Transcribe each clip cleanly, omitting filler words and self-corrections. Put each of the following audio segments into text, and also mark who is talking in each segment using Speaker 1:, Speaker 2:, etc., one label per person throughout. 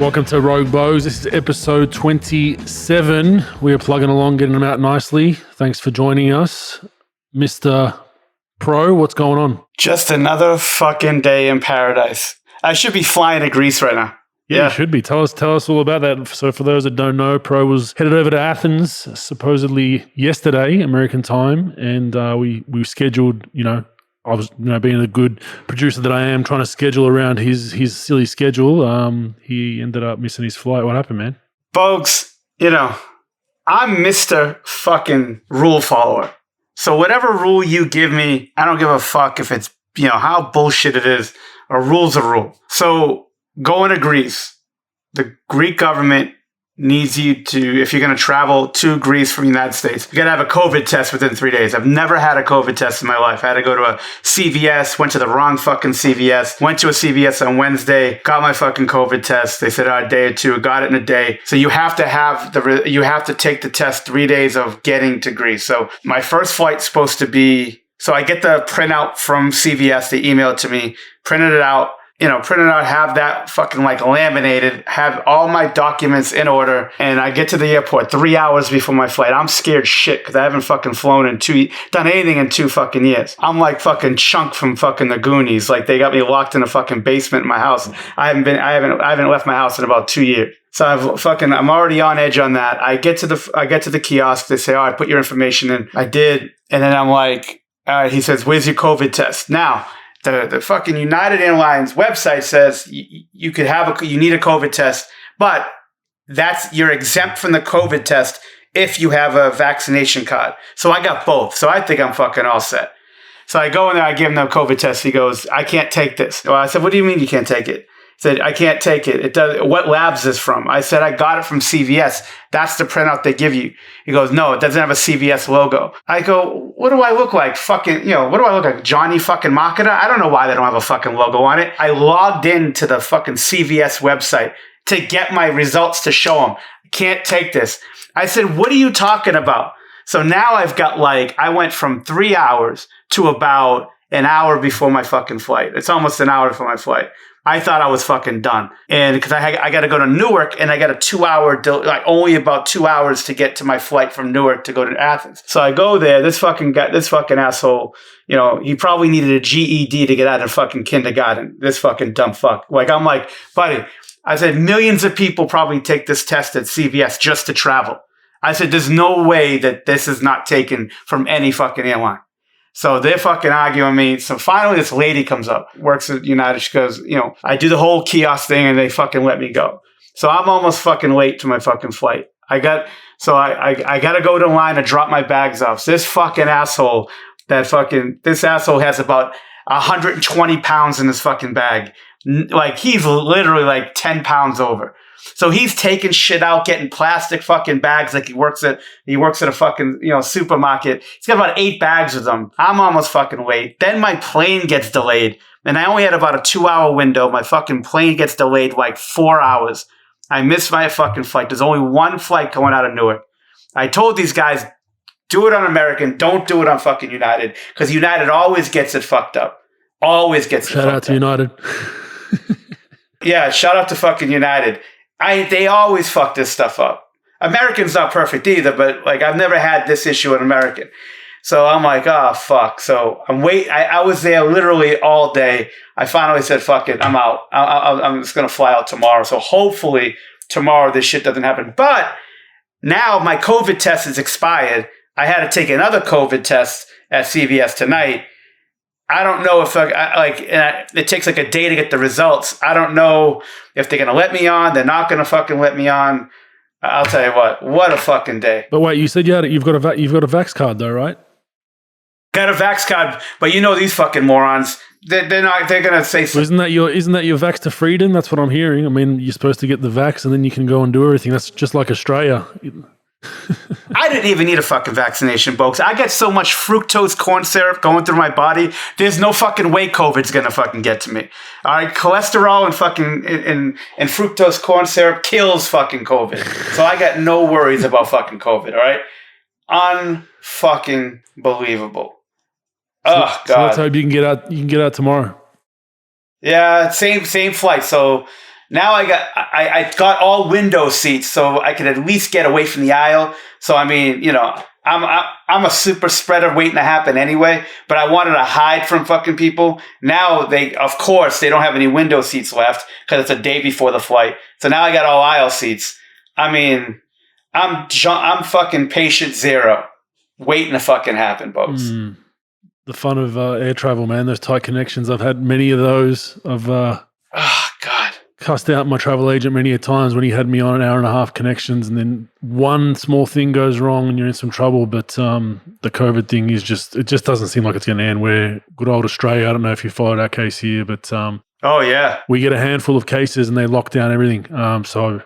Speaker 1: Welcome to Rogue Bogues. This is episode 27. We are plugging along, getting them out nicely. Thanks for joining us. Mr. Pro, what's going on?
Speaker 2: Just another fucking day in paradise. I should be flying to Greece right now.
Speaker 1: Yeah, you should be. Tell us all about that. So for those that don't know, Pro was headed over to Athens supposedly yesterday, American time, and we scheduled, I was, being the good producer that I am, trying to schedule around his silly schedule. He ended up missing his flight. What happened, man?
Speaker 2: Bogues, I'm Mr. fucking rule follower. So whatever rule you give me, I don't give a fuck if it's, how bullshit it is. A rule's a rule. So going to Greece, the Greek government needs you to, if you're going to travel to Greece from the United States, you got to have a COVID test within 3 days. I've never had a COVID test in my life. I had to go to a CVS, went to the wrong fucking CVS, went to a CVS on Wednesday, got my fucking COVID test. They said a day or two, got it in a day. So you have to you have to take the test 3 days of getting to Greece. So my first flight's supposed to be, so I get the printout from CVS, they email it to me, printed it out, have that fucking laminated, have all my documents in order, and I get to the airport 3 hours before my flight. I'm scared shit because I haven't fucking done anything in 2 fucking years. I'm like fucking Chunk from fucking the Goonies. Like they got me locked in a fucking basement in my house. I haven't left my house in about 2 years. So I'm already on edge on that. I get to the kiosk. They say, all right, put your information in. I did. And then I'm like, he says, where's your COVID test? Now, the fucking United Airlines website says you need a COVID test, but you're exempt from the COVID test if you have a vaccination card. So I got both. So I think I'm fucking all set. So I go in there, I give him the COVID test. He goes, I can't take this. Well, I said, what do you mean you can't take it? He said, I can't take it. It does. What labs is this from? I said, I got it from CVS. That's the printout they give you. He goes, no, it doesn't have a CVS logo. I go, what do I look like? Fucking, what do I look like? Johnny fucking Marketer? I don't know why they don't have a fucking logo on it. I logged into the fucking CVS website to get my results to show them. I can't take this. I said, what are you talking about? So now I've got I went from 3 hours to about an hour before my fucking flight. It's almost an hour before my flight. I thought I was fucking done. And because I got to go to Newark and I got a 2 hour, only about 2 hours to get to my flight from Newark to go to Athens. So I go there. This fucking asshole, he probably needed a GED to get out of fucking kindergarten. This fucking dumb fuck. I'm like, buddy, I said, millions of people probably take this test at CVS just to travel. I said, there's no way that this is not taken from any fucking airline. So they're fucking arguing me. So finally this lady comes up, works at United. She goes, I do the whole kiosk thing and they fucking let me go. So I'm almost fucking late to my fucking flight. I got to go to the line to drop my bags off. So this fucking asshole, this asshole has about 120 pounds in his fucking bag. He's literally 10 pounds over. So he's taking shit out, getting plastic fucking bags he works at a fucking, supermarket. He's got about 8 bags with him. I'm almost fucking late. Then my plane gets delayed. And I only had about a 2 hour window. My fucking plane gets delayed 4 hours. I missed my fucking flight. There's only one flight going out of Newark. I told these guys, do it on American. Don't do it on fucking United. Because United always gets it fucked up. Always gets it fucked up.
Speaker 1: Shout out to United.
Speaker 2: Yeah, shout out to fucking United. They always fuck this stuff up. American's not perfect either, but I've never had this issue in American. So I'm like, oh, fuck. So I was there literally all day. I finally said, fuck it, I'm out. I'm just going to fly out tomorrow. So hopefully tomorrow this shit doesn't happen. But now my COVID test is expired. I had to take another COVID test at CVS tonight. I don't know if it takes a day to get the results. I don't know if they're going to let me on. They're not going to fucking let me on. I'll tell you what a fucking day.
Speaker 1: But wait, you said you've got a Vax card though, right?
Speaker 2: Got a Vax card, but these fucking morons, they're going to say something.
Speaker 1: Well, isn't that your Vax to freedom? That's what I'm hearing. I mean, you're supposed to get the Vax and then you can go and do everything. That's just like Australia.
Speaker 2: I didn't even need a fucking vaccination, folks. I get so much fructose corn syrup going through my body. There's no fucking way COVID's gonna fucking get to me. All right, cholesterol and fucking and fructose corn syrup kills fucking COVID. So I got no worries about fucking COVID. All right, unfucking believable. Oh God.
Speaker 1: So let's hope you can get out. You can get out tomorrow.
Speaker 2: Yeah, same flight. So Now I got all window seats, so I could at least get away from the aisle. So I mean, I'm a super spreader waiting to happen anyway, but I wanted to hide from fucking people. Now of course, they don't have any window seats left because it's a day before the flight. So now I got all aisle seats. I mean, I'm fucking patient zero, waiting to fucking happen, Bogues.
Speaker 1: The fun of air travel, man. Those tight connections. I've had many of those. I've
Speaker 2: oh God,
Speaker 1: cussed out my travel agent many a times when he had me on an hour and a half connections, and then one small thing goes wrong and you're in some trouble. But the COVID thing is it just doesn't seem like it's going to end. Where good old Australia, I don't know if you followed our case here, but
Speaker 2: oh yeah,
Speaker 1: we get a handful of cases and they lock down everything. So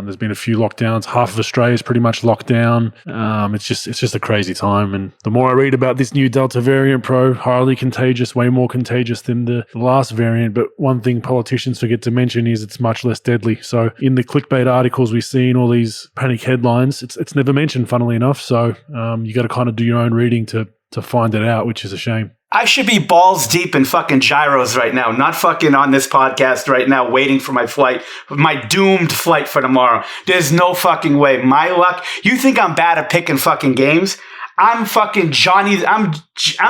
Speaker 1: there's been a few lockdowns. Half of Australia is pretty much locked down. It's just a crazy time. And the more I read about this new Delta variant, highly contagious, way more contagious than the last variant. But one thing politicians forget to mention is it's much less deadly. So in the clickbait articles we see in all these panic headlines, it's never mentioned, funnily enough. So you got to kind of do your own reading to find it out, which is a shame.
Speaker 2: I should be balls deep in fucking gyros right now, not fucking on this podcast right now, waiting for my flight, my doomed flight for tomorrow. There's no fucking way. My luck. You think I'm bad at picking fucking games? I'm fucking Johnny. I'm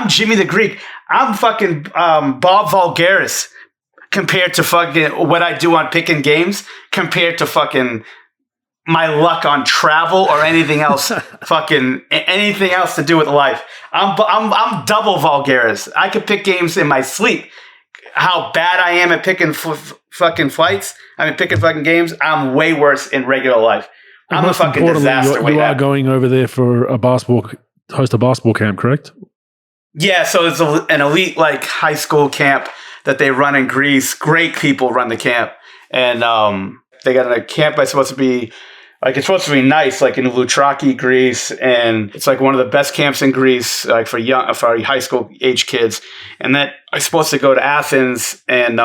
Speaker 2: Jimmy the Greek. I'm fucking Bob Vulgaris compared to fucking what I do on picking games compared to fucking my luck on travel or anything else, fucking anything else to do with life. I'm double Vulgaris. I could pick games in my sleep. How bad I am at picking fucking flights, picking fucking games, I'm way worse in regular life. I'm a fucking disaster.
Speaker 1: You are going over there for host a basketball camp, correct?
Speaker 2: Yeah, so it's an elite like high school camp that they run in Greece. Great people run the camp. And they got a camp that's supposed to be it's supposed to be nice, like in Loutraki, Greece, and it's like one of the best camps in Greece, like for high school age kids. And that I'm supposed to go to Athens and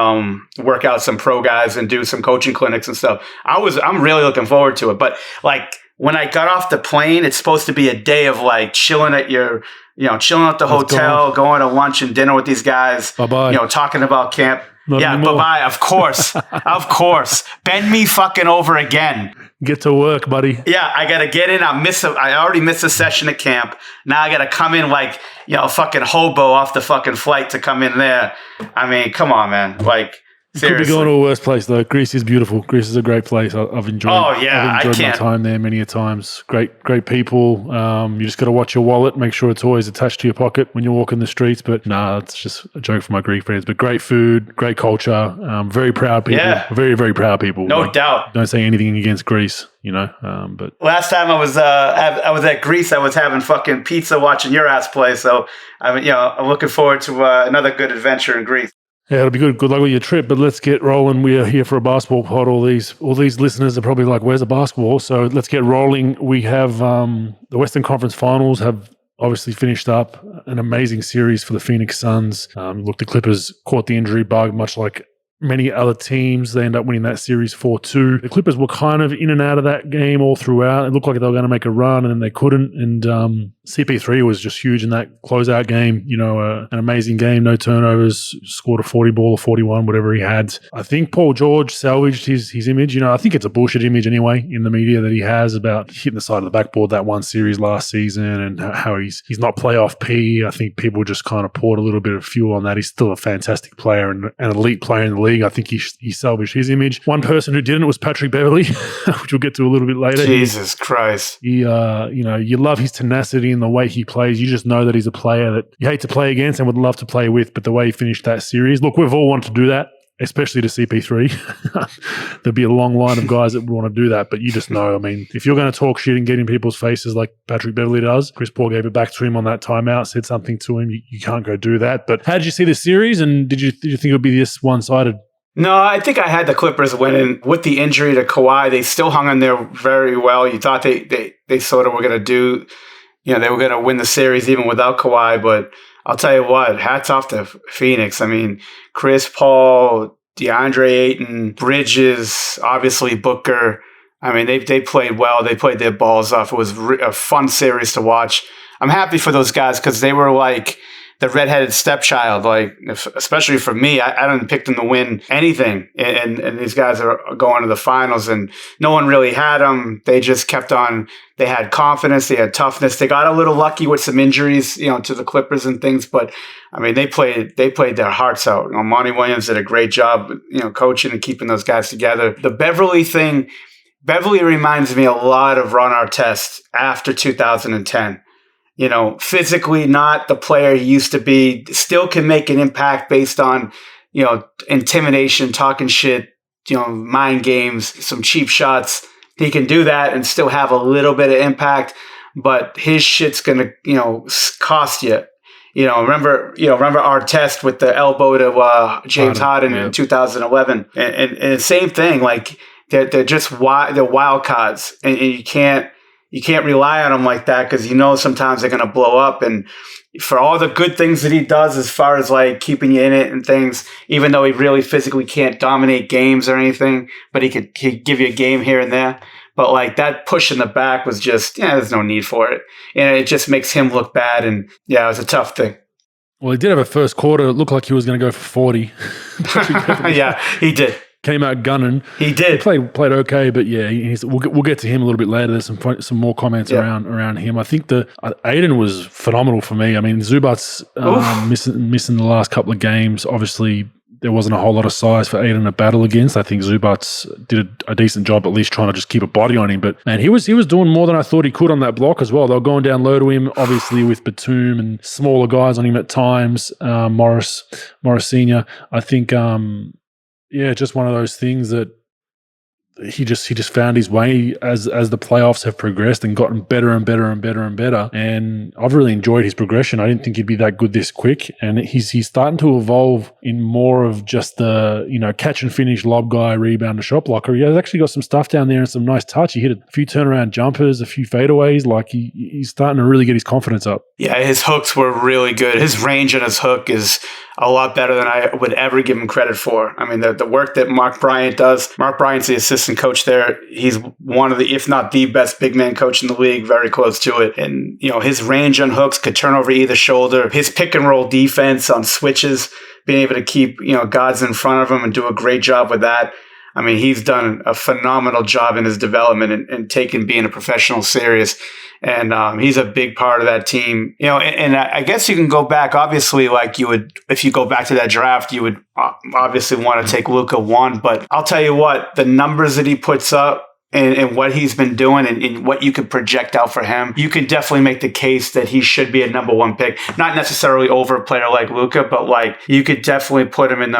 Speaker 2: work out some pro guys and do some coaching clinics and stuff. I'm really looking forward to it. But like when I got off the plane, it's supposed to be a day of like chilling at chilling at the hotel, going to lunch and dinner with these guys,
Speaker 1: bye-bye.
Speaker 2: Talking about camp.
Speaker 1: Not anymore.
Speaker 2: Bye-bye. Of course. Of course. Bend me fucking over again.
Speaker 1: Get to work, buddy.
Speaker 2: Yeah, I got to get in. I already missed a session at camp. Now I got to come in like, fucking hobo off the fucking flight to come in there. I mean, come on, man. Like, seriously.
Speaker 1: Could be going to a worse place, though. Greece is beautiful. Greece is a great place. I've enjoyed my time there many a times. Great people. You just got to watch your wallet. Make sure it's always attached to your pocket when you're walking the streets. But it's just a joke for my Greek friends. But great food, great culture. Very proud people.
Speaker 2: Yeah.
Speaker 1: Very, very proud people.
Speaker 2: No doubt.
Speaker 1: Don't say anything against Greece, but
Speaker 2: last time I was at Greece, I was having fucking pizza watching your ass play. So I'm looking forward to another good adventure in Greece.
Speaker 1: Yeah, it'll be good. Good luck with your trip. But let's get rolling. We are here for a basketball pod. All these listeners are probably like, "Where's the basketball?" So let's get rolling. We have the Western Conference Finals have obviously finished up. An amazing series for the Phoenix Suns. The Clippers caught the injury bug, much like many other teams. They end up winning that series 4-2. The Clippers were kind of in and out of that game all throughout. It looked like they were going to make a run, and then they couldn't. And CP3 was just huge in that closeout game. An amazing game, no turnovers, scored a 40 ball or 41, whatever he had. I think Paul George salvaged his image. I think it's a bullshit image anyway in the media that he has about hitting the side of the backboard that one series last season and how he's not playoff P. I think people just kind of poured a little bit of fuel on that. He's still a fantastic player and an elite player in the league. I think he salvaged his image. One person who didn't was Patrick Beverly, which we'll get to a little bit later.
Speaker 2: Jesus Christ.
Speaker 1: You love his tenacity and the way he plays. You just know that he's a player that you hate to play against and would love to play with, but the way he finished that series, look, we've all wanted to do that, especially to CP3. There'll be a long line of guys that would want to do that, but you just know, if you're going to talk shit and get in people's faces like Patrick Beverly does, Chris Paul gave it back to him on that timeout, said something to him. You can't go do that. But how did you see this series, and did you think it would be this one-sided?
Speaker 2: No, I think I had the Clippers winning with the injury to Kawhi. They still hung in there very well. You thought they sort of were going to do, they were going to win the series even without Kawhi. But I'll tell you what, hats off to Phoenix. Chris Paul, DeAndre Ayton, Bridges, obviously Booker. They played well. They played their balls off. It was a fun series to watch. I'm happy for those guys because they were the redheaded stepchild. Like, especially for me, I didn't pick them to win anything. And these guys are going to the finals, and no one really had them. They just kept on. They had confidence. They had toughness. They got a little lucky with some injuries, to the Clippers and things. But I mean, they played their hearts out. Monty Williams did a great job, coaching and keeping those guys together. The Beverly thing, Beverly reminds me a lot of Ron Artest after 2010. Physically not the player he used to be, still can make an impact based on, intimidation, talking shit, mind games, some cheap shots. He can do that and still have a little bit of impact, but his shit's going to, cost you. Remember Artest with the elbow to James Harden in 2011, and the same thing. Like they're just they're Wildcats, and you can't rely on them like that, because sometimes they're going to blow up. And for all the good things that he does as far as like keeping you in it and things, even though he really physically can't dominate games or anything, but he'd give you a game here and there. But like that push in the back was just, there's no need for it. And it just makes him look bad. And it was a tough thing.
Speaker 1: Well, he did have a first quarter. It looked like he was going to go for 40.
Speaker 2: Yeah, he did.
Speaker 1: Came out gunning.
Speaker 2: He did.
Speaker 1: He played okay, but we'll get to him a little bit later. There's some more comments around him. I think Aiden was phenomenal for me. I mean, Zubac's missing the last couple of games. Obviously, there wasn't a whole lot of size for Aiden to battle against. I think Zubac's did a decent job, at least trying to just keep a body on him. But man, he was doing more than I thought he could on that block as well. They were going down low to him, obviously with Batum and smaller guys on him at times. Morris Senior. I think, just one of those things that he just found his way as the playoffs have progressed and gotten better and better and better and better. And I've really enjoyed his progression. I didn't think he'd be that good this quick. And he's starting to evolve in more of just the, catch and finish lob guy, rebounder, shot blocker. He has actually got some stuff down there and some nice touch. He hit a few turnaround jumpers, a few fadeaways. Like he's starting to really get his confidence up. Yeah,
Speaker 2: his hooks were really good. His range on his hook is a lot better than I would ever give him credit for. I mean, the work that Mark Bryant does, Mark Bryant's the assistant coach there. He's one of the, if not the best big man coach in the league, very close to it. And, his range on hooks could turn over either shoulder. His pick and roll defense on switches, being able to keep, guards in front of him and do a great job with that. I mean, he's done a phenomenal job in his development and taking being a professional serious. And he's a big part of that team. And I guess you can go back, obviously, like you would, if you go back to that draft, you would obviously want to take Luka 1. But I'll tell you what, the numbers that he puts up and what he's been doing and what you could project out for him, you can definitely make the case that he should be a number 1 pick. Not necessarily over a player like Luka, but like you could definitely put him in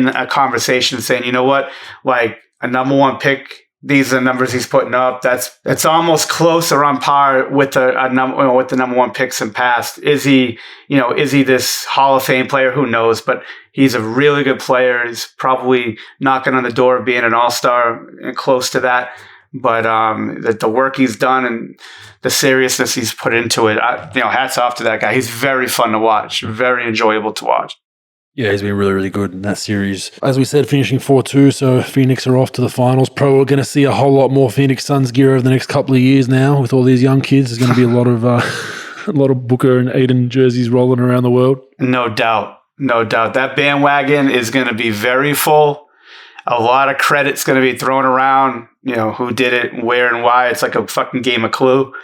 Speaker 2: a conversation saying, you know what, like a number 1 pick, these are the numbers he's putting up. That's almost close or on par with the number 1 picks in past. Is he this Hall of Fame player? Who knows? But he's a really good player. He's probably knocking on the door of being an all-star and close to that. But the work he's done and the seriousness he's put into it, hats off to that guy. He's very fun to watch, very enjoyable to watch.
Speaker 1: Yeah, he's been really, really good in that series. As we said, finishing 4-2, so Phoenix are off to the finals. We're going to see a whole lot more Phoenix Suns gear over the next couple of years now with all these young kids. There's going to be a lot of Booker and Aiden jerseys rolling around the world.
Speaker 2: No doubt. That bandwagon is going to be very full. A lot of credit's going to be thrown around, who did it, where and why. It's like a fucking game of Clue.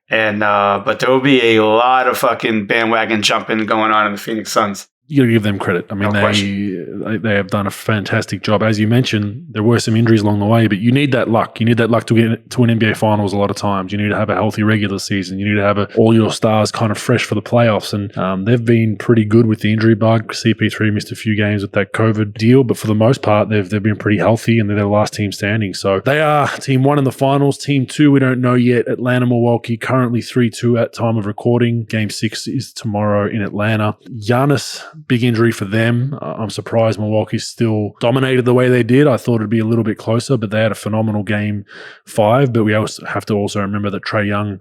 Speaker 2: And but there will be a lot of fucking bandwagon jumping going on in the Phoenix Suns.
Speaker 1: You got to give them credit. I mean, they have done a fantastic job. As you mentioned, there were some injuries along the way, but you need that luck. You need that luck to get to an NBA Finals a lot of times. You need to have a healthy regular season. You need to have all your stars kind of fresh for the playoffs. And they've been pretty good with the injury bug. CP3 missed a few games with that COVID deal, but for the most part, they've been pretty healthy and they're the last team standing. So they are team 1 in the finals. Team 2, we don't know yet. Atlanta, Milwaukee, currently 3-2 at time of recording. Game 6 is tomorrow in Atlanta. Giannis, big injury for them. I'm surprised Milwaukee still dominated the way they did. I thought it'd be a little bit closer, but they had a phenomenal game 5. But we also have to remember that Trae Young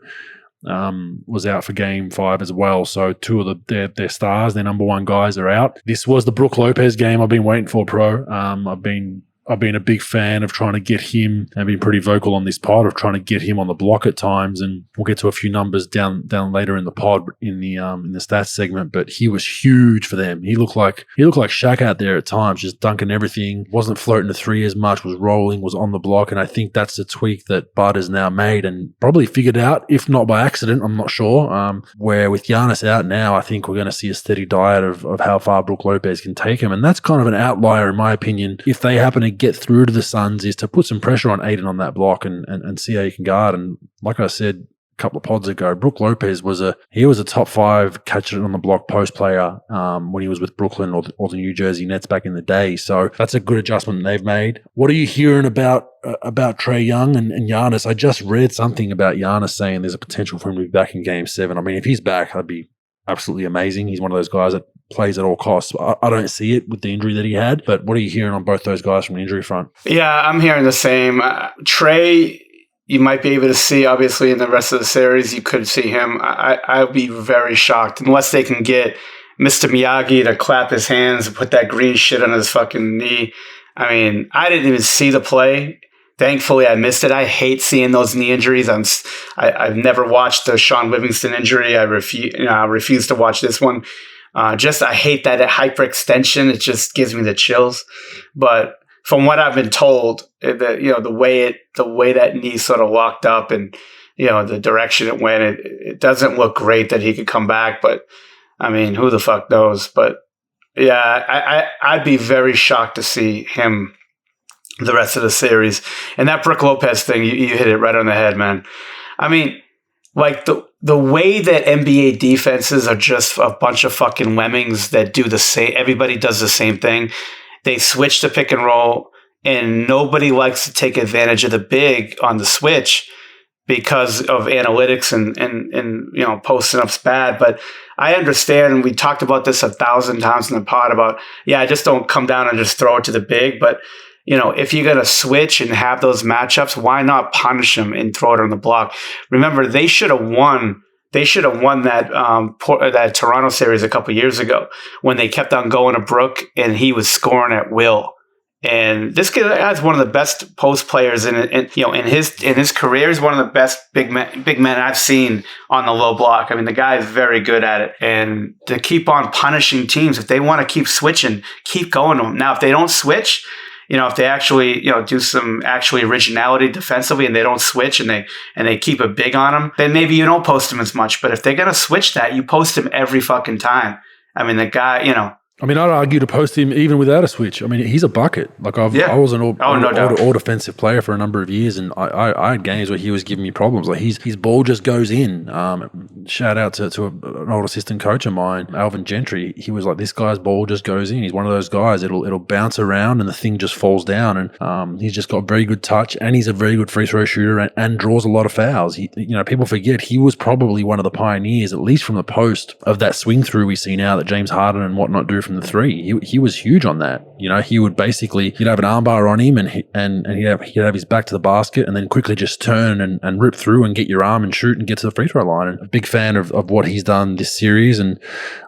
Speaker 1: was out for game 5 as well. So 2 of their stars, their number 1 guys are out. This was the Brook Lopez game I've been waiting for, Pro. I've been a big fan of trying to get him, and been pretty vocal on this pod of trying to get him on the block at times. And we'll get to a few numbers down later in the pod in the stats segment. But he was huge for them. He looked like Shaq out there at times, just dunking everything. Wasn't floating to three as much. Was rolling. Was on the block. And I think that's the tweak that Bud has now made and probably figured out, if not by accident, I'm not sure. Where with Giannis out now, I think we're going to see a steady diet of how far Brook Lopez can take him. And that's kind of an outlier, in my opinion, if they happen to get through to the Suns, is to put some pressure on Aiden on that block and see how you can guard. And like I said a couple of pods ago, Brook Lopez was a top 5 catch it on the block post player when he was with Brooklyn or the New Jersey Nets back in the day. So that's a good adjustment they've made. What are you hearing about Trae Young and Giannis? I just read something about Giannis saying there's a potential for him to be back in Game 7. I mean, if he's back, that'd be absolutely amazing. He's one of those guys that plays at all costs. I don't see it with the injury that he had, but what are you hearing on both those guys from the injury front?
Speaker 2: Yeah, I'm hearing the same. Trae, you might be able to see, obviously, in the rest of the series, you could see him. I'll be very shocked unless they can get Mr. Miyagi to clap his hands and put that green shit on his fucking knee. I mean, I didn't even see the play. Thankfully, I missed it. I hate seeing those knee injuries. I've never watched the Sean Livingston injury. I refuse to watch this one. I hate that hyperextension. It just gives me the chills. But from what I've been told, the way that knee sort of locked up and the direction it went, it doesn't look great that he could come back. But I mean, who the fuck knows? But yeah, I'd be very shocked to see him the rest of the series. And that Brook Lopez thing, you hit it right on the head, man. I mean, like the way that NBA defenses are just a bunch of fucking lemmings that do the same. Everybody does the same thing. They switch to pick and roll, and nobody likes to take advantage of the big on the switch because of analytics and posting up's bad. But I understand, and we talked about this 1,000 times in the pod about, I just don't come down and just throw it to the big. But if you're going to switch and have those matchups, why not punish them and throw it on the block? Remember, they should have won. They should have won that Toronto series a couple years ago when they kept on going to Brook and he was scoring at will. And this guy's one of the best post players in his career. He's one of the best big men I've seen on the low block. I mean, the guy is very good at it. And to keep on punishing teams, if they want to keep switching, keep going to them. Now, if they don't switch, if they actually, do some actually originality defensively and they don't switch and they keep a big on them, then maybe you don't post them as much. But if they're going to switch that, you post him every fucking time. I mean, the guy,
Speaker 1: I mean, I'd argue to post him even without a switch. I mean, he's a bucket. Like I was an all defensive player for a number of years, and I had games where he was giving me problems. Like his ball just goes in. Shout out to an old assistant coach of mine, Alvin Gentry. He was like, this guy's ball just goes in. He's one of those guys. It'll bounce around and the thing just falls down. And he's just got very good touch, and he's a very good free throw shooter and draws a lot of fouls. People forget he was probably one of the pioneers, at least from the post, of that swing through we see now that James Harden and whatnot do from the three. He was huge on that. He would basically, you'd have an armbar on him and he'd have his back to the basket and then quickly just turn and rip through and get your arm and shoot and get to the free throw line. And a big fan of what he's done this series. And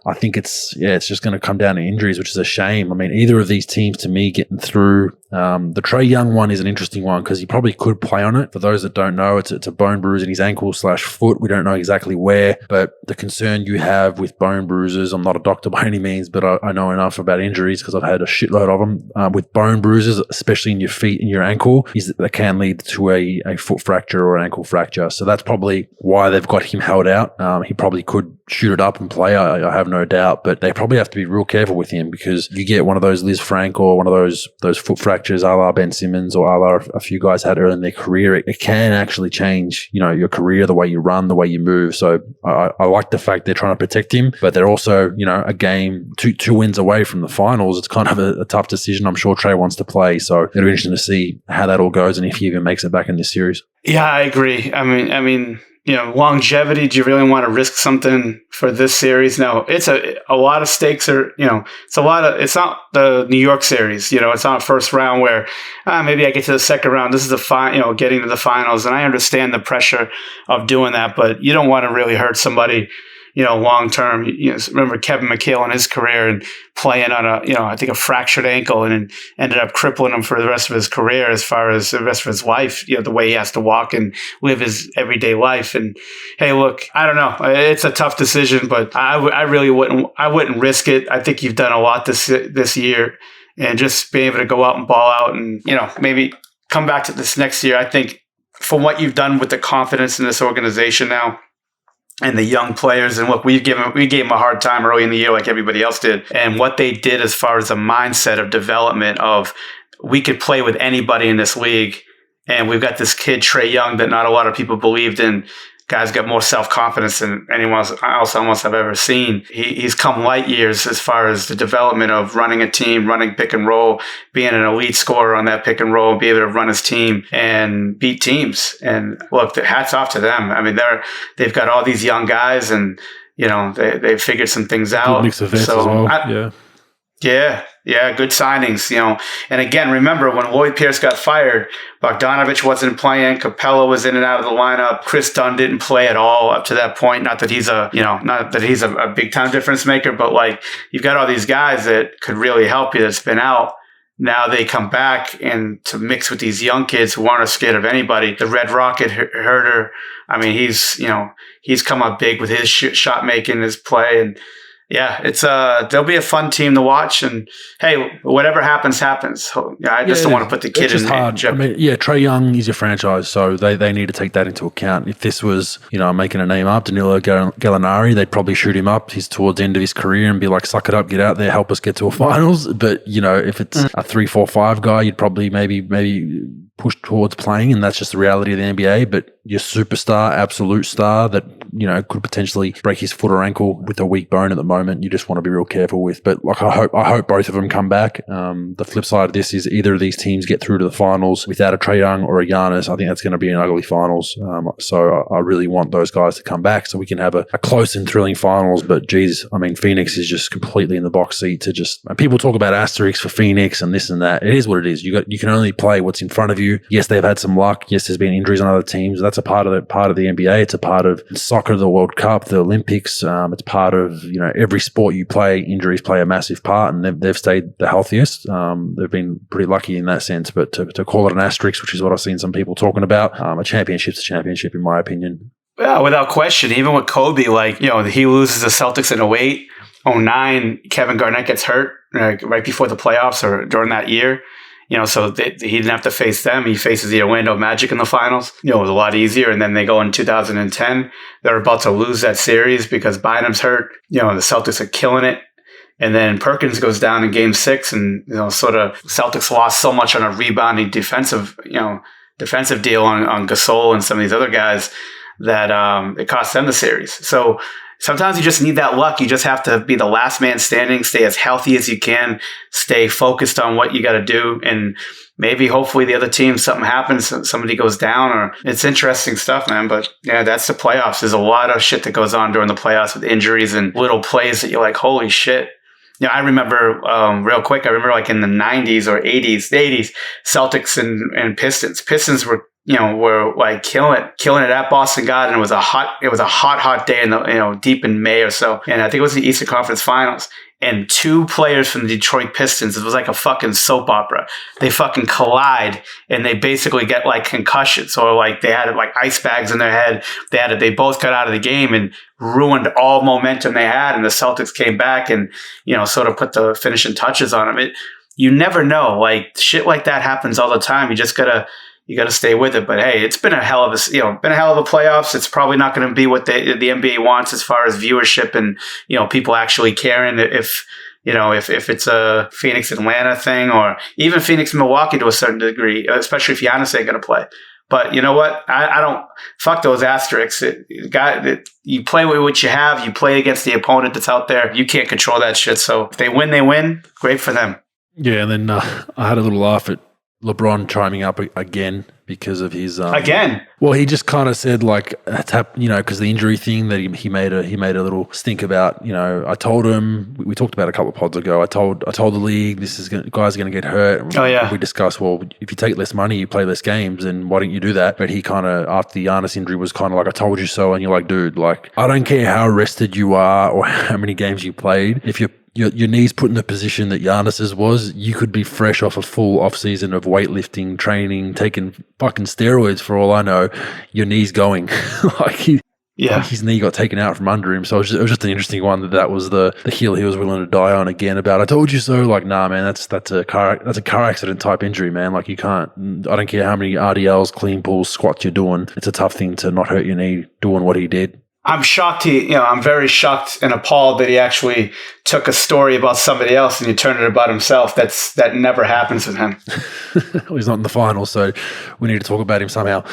Speaker 1: I think it's just going to come down to injuries, which is a shame. I mean, either of these teams to me getting through. The Trae Young one is an interesting one because he probably could play on it. For those that don't know, it's a bone bruise in his ankle/foot. We don't know exactly where, but the concern you have with bone bruises, I'm not a doctor by any means, but I know enough about injuries because I've had a shitload of them. With bone bruises, especially in your feet and your ankle, that can lead to a foot fracture or an ankle fracture. So that's probably why they've got him held out. He probably could shoot it up and play, I have no doubt, but they probably have to be real careful with him because you get one of those Liz Frank or one of those foot fractures a la Ben Simmons or a la a few guys had early in their career. It can actually change, your career, the way you run, the way you move. So I like the fact they're trying to protect him, but they're also, a game, two wins away from the finals. It's kind of a tough decision. I'm sure Trae wants to play, so it'll be interesting to see how that all goes and if he even makes it back in this series. Yeah, I agree. I mean, longevity, do you really want to risk something for this series? No, it's a lot of stakes are, it's not the New York series, it's not first round where maybe I get to the second round. This is getting to the finals. And I understand the pressure of doing that, but you don't want to really hurt somebody,
Speaker 2: long term. Remember Kevin McHale in his career and playing on I think a fractured ankle, and ended up crippling him for the rest of his career as far as the rest of his life, the way he has to walk and live his everyday life. And hey, look, I don't know. It's a tough decision, but I really wouldn't risk it. I think you've done a lot this year, and just being able to go out and ball out and, maybe come back to this next year. I think from what you've done with the confidence in this organization now, and the young players, and look, we gave them a hard time early in the year like everybody else did. And what they did as far as a mindset of development of, we could play with anybody in this league. And we've got this kid, Trae Young, that not a lot of people believed in. Guy's got more self-confidence than anyone else almost I've ever seen. He's come light years as far as the development of running a team, running pick and roll, being an elite scorer on that pick and roll, be able to run his team and beat teams. And look, hats off to them. I mean, they've got all these young guys, and they've figured some things out.
Speaker 1: Good mix of vets as well.
Speaker 2: Yeah, good signings, And again, remember when Lloyd Pierce got fired, Bogdanovich wasn't playing, Capella was in and out of the lineup, Chris Dunn didn't play at all up to that point. Not that he's a big time difference maker, but like, you've got all these guys that could really help you that's been out. Now they come back, and to mix with these young kids who aren't scared of anybody. The Red Rocket Herder, I mean, he's come up big with his shot making, his play, and yeah, they'll be a fun team to watch. And hey, whatever happens. I just don't want to put the kid in
Speaker 1: hard. I mean, Trae Young is your franchise, so they need to take that into account. If this was, I'm making a name up, Danilo Gallinari, they'd probably shoot him up. He's towards the end of his career and be like, suck it up, get out there, help us get to a finals. But, if it's a 3-4-5 guy, you'd probably maybe push towards playing, and that's just the reality of the NBA. But your superstar, absolute star that, could potentially break his foot or ankle with a weak bone at the moment, you just want to be real careful with. But like, I hope both of them come back. The flip side of this is either of these teams get through to the finals without a Trae Young or a Giannis. I think that's going to be an ugly finals. So I really want those guys to come back so we can have a close and thrilling finals. But geez, I mean, Phoenix is just completely in the box seat to just, people talk about asterisks for Phoenix and this and that. It is what it is. You can only play what's in front of you. Yes, they've had some luck. Yes, there's been injuries on other teams. That's a part of the NBA. It's a part of soccer, the World Cup, the Olympics. It's part of every sport you play. Injuries play a massive part, and they've stayed the healthiest. They've been pretty lucky in that sense. But to call it an asterisk, which is what I've seen some people talking about, a championship's a championship in my opinion.
Speaker 2: Yeah, without question. Even with Kobe, he loses the Celtics in 08, 09. Kevin Garnett gets hurt right before the playoffs or during that year. So he didn't have to face them. He faces the Orlando Magic in the finals. It was a lot easier. And then they go in 2010. They're about to lose that series because Bynum's hurt. The Celtics are killing it. And then Perkins goes down in Game 6, and sort of Celtics lost so much on a rebounding defensive deal on Gasol and some of these other guys that it cost them the series. So sometimes you just need that luck. You just have to be the last man standing, stay as healthy as you can, stay focused on what you got to do. And maybe, hopefully, the other team, something happens, somebody goes down, or it's interesting stuff, man. But yeah, that's the playoffs. There's a lot of shit that goes on during the playoffs with injuries and little plays that you're like, holy shit. I remember real quick, like in the 90s or 80s, the 80s, Celtics and Pistons. Pistons were like killing it at Boston Garden. It was a hot day in the deep in May or so, and I think it was the Eastern Conference Finals. And two players from the Detroit Pistons, it was like a fucking soap opera. They fucking collide, and they basically get like concussions, or like they had like ice bags in their head. They both got out of the game and ruined all momentum they had. And the Celtics came back and sort of put the finishing touches on them. You never know, like shit like that happens all the time. You just gotta stay with it. But hey, it's been a hell of a playoffs. It's probably not going to be what the NBA wants as far as viewership and people actually caring. If it's a Phoenix Atlanta thing, or even Phoenix Milwaukee to a certain degree, especially if Giannis ain't going to play. But you know what? I don't fuck those asterisks. You play with what you have. You play against the opponent that's out there. You can't control that shit. So if they win, they win. Great for them.
Speaker 1: Yeah, and then I had a little laugh at LeBron chiming up again because of his
Speaker 2: again.
Speaker 1: Well, he just kind of said like, because the injury thing that he made a little stink about. I told him, we talked about a couple of pods ago. I told the league guys are going to get hurt.
Speaker 2: Oh yeah.
Speaker 1: We discussed, well, if you take less money, you play less games, and why don't you do that? But he kind of, after the Giannis injury, was kind of like, I told you so. And you're like, dude, like, I don't care how rested you are or how many games you played. If your knees put in the position that Giannis's was, you could be fresh off a full off season of weightlifting, training, taking fucking steroids for all I know. Your knee's going. Like his knee got taken out from under him. So it was just an interesting one that was the hill he was willing to die on again about, I told you so. Like, nah, man, that's a car accident type injury, man. Like, you can't, I don't care how many RDLs, clean pulls, squats you're doing. It's a tough thing to not hurt your knee doing what he did.
Speaker 2: I'm shocked I'm very shocked and appalled that he actually took a story about somebody else and he turned it about himself. That never happens with him.
Speaker 1: Well, he's not in the finals, so we need to talk about him somehow.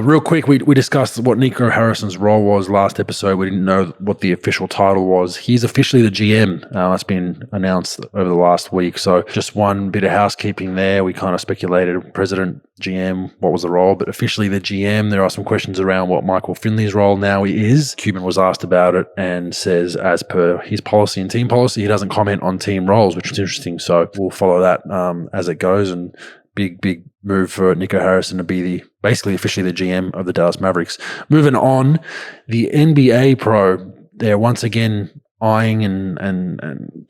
Speaker 1: Real quick, we discussed what Nico Harrison's role was last episode. We didn't know what the official title was. He's officially the GM. That's been announced over the last week. So just one bit of housekeeping there. We kind of speculated president, GM, what was the role, but officially the GM. There are some questions around what Michael Finley's role now is. Cuban was asked about it and says, as per his policy and team policy, he doesn't comment on team roles, which is interesting. So we'll follow that as it goes. And big move for Nico Harrison to be basically officially the GM of the Dallas Mavericks. Moving on, the NBA pro, they're once again eyeing and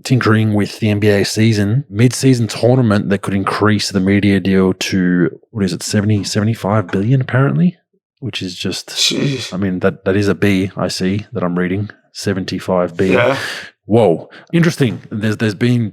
Speaker 1: tinkering with the NBA season, mid-season tournament that could increase the media deal to, 75 billion apparently, which is just, jeez. I mean, that is a B I see that I'm reading, 75 billion. Yeah. Whoa, interesting. There's been,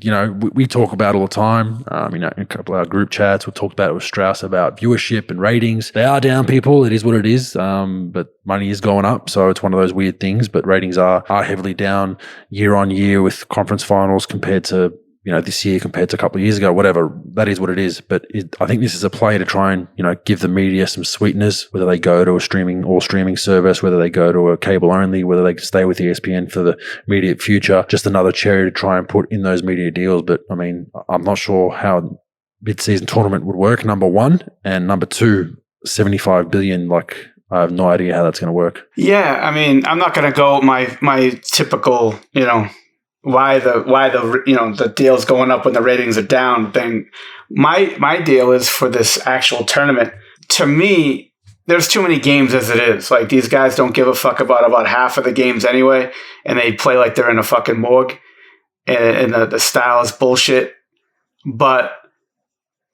Speaker 1: we talk about all the time. In a couple of our group chats, we talked about it with Strauss about viewership and ratings. They are down, people. It is what it is. But money is going up, so it's one of those weird things. But ratings are heavily down year on year with conference finals compared to this year compared to a couple of years ago. Whatever, that is what it is. But I think this is a play to try and give the media some sweetness, whether they go to a streaming service, whether they go to a cable only, whether they stay with ESPN for the immediate future. Just another cherry to try and put in those media deals. But I mean, I'm not sure how mid-season tournament would work, number one, and number two, 75 billion. Like, I have no idea how that's going to work.
Speaker 2: Yeah, I mean, I'm not going to go my typical why the deal's going up when the ratings are down thing. My deal is for this actual tournament. To me, there's too many games as it is. Like, these guys don't give a fuck about half of the games anyway, and they play like they're in a fucking morgue, and the style is bullshit. But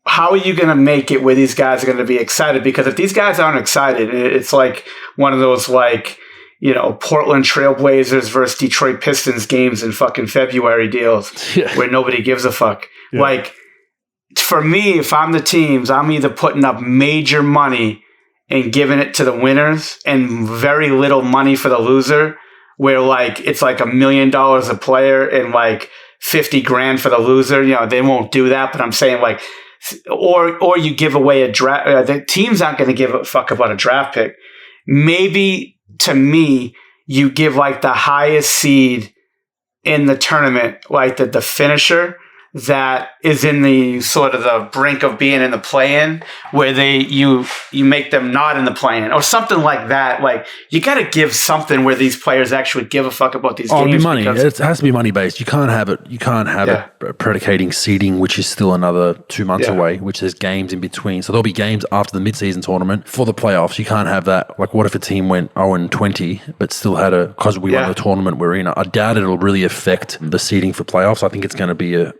Speaker 2: how are you going to make it where these guys are going to be excited? Because if these guys aren't excited, it's like one of those Portland Trailblazers versus Detroit Pistons games in fucking February deals where nobody gives a fuck. Yeah. Like, for me, if I'm the teams, I'm either putting up major money and giving it to the winners and very little money for the loser, where it's like $1 million a player and like 50 grand for the loser. They won't do that, but I'm saying or you give away a draft. The teams aren't going to give a fuck about a draft pick. Maybe, to me, you give the highest seed in the tournament, the finisher that is in the sort of the brink of being in the play-in, where you make them not in the play-in or something like that. You got to give something where these players actually give a fuck about these games.
Speaker 1: It'll be money. It has to be money based. You can't have it predicating seeding, which is still another 2 months away, which there's games in between. So there'll be games after the mid-season tournament for the playoffs. You can't have that. What if a team went 0-20 but still had because we won the tournament we're in? I doubt it'll really affect the seeding for playoffs. I think it's going to be a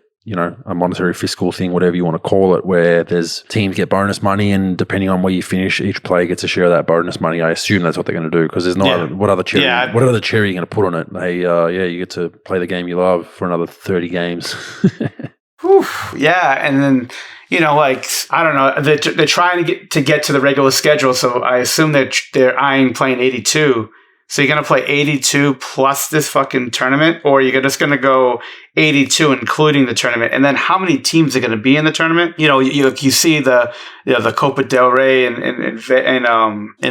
Speaker 1: monetary fiscal thing, whatever you want to call it, where there's teams get bonus money, and depending on where you finish, each player gets a share of that bonus money. I assume that's what they're going to do, because there's no other, what other cherry are you going to put on it? Hey, you get to play the game you love for another 30 games.
Speaker 2: And then I don't know, they're trying to get to the regular schedule, so I assume they're eyeing playing 82. So you're going to play 82 plus this fucking tournament, or you're just going to go 82 including the tournament? And then how many teams are going to be in the tournament? You see the Copa del Rey in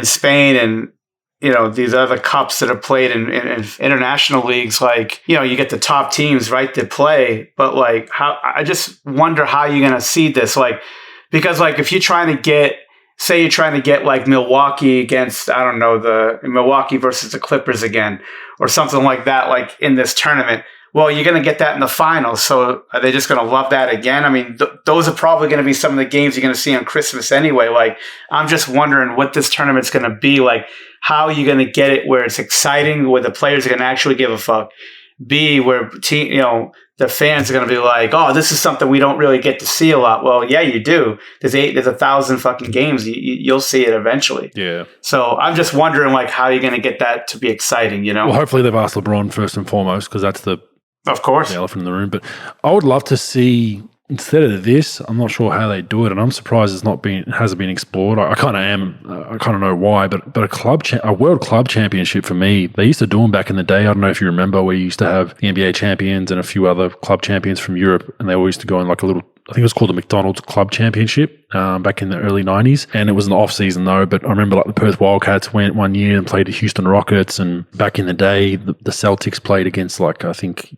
Speaker 2: Spain, and these other cups that are played in international leagues. You get the top teams right to play, but how I just wonder how you're going to seed this. Because if you're trying to get say you're trying to get like Milwaukee against, I don't know, the Milwaukee versus the Clippers again, or something like that, like in this tournament. Well, you're going to get that in the finals. So are they just going to love that again? I mean, those are probably going to be some of the games you're going to see on Christmas anyway. Like, I'm just wondering what this tournament's going to be like. How are you going to get it where it's exciting, where the players are going to actually give a fuck? B, where the fans are going to be like, oh, this is something we don't really get to see a lot. Well, yeah, you do. There's 1,000 fucking games. You'll see it eventually.
Speaker 1: Yeah.
Speaker 2: So I'm just wondering, like, how you're going to get that to be exciting,
Speaker 1: Well, hopefully they've asked LeBron first and foremost, because that's the elephant in the room. But I would love to see, instead of this, I'm not sure how they do it, and I'm surprised it hasn't been explored. I kind of am. I kind of know why, but a world club championship for me, they used to do them back in the day. I don't know if you remember, where you used to have the NBA champions and a few other club champions from Europe, and they all used to go in like a little, I think it was called the McDonald's Club Championship back in the early 90s. And it was an off season though, but I remember like the Perth Wildcats went one year and played the Houston Rockets, and back in the day, the Celtics played against like, I think,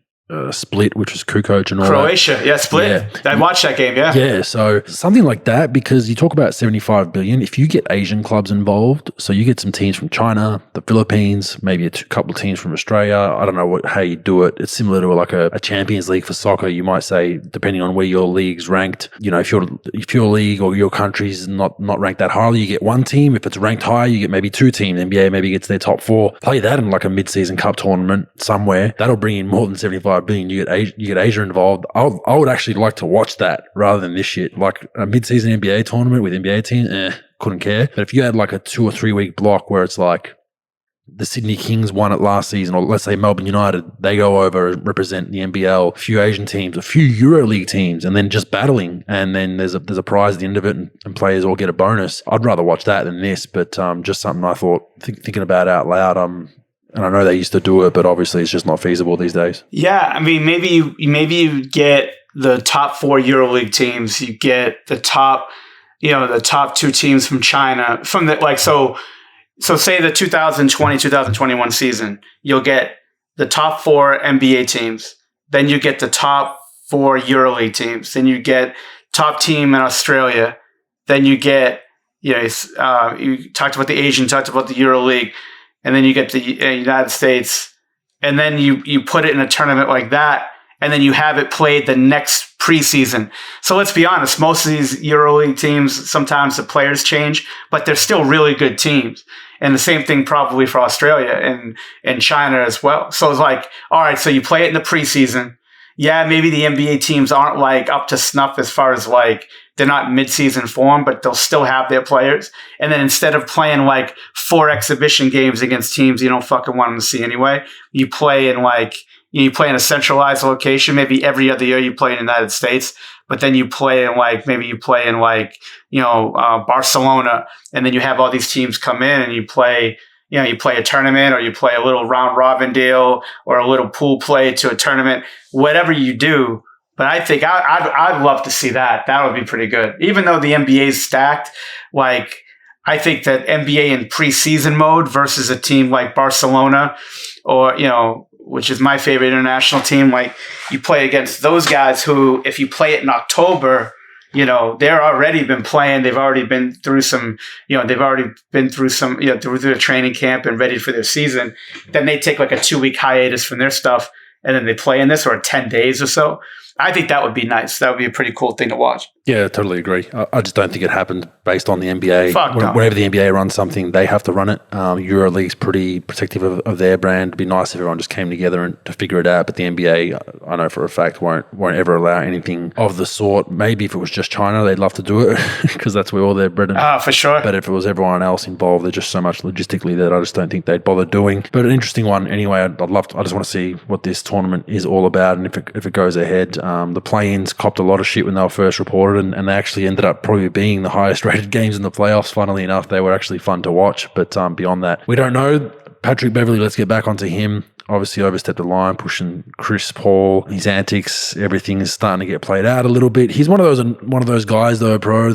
Speaker 1: Split, which was Kukoc and all
Speaker 2: Croatia,
Speaker 1: that.
Speaker 2: yeah, Split. Yeah. I watched that game, yeah.
Speaker 1: Yeah, so something like that, because you talk about 75 billion. If you get Asian clubs involved, so you get some teams from China, the Philippines, maybe a couple of teams from Australia. I don't know how you do it. It's similar to like a Champions League for soccer. You might say, depending on where your league's ranked, if your league or your country's not ranked that highly, you get one team. If it's ranked higher, you get maybe two teams. NBA maybe gets their top four. Play that in like a mid-season cup tournament somewhere. That'll bring in more than 75 billion. You get Asia involved. I would actually like to watch that rather than this shit. Like a mid-season NBA tournament with NBA teams, couldn't care. But if you had like a 2 or 3 week block where it's like the Sydney Kings won it last season, or let's say Melbourne United, they go over and represent the NBL, a few Asian teams, a few EuroLeague teams, and then just battling, and then there's a prize at the end of it, and players all get a bonus. I'd rather watch that than this, but just something I thought, thinking about out loud. And I know they used to do it, but obviously it's just not feasible these days. Yeah,
Speaker 2: I mean, maybe you get the top 4 EuroLeague teams. You get the top 2 teams from China. From the so say the 2020-2021 season, you'll get the top 4 NBA teams. Then you get the top 4 EuroLeague teams. Then you get top team in Australia. Then you get you talked about the Asian, talked about the EuroLeague. And then you get the United States, and then you put it in a tournament like that, and then you have it played the next preseason. So let's be honest, most of these EuroLeague teams, sometimes the players change, but they're still really good teams. And the same thing probably for Australia and China as well. So it's like, all right, so you play it in the preseason. Yeah, maybe the NBA teams aren't like up to snuff as far as like they're not mid-season form, but they'll still have their players. And then instead of playing like 4 exhibition games against teams you don't fucking want them to see anyway, you play in a centralized location. Maybe every other year you play in the United States, but then you play in Barcelona, and then you have all these teams come in and you play a tournament, or you play a little round robin deal, or a little pool play to a tournament, whatever you do. But I think I'd love to see that. That would be pretty good. Even though the NBA is stacked, like I think that NBA in preseason mode versus a team like Barcelona, or which is my favorite international team, like you play against those guys who, if you play it in October, they're already been playing. They've already been through some, through the training camp and ready for their season. Then they take like a 2-week hiatus from their stuff, and then they play in this, or 10 days or so. I think that would be nice. That would be a pretty cool thing to watch. Yeah, I totally agree. I just don't think it happened based on the NBA. Whenever the NBA runs something, they have to run it. EuroLeague's pretty protective of their brand. It'd be nice if everyone just came together and to figure it out. But the NBA, I know for a fact, won't ever allow anything of the sort. Maybe if it was just China, they'd love to do it because that's where all their bread and for sure. But if it was everyone else involved, there's just so much logistically that I just don't think they'd bother doing. But an interesting one anyway. I just want to see what this tournament is all about, and if it goes ahead. The play-ins copped a lot of shit when they were first reported, and they actually ended up probably being the highest rated games in the playoffs. Funnily enough, they were actually fun to watch. But beyond that, we don't know. Patrick Beverly, let's get back onto him.
Speaker 3: obviously overstepped the line, pushing Chris Paul, his antics, everything is starting to get played out a little bit. He's one of those guys though, bro,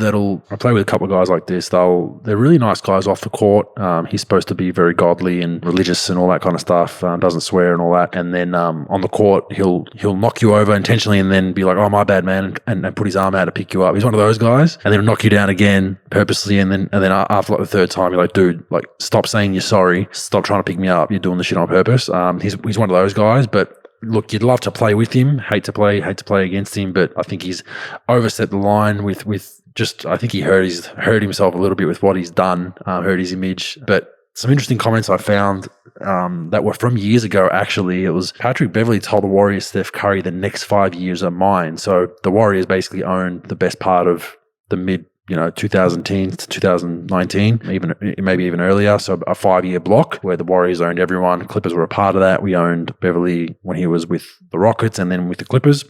Speaker 3: I play with a couple of guys like this. They're really nice guys off the court. He's supposed to be very godly and religious and all that kind of stuff. Doesn't swear and all that. And then on the court, he'll knock you over intentionally and then be like, "Oh, my bad, man," and put his arm out to pick you up. He's one of those guys, and then he'll knock you down again purposely, and then after like the third time, you're like, "Dude, like, stop saying you're sorry. Stop trying to pick me up. You're doing the shit on purpose." He's one of those guys, but look, you'd love to play with him. Hate to play against him, but I think he's overstepped the line with just. I think he hurt himself a little bit with what he's done, hurt his image. But some interesting comments I found that were from years ago. Actually, it was Patrick Beverly told the Warriors, Steph Curry, the next 5 years are mine. So the Warriors basically owned the best part of the mid 2010 to 2019, maybe even earlier. So a 5-year block where the Warriors owned everyone. Clippers were a part of that. We owned Beverly when he was with the Rockets and then with the Clippers.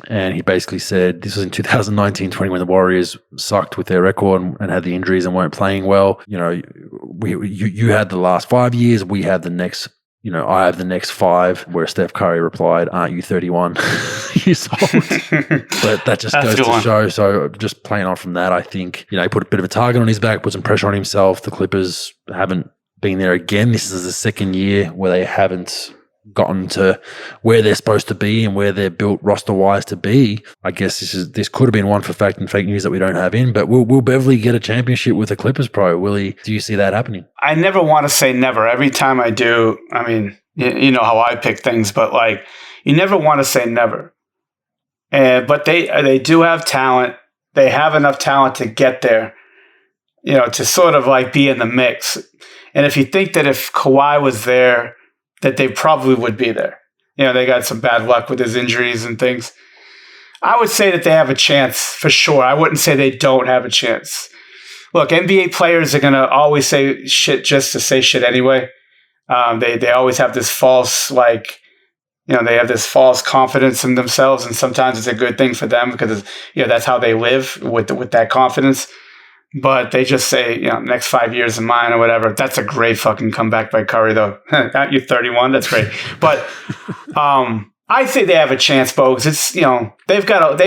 Speaker 3: And he basically said, this was in 2019-20 when the Warriors sucked with their record and had the injuries and weren't playing well. You had the last 5 years. We had the next, I have the next 5, where Steph Curry replied, "Aren't you 31 years old?" But that just goes to show. So just playing on from that, I think, he put a bit of a target on his back, put some pressure on himself. The Clippers haven't been there again. This is the second year where they haven't gotten to where they're supposed to be and where they're built roster-wise to be. I guess this could have been one for fact and fake news that we don't have in, but will Beverly get a championship with the Clippers, pro? Will he? Do you see that happening?
Speaker 2: I never want to say never. Every time I do, I mean, you know how I pick things, but like, you never want to say never. But they do have talent. They have enough talent to get there, to sort of like be in the mix. And if you think that if Kawhi was there, that they probably would be there. They got some bad luck with his injuries and things. I would say that they have a chance for sure. I wouldn't say they don't have a chance. Look, NBA players are going to always say shit just to say shit anyway. They always have this false, they have this false confidence in themselves, and sometimes it's a good thing for them because that's how they live with that confidence. But they just say, next 5 years of mine or whatever. That's a great fucking comeback by Curry, though. You're 31. That's great. But I think they have a chance, Bogues. It's they've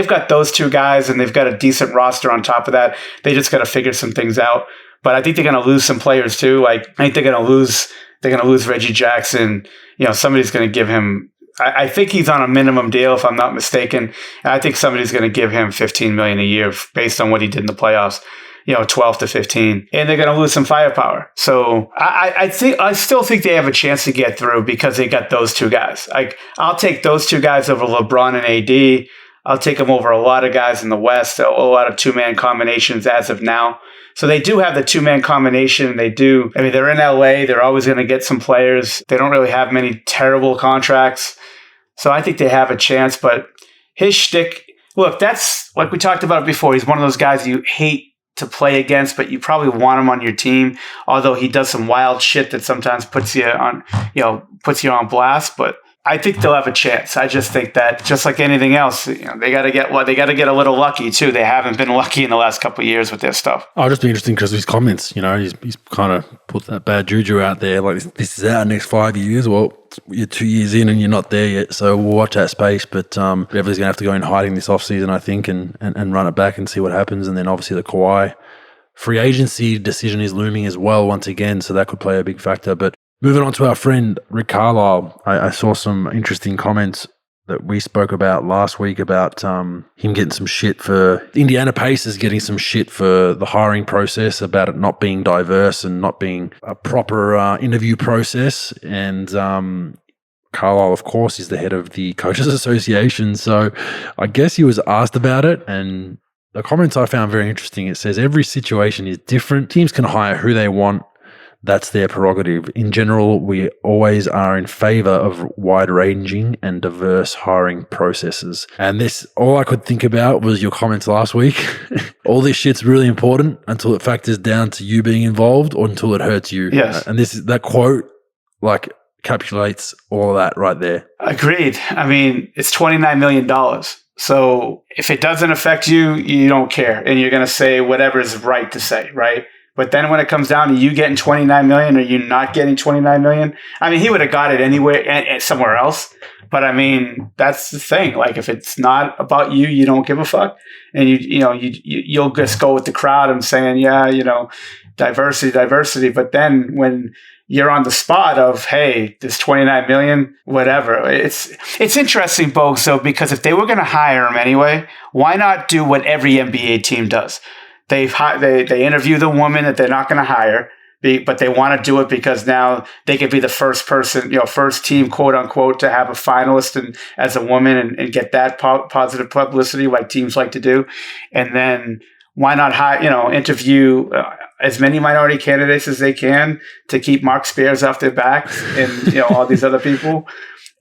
Speaker 2: got those two guys, and they've got a decent roster on top of that. They just got to figure some things out. But I think they're going to lose some players too. Like, I think they're going to lose Reggie Jackson. Somebody's going to give him. I think he's on a minimum deal, if I'm not mistaken. And I think somebody's going to give him $15 million a year based on what he did in the playoffs. 12 to 15, and they're going to lose some firepower. So I still think they have a chance to get through because they got those two guys. I'll take those two guys over LeBron and AD. I'll take them over a lot of guys in the West, a lot of 2-man combinations as of now. So they do have the 2-man combination. They do. I mean, they're in LA. They're always going to get some players. They don't really have many terrible contracts. So I think they have a chance, but his shtick, look, that's like we talked about it before. He's one of those guys you hate to play against, but you probably want him on your team. Although he does some wild shit that sometimes puts you on blast. But I think they'll have a chance. I just think that, just like anything else, they got to get a little lucky too. They haven't been lucky in the last couple of years with their stuff.
Speaker 3: Oh, just be interesting because his comments. He's kind of put that bad juju out there. Like, this is our next 5 years. Well, you're 2 years in and you're not there yet, so we'll watch that space. But Beverly's going to have to go in hiding this offseason, I think, and run it back and see what happens. And then obviously the Kawhi free agency decision is looming as well once again, so that could play a big factor. But moving on to our friend Rick Carlisle, I saw some interesting comments that we spoke about last week about him getting some shit for Indiana Pacers, getting some shit for the hiring process, about it not being diverse and not being a proper interview process. And Carlisle, of course, is the head of the Coaches Association. So I guess he was asked about it, and the comments I found very interesting. It says, every situation is different. Teams can hire who they want. That's their prerogative. In general, we always are in favor of wide-ranging and diverse hiring processes. And this, all I could think about was your comments last week. All this shit's really important until it factors down to you being involved or until it hurts you.
Speaker 2: Yes.
Speaker 3: And that quote, encapsulates all of that right there.
Speaker 2: Agreed. I mean, it's $29 million. So if it doesn't affect you, you don't care. And you're going to say whatever is right to say, right? But then when it comes down to you getting 29 million or you not getting 29 million, I mean, he would have got it anywhere, somewhere else. But I mean, that's the thing. Like, if it's not about you, you don't give a fuck, and you'll just go with the crowd and saying, yeah, diversity. But then when you're on the spot of, hey, there's 29 million, whatever. It's interesting, Bogues, though, because if they were going to hire him anyway, why not do what every NBA team does? They interview the woman that they're not going to hire, but they want to do it because now they could be the first person, first team, quote unquote, to have a finalist and as a woman and get that positive publicity like teams like to do. And then why not interview as many minority candidates as they can to keep Mark Spears off their backs and all these other people.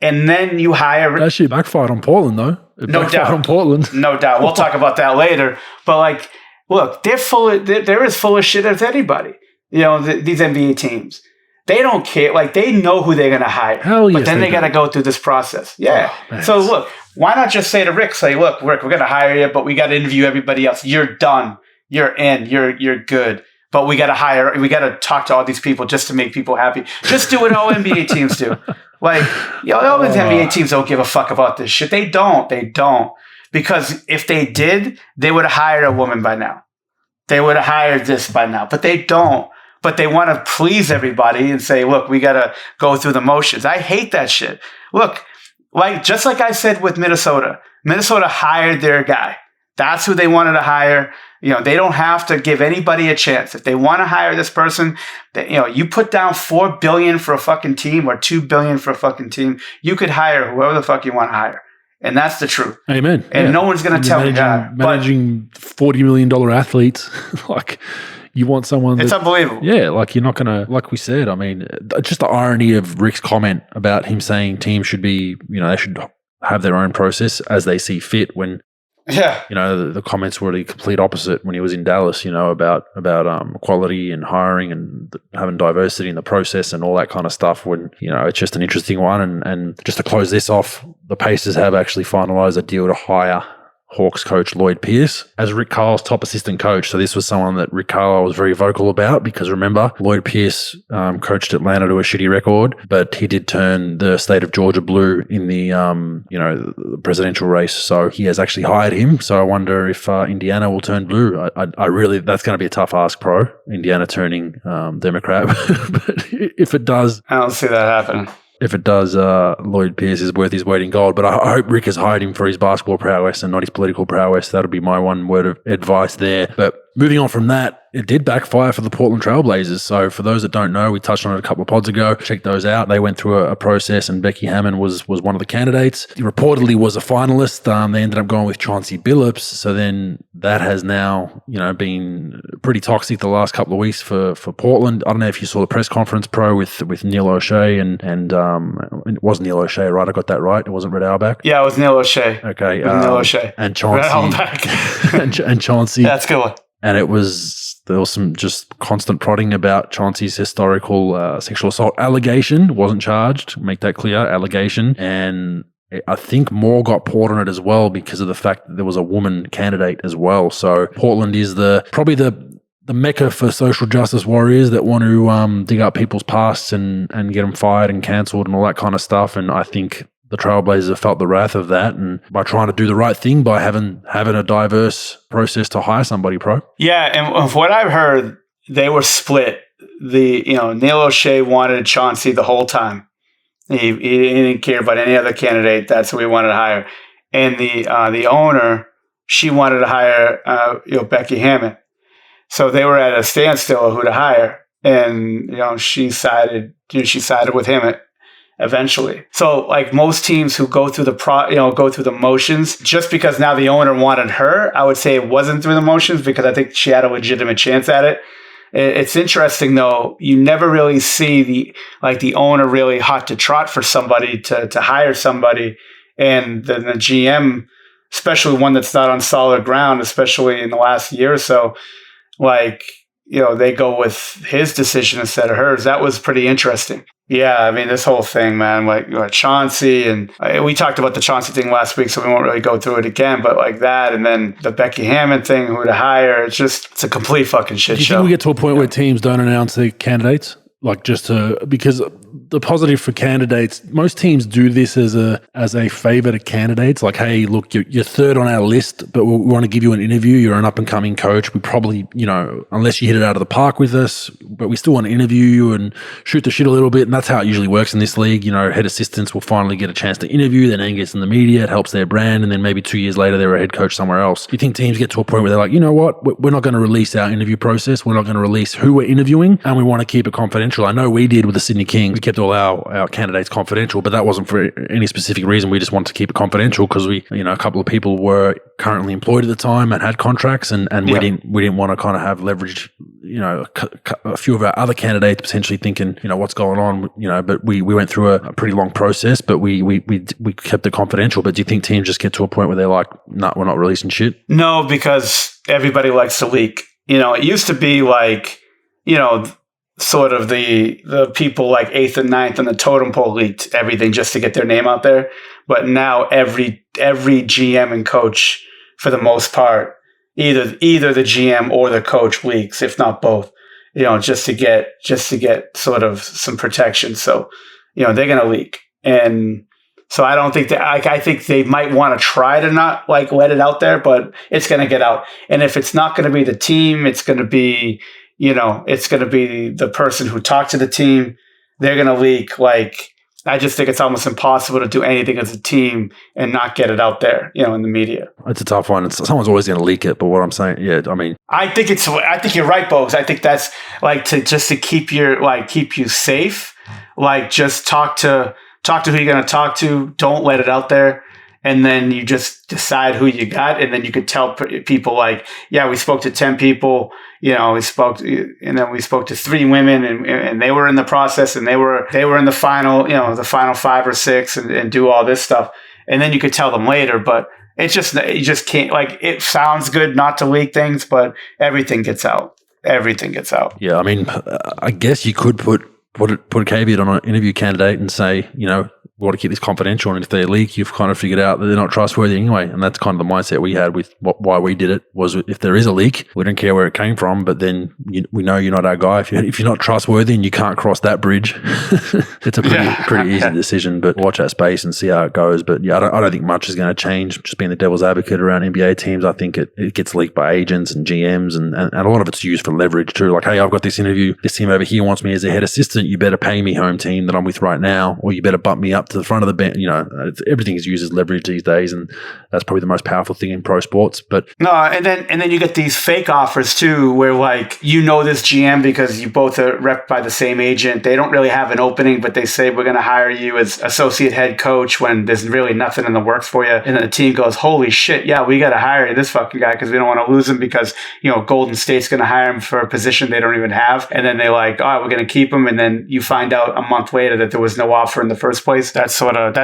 Speaker 2: And then you hire.
Speaker 3: Actually backfired on Portland though.
Speaker 2: No doubt
Speaker 3: on Portland.
Speaker 2: No doubt. We'll talk about that later. But like, look, they're as full of shit as anybody. These NBA teams. They don't care. Like, they know who they're going to hire.
Speaker 3: Hell yes,
Speaker 2: but then they got to go through this process. Yeah.
Speaker 3: Oh,
Speaker 2: so look, why not just say to Rick, look, Rick, we're going to hire you, but we got to interview everybody else. You're done. You're in. You're good. But we got to talk to all these people just to make people happy. Just do what all NBA teams do. Like, all these NBA teams don't give a fuck about this shit. They don't. Because if they did, they would have hired a woman by now. They would have hired this by now. But they don't. But they want to please everybody and say, look, we got to go through the motions. I hate that shit. Look, just like I said with Minnesota hired their guy. That's who they wanted to hire. They don't have to give anybody a chance. If they want to hire this person, you put down $4 billion for a fucking team or $2 billion for a fucking team, you could hire whoever the fuck you want to hire. And that's the truth.
Speaker 3: Amen.
Speaker 2: And no one's going to tell you that.
Speaker 3: Managing $40 million athletes, like, you want someone
Speaker 2: it's unbelievable.
Speaker 3: Yeah, like, you're not going to, like we said, I mean, just the irony of Rick's comment about him saying teams should be, they should have their own process as they see fit when, the comments were the complete opposite when he was in Dallas, about equality and hiring and having diversity in the process and all that kind of stuff when, it's just an interesting one. And just to close this off, the Pacers have actually finalized a deal to hire Hawks coach Lloyd Pierce as Rick Carlisle's top assistant coach. So this was someone that Rick Carlisle was very vocal about because remember, Lloyd Pierce coached Atlanta to a shitty record, but he did turn the state of Georgia blue in the the presidential race. So he has actually hired him. So I wonder if Indiana will turn blue. I really, that's going to be a tough ask, Pro. Indiana turning Democrat, but if it does,
Speaker 2: I don't see that happening.
Speaker 3: If it does, Lloyd Pierce is worth his weight in gold. But I hope Rick has hired him for his basketball prowess and not his political prowess. That'll be my one word of advice there. But moving on from that, it did backfire for the Portland Trailblazers. So for those that don't know, we touched on it a couple of pods ago. Check those out. They went through a process and Becky Hammon was one of the candidates. He reportedly was a finalist. They ended up going with Chauncey Billups. So then that has now, been pretty toxic the last couple of weeks for Portland. I don't know if you saw the press conference, Pro, with Neil O'Shea and it was Neil O'Shea, right? I got that right. It wasn't Red Auerbach.
Speaker 2: Yeah, it was Neil O'Shea.
Speaker 3: Okay.
Speaker 2: Neil O'Shea.
Speaker 3: And Chauncey.
Speaker 2: Red Auerbach.
Speaker 3: and Chauncey.
Speaker 2: That's a good one.
Speaker 3: And there was some just constant prodding about Chauncey's historical sexual assault allegation. Wasn't charged, make that clear, allegation. And I think more got poured on it as well because of the fact that there was a woman candidate as well. So Portland is probably the mecca for social justice warriors that want to dig up people's pasts and get them fired and cancelled and all that kind of stuff. And I think the Trailblazers have felt the wrath of that, and by trying to do the right thing by having a diverse process to hire somebody, Pro.
Speaker 2: Yeah, and from what I've heard, they were split. Neil O'Shea wanted Chauncey the whole time. He didn't care about any other candidate. That's who he wanted to hire. And the owner, she wanted to hire Becky Hammon. So they were at a standstill of who to hire, and she sided with him eventually. So like most teams who go through the motions, just because now the owner wanted her, I would say it wasn't through the motions because I think she had a legitimate chance at it. It's interesting though, you never really see the owner really hot to trot for somebody to hire somebody, and the GM, especially one that's not on solid ground, especially in the last year or so, they go with his decision instead of hers. That was pretty interesting. Yeah, I mean, this whole thing, man, like Chauncey, and we talked about the Chauncey thing last week, so we won't really go through it again, but like that, and then the Becky Hammond thing, who to hire, it's a complete fucking shit
Speaker 1: Do you
Speaker 2: show.
Speaker 1: think we get to a point where teams don't announce their candidates? Like because the positive for candidates, most teams do this as a favor to candidates. Like, hey, look, you're third on our list, but we want to give you an interview. You're an up and coming coach. We probably, unless you hit it out of the park with us, but we still want to interview you and shoot the shit a little bit. And that's how it usually works in this league. Head assistants will finally get a chance to interview, then it gets in the media. It helps their brand. And then maybe 2 years later, they're a head coach somewhere else. Do you think teams get to a point where they're like, you know what? We're not going to release our interview process. We're not going to release who we're interviewing, and we want to keep it confidential. I know we did with the Sydney Kings. We kept all our candidates confidential, but that wasn't for any specific reason. We just wanted to keep it confidential because a couple of people were currently employed at the time and had contracts, and we didn't want to kind of have leverage, a few of our other candidates potentially thinking, what's going on, but we went through a pretty long process, but we kept it confidential. But do you think teams just get to a point where they're like, no, we're not releasing shit?
Speaker 2: No, because everybody likes to leak. It used to be like, sort of the people like 8th and 9th on the totem pole leaked everything just to get their name out there. But now every GM and coach, for the most part, either the GM or the coach leaks, if not both, just to get sort of some protection. So, they're going to leak. And so I don't think that, I think they might want to try to not like let it out there, but it's going to get out. And if it's not going to be the team, it's going to be, it's going to be the person who talked to the team. They're going to leak. Like, I just think it's almost impossible to do anything as a team and not get it out there, in the media.
Speaker 3: It's a tough one. Someone's always going to leak it. But what I'm saying,
Speaker 2: I think you're right, Bogues. I think that's like to keep you safe. Like, just talk to who you're going to talk to. Don't let it out there. And then you just decide who you got. And then you could tell people like, yeah, we spoke to 10 people, we spoke to 3 women and they were in the process and they were in the final, the final 5 or 6 and do all this stuff. And then you could tell them later, but you just can't, like, it sounds good not to leak things, but everything gets out. Everything gets out.
Speaker 3: Yeah. I guess you could put a caveat on an interview candidate and say, we want to keep this confidential, and if they leak, you've kind of figured out that they're not trustworthy anyway. And that's kind of the mindset we had with why we did it, was if there is a leak, we don't care where it came from, but then we know you're not our guy. If you're not trustworthy and you can't cross that bridge, it's a pretty easy decision. But watch that space and see how it goes. But yeah, I don't think much is going to change. Just being the devil's advocate around NBA teams, I think it gets leaked by agents and GMs, and a lot of it's used for leverage too. Like, hey, I've got this interview. This team over here wants me as a head assistant. You better pay me, home team that I'm with right now, or you better bump me up to the front of the bench. Everything is used as leverage these days, and that's probably the most powerful thing in pro sports. But
Speaker 2: no, and then you get these fake offers too, where like, this GM because you both are repped by the same agent. They don't really have an opening, but they say we're going to hire you as associate head coach when there's really nothing in the works for you. And then the team goes, holy shit, yeah, we got to hire this fucking guy because we don't want to lose him because Golden State's going to hire him for a position they don't even have. And then they like, all right, we're going to keep him. And then you find out a month later that there was no offer in the first place. That's sort of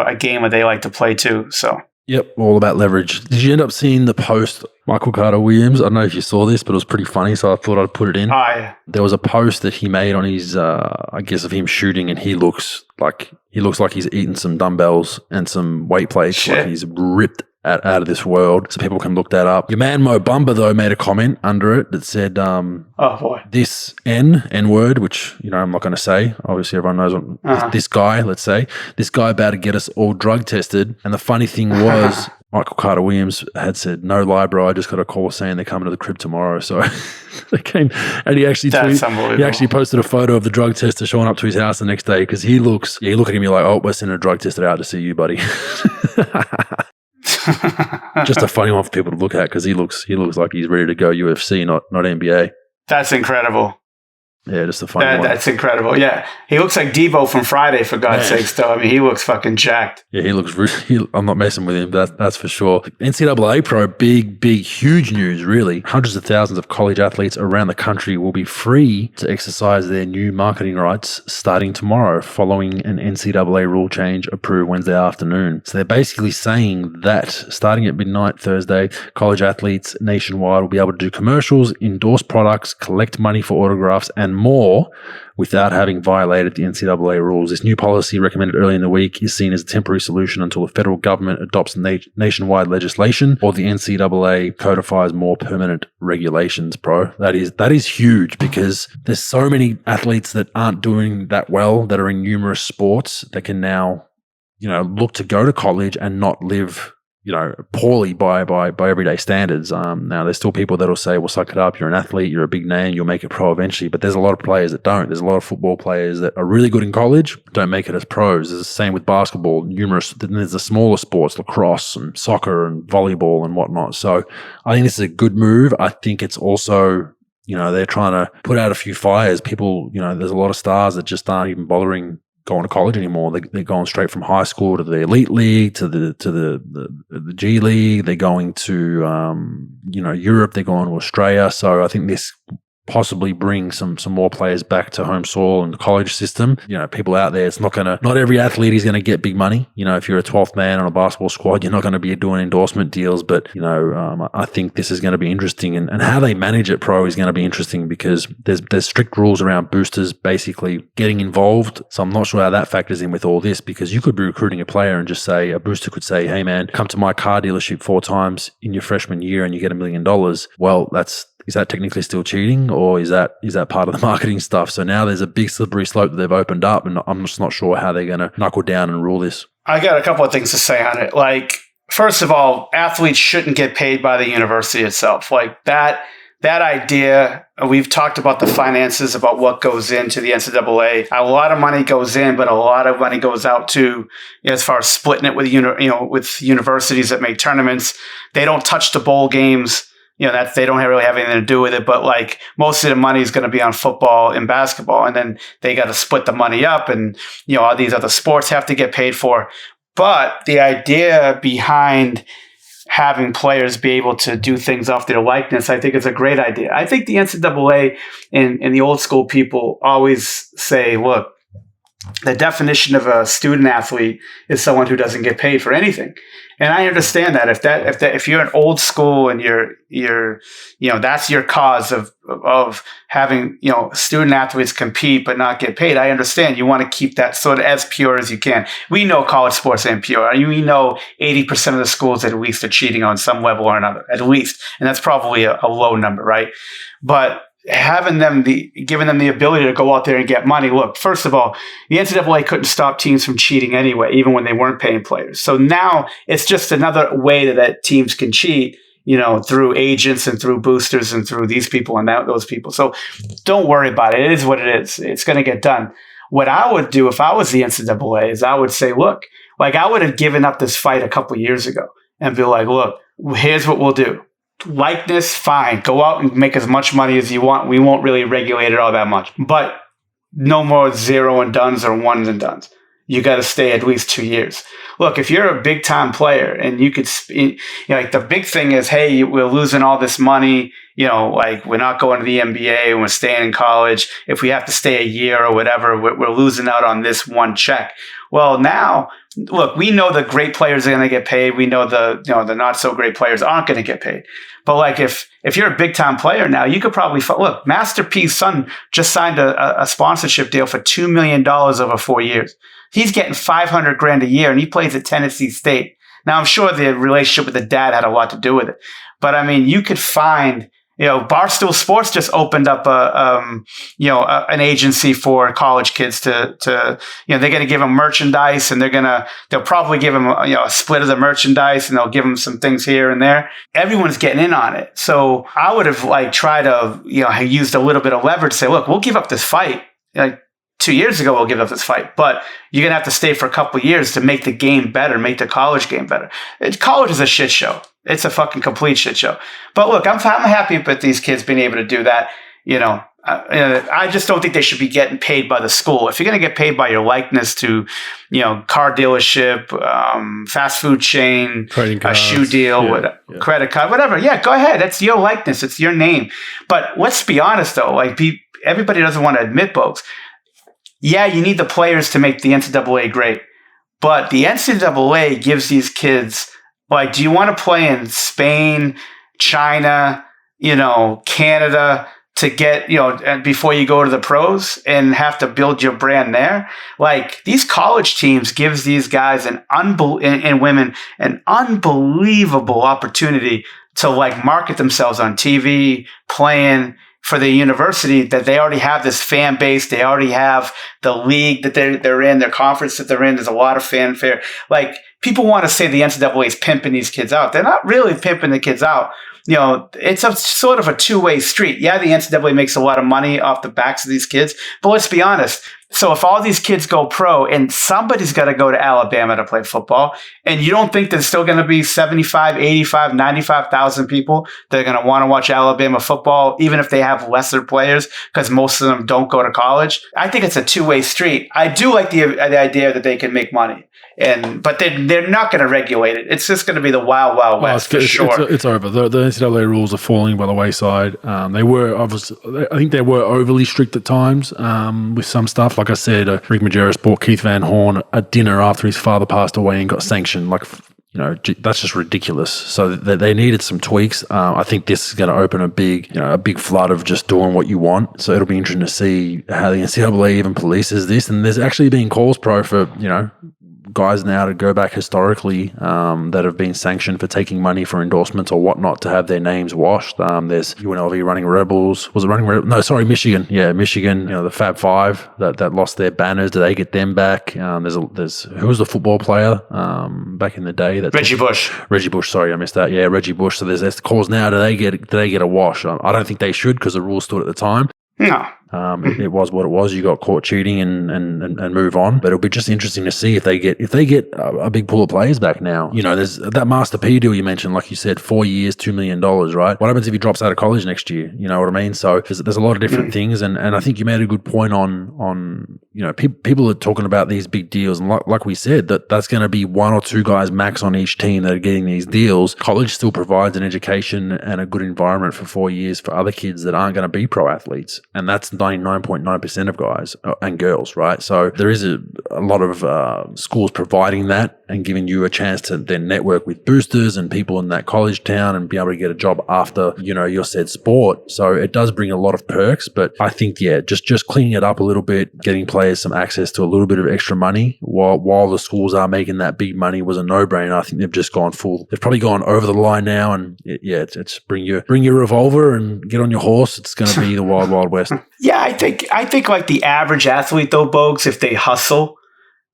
Speaker 2: a game that they like to play too. So.
Speaker 3: Yep, all about leverage. Did you end up seeing the post, Michael Carter-Williams? I don't know if you saw this, but it was pretty funny, so I thought I'd put it in.
Speaker 2: Oh, yeah.
Speaker 3: There was a post that he made on his, I guess, of him shooting, and he looks like he's eaten some dumbbells and some weight plates.
Speaker 2: Shit.
Speaker 3: Like he's ripped out of this world, so people can look that up. Your man Mo Bamba, though, made a comment under it that said,
Speaker 2: oh boy,
Speaker 3: this N-word, which, I'm not going to say. Obviously, everyone knows what this guy, let's say, this guy about to get us all drug tested. And the funny thing was, Michael Carter-Williams had said, no lie, bro, I just got a call saying they're coming to the crib tomorrow. So they came, and he actually posted a photo of the drug tester showing up to his house the next day, because you look at him, you're like, oh, we're sending a drug tester out to see you, buddy. Just a funny one for people to look at, because he looks like he's ready to go UFC, not NBA.
Speaker 2: That's incredible.
Speaker 3: Yeah, just a funny one.
Speaker 2: That's incredible. Yeah, he looks like Debo from Friday, for God's sakes, though. I mean, he looks fucking jacked.
Speaker 3: Yeah, he looks I'm not messing with him, that's for sure. NCAA Pro, big, huge news, really. Hundreds of thousands of college athletes around the country will be free to exercise their new marketing rights starting tomorrow, following an NCAA rule change approved Wednesday afternoon. So they're basically saying that starting at midnight Thursday, college athletes nationwide will be able to do commercials, endorse products, collect money for autographs, and and more without having violated the NCAA rules. This new policy, recommended early in the week, is seen as a temporary solution until the federal government adopts nationwide legislation or the NCAA codifies more permanent regulations, bro. That is huge, because there's so many athletes that aren't doing that well, that are in numerous sports, that can now, look to go to college and not live, poorly by everyday standards. Now, there's still people that'll say, well, suck it up. You're an athlete. You're a big name. You'll make it pro eventually. But there's a lot of players that don't. There's a lot of football players that are really good in college, don't make it as pros. It's the same with basketball. There's the smaller sports, lacrosse and soccer and volleyball and whatnot. So I think this is a good move. I think it's also, they're trying to put out a few fires. People, there's a lot of stars that just aren't even bothering going to college anymore. They're going straight from high school to the elite league, to the G League. They're going to Europe. They're going to Australia. So I think this possibly bring some more players back to home soil and the college system. People out there, not every athlete is going to get big money. If you're a 12th man on a basketball squad, you're not going to be doing endorsement deals. But, I think this is going to be interesting, and how they manage it pro is going to be interesting, because there's strict rules around boosters basically getting involved. So I'm not sure how that factors in with all this, because you could be recruiting a player and just say, a booster could say, hey man, come to my car dealership 4 times in your freshman year and you get $1 million. Well, is that technically still cheating, or is that part of the marketing stuff? So now there's a big slippery slope that they've opened up, and I'm just not sure how they're going to knuckle down and rule this.
Speaker 2: I got a couple of things to say on it. Like, first of all, athletes shouldn't get paid by the university itself. Like that idea, we've talked about the finances, about what goes into the NCAA. A lot of money goes in, but a lot of money goes out too, as far as splitting it with with universities that make tournaments. They don't touch the bowl games. That they don't really have anything to do with it, but like most of the money is going to be on football and basketball, and then they got to split the money up, and all these other sports have to get paid for. But the idea behind having players be able to do things off their likeness, I think is a great idea. I think the NCAA and the old school people always say, look, the definition of a student athlete is someone who doesn't get paid for anything. And I understand that if you're an old school and you're that's your cause of having student athletes compete but not get paid. I understand you want to keep that sort of as pure as you can. We know college sports ain't pure. We know 80% of the schools at least are cheating on some level or another, at least, and that's probably a low number, right? But giving them the ability to go out there and get money. Look, first of all, the NCAA couldn't stop teams from cheating anyway, even when they weren't paying players. So now it's just another way that teams can cheat, through agents and through boosters and through these people and those people. So don't worry about it. It is what it is. It's going to get done. What I would do if I was the NCAA is I would say, look, like I would have given up this fight a couple of years ago and be like, look, here's what we'll do. Likeness, fine. Go out and make as much money as you want. We won't really regulate it all that much. But no more 0 and dones or 1s and dones. You got to stay at least 2 years. Look, if you're a big time player and you could, like the big thing is, hey, we're losing all this money. Like we're not going to the NBA. We're staying in college. If we have to stay a year or whatever, we're losing out on this one check. Well, now, look, we know the great players are going to get paid. We know the not so great players aren't going to get paid. But like if you're a big time player now, you could probably look. Master P's son just signed a sponsorship deal for $2 million over 4 years. He's getting $500,000 a year, and he plays at Tennessee State. Now, I'm sure the relationship with the dad had a lot to do with it. But I mean, you could find. Barstool Sports just opened up an agency for college kids to they're going to give them merchandise, and they'll probably give them a split of the merchandise, and they'll give them some things here and there. Everyone's getting in on it. So I would have tried to used a little bit of leverage to say, look, we'll give up this fight. 2 years ago, we'll give up this fight, but you're going to have to stay for a couple of years to make the game better, make the college game better. College is a shit show. It's a fucking complete shit show. But look, I'm happy with these kids being able to do that. I just don't think they should be getting paid by the school. If you're going to get paid by your likeness to, car dealership, fast food chain, a shoe deal, credit card, whatever. Yeah, go ahead. That's your likeness. It's your name. But let's be honest, though. Everybody doesn't want to admit, Bogues. Yeah, you need the players to make the NCAA great. But the NCAA gives these kids, do you want to play in Spain, China, Canada, to get, and before you go to the pros and have to build your brand there. Like, these college teams gives these guys and women an unbelievable opportunity to like market themselves on TV, playing for the university, that they already have this fan base. They already have the league that they're in, their conference that they're in. There's a lot of fanfare. Like, people want to say the NCAA is pimping these kids out. They're not really pimping the kids out. It's a sort of a two-way street. Yeah, the NCAA makes a lot of money off the backs of these kids, but let's be honest. So if all these kids go pro and somebody's got to go to Alabama to play football, and you don't think there's still going to be 75, 85, 95,000 people that are going to want to watch Alabama football, even if they have lesser players, because most of them don't go to college, I think it's a two-way street. I do like the idea that they can make money. But they're not going to regulate it. It's just going to be the wild, wild west for sure.
Speaker 1: It's over. The NCAA rules are falling by the wayside. They were obviously, I think they were overly strict at times with some stuff. Like I said, Rick Majerus bought Keith Van Horn a dinner after his father passed away and got sanctioned. Like, that's just ridiculous. So they needed some tweaks. I think this is going to open a big flood of just doing what you want. So it'll be interesting to see how the NCAA even polices this. And there's actually been calls, Pro, for guys now to go back historically that have been sanctioned for taking money for endorsements or whatnot to have their names washed. There's UNLV Running Rebels. Was it Running Rebels? No, sorry, Michigan. Yeah, Michigan. The Fab Five that lost their banners. Do they get them back? There's who was the football player back in the day?
Speaker 2: Reggie Bush.
Speaker 1: Reggie Bush. Sorry, I missed that. Yeah, Reggie Bush. So there's calls now. Do they get a wash? I don't think they should, because the rules stood at the time.
Speaker 2: No.
Speaker 1: It was what it was. You got caught cheating and move on. But it'll be just interesting to see if they get a big pool of players back now. There's that Master P deal you mentioned, like you said, 4 years, $2 million, right? What happens if he drops out of college next year? You know what I mean? So there's a lot of different things, and I think you made a good point on people are talking about these big deals, and like we said, that's going to be one or two guys max on each team that are getting these deals. College still provides an education and a good environment for 4 years for other kids that aren't going to be pro athletes, and that's 99.9% of guys and girls, right? So there is a lot of schools providing that and giving you a chance to then network with boosters and people in that college town and be able to get a job after, your said sport. So it does bring a lot of perks, but I think, just cleaning it up a little bit, getting players some access to a little bit of extra money while the schools are making that big money was a no-brainer. I think they've just gone full. They've probably gone over the line now, and it's bring your revolver and get on your horse. It's going to be the wild, wild west.
Speaker 2: Yeah, I think like the average athlete though, Bogues, if they hustle,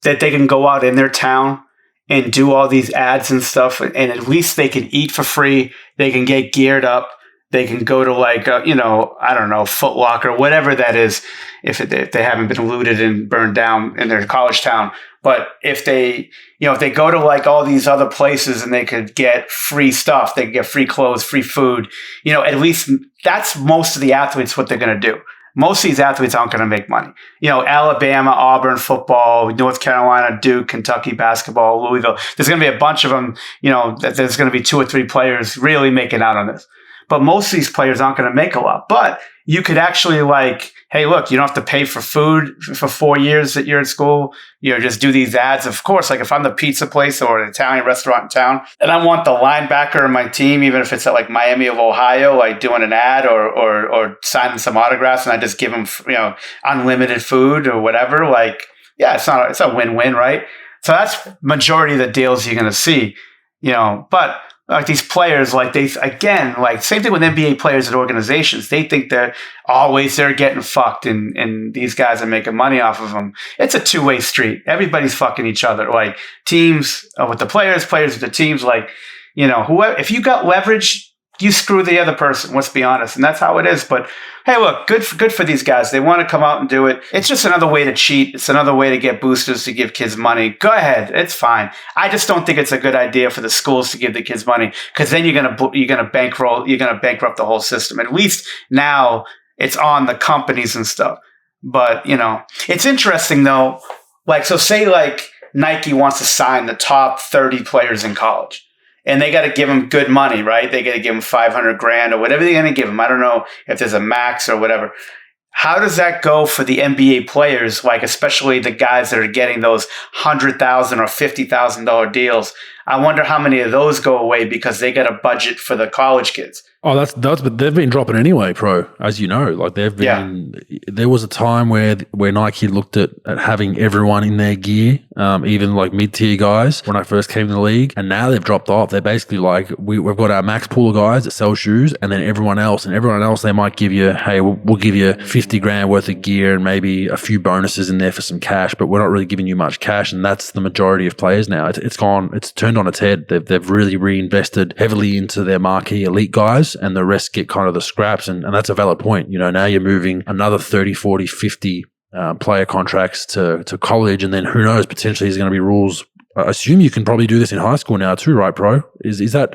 Speaker 2: that they can go out in their town and do all these ads and stuff, and at least they can eat for free. They can get geared up. They can go to like, I don't know, Foot Locker, whatever that is, if they haven't been looted and burned down in their college town. But if they go to like all these other places and they could get free stuff, they could get free clothes, free food, at least that's most of the athletes what they're going to do. Most of these athletes aren't going to make money. Alabama, Auburn football, North Carolina, Duke, Kentucky basketball, Louisville. There's going to be a bunch of them, there's going to be 2 or 3 players really making out on this. But most of these players aren't going to make a lot. But you could actually like, hey, look, you don't have to pay for food for 4 years that you're in school. Just do these ads. Of course, like if I'm the pizza place or an Italian restaurant in town and I want the linebacker in my team, even if it's at like Miami of Ohio, like doing an ad or signing some autographs, and I just give them, unlimited food or whatever. Like, yeah, it's a win-win, right? So that's majority of the deals you're going to see, but like these players, like same thing with NBA players at organizations. They think they're getting fucked and these guys are making money off of them. It's a two-way street. Everybody's fucking each other. Like teams with the players with the teams, like, whoever, if you got leverage, you screw the other person, let's be honest. And that's how it is. But hey, look, good for these guys. They want to come out and do it. It's just another way to cheat. It's another way to get boosters to give kids money. Go ahead. It's fine. I just don't think it's a good idea for the schools to give the kids money, because then you're going to bankrupt the whole system. At least now it's on the companies and stuff. But, it's interesting though. Like, so say like Nike wants to sign the top 30 players in college. And they got to give them good money, right? They got to give them $500,000 or whatever they're going to give them. I don't know if there's a max or whatever. How does that go for the NBA players, like especially the guys that are getting those $100,000 or $50,000 deals? I wonder how many of those go away because they got a budget for the college kids.
Speaker 3: But they've been dropping anyway, pro, as you know. Like they've been. There was a time where Nike looked at having everyone in their gear, even like mid-tier guys when I first came to the league, and now they've dropped off. They're basically like, we've got our max pool of guys that sell shoes, and then everyone else they might give you, hey, we'll give you 50 grand worth of gear and maybe a few bonuses in there for some cash, but we're not really giving you much cash, and that's the majority of players now. It's turned on its head. They've really reinvested heavily into their marquee elite guys, and the rest get kind of the scraps, and that's a valid point. You know, now you're moving another 30, 40, 50 player contracts to college, and then who knows, potentially there's going to be rules. I assume you can probably do this in high school now too, right, pro? Is that...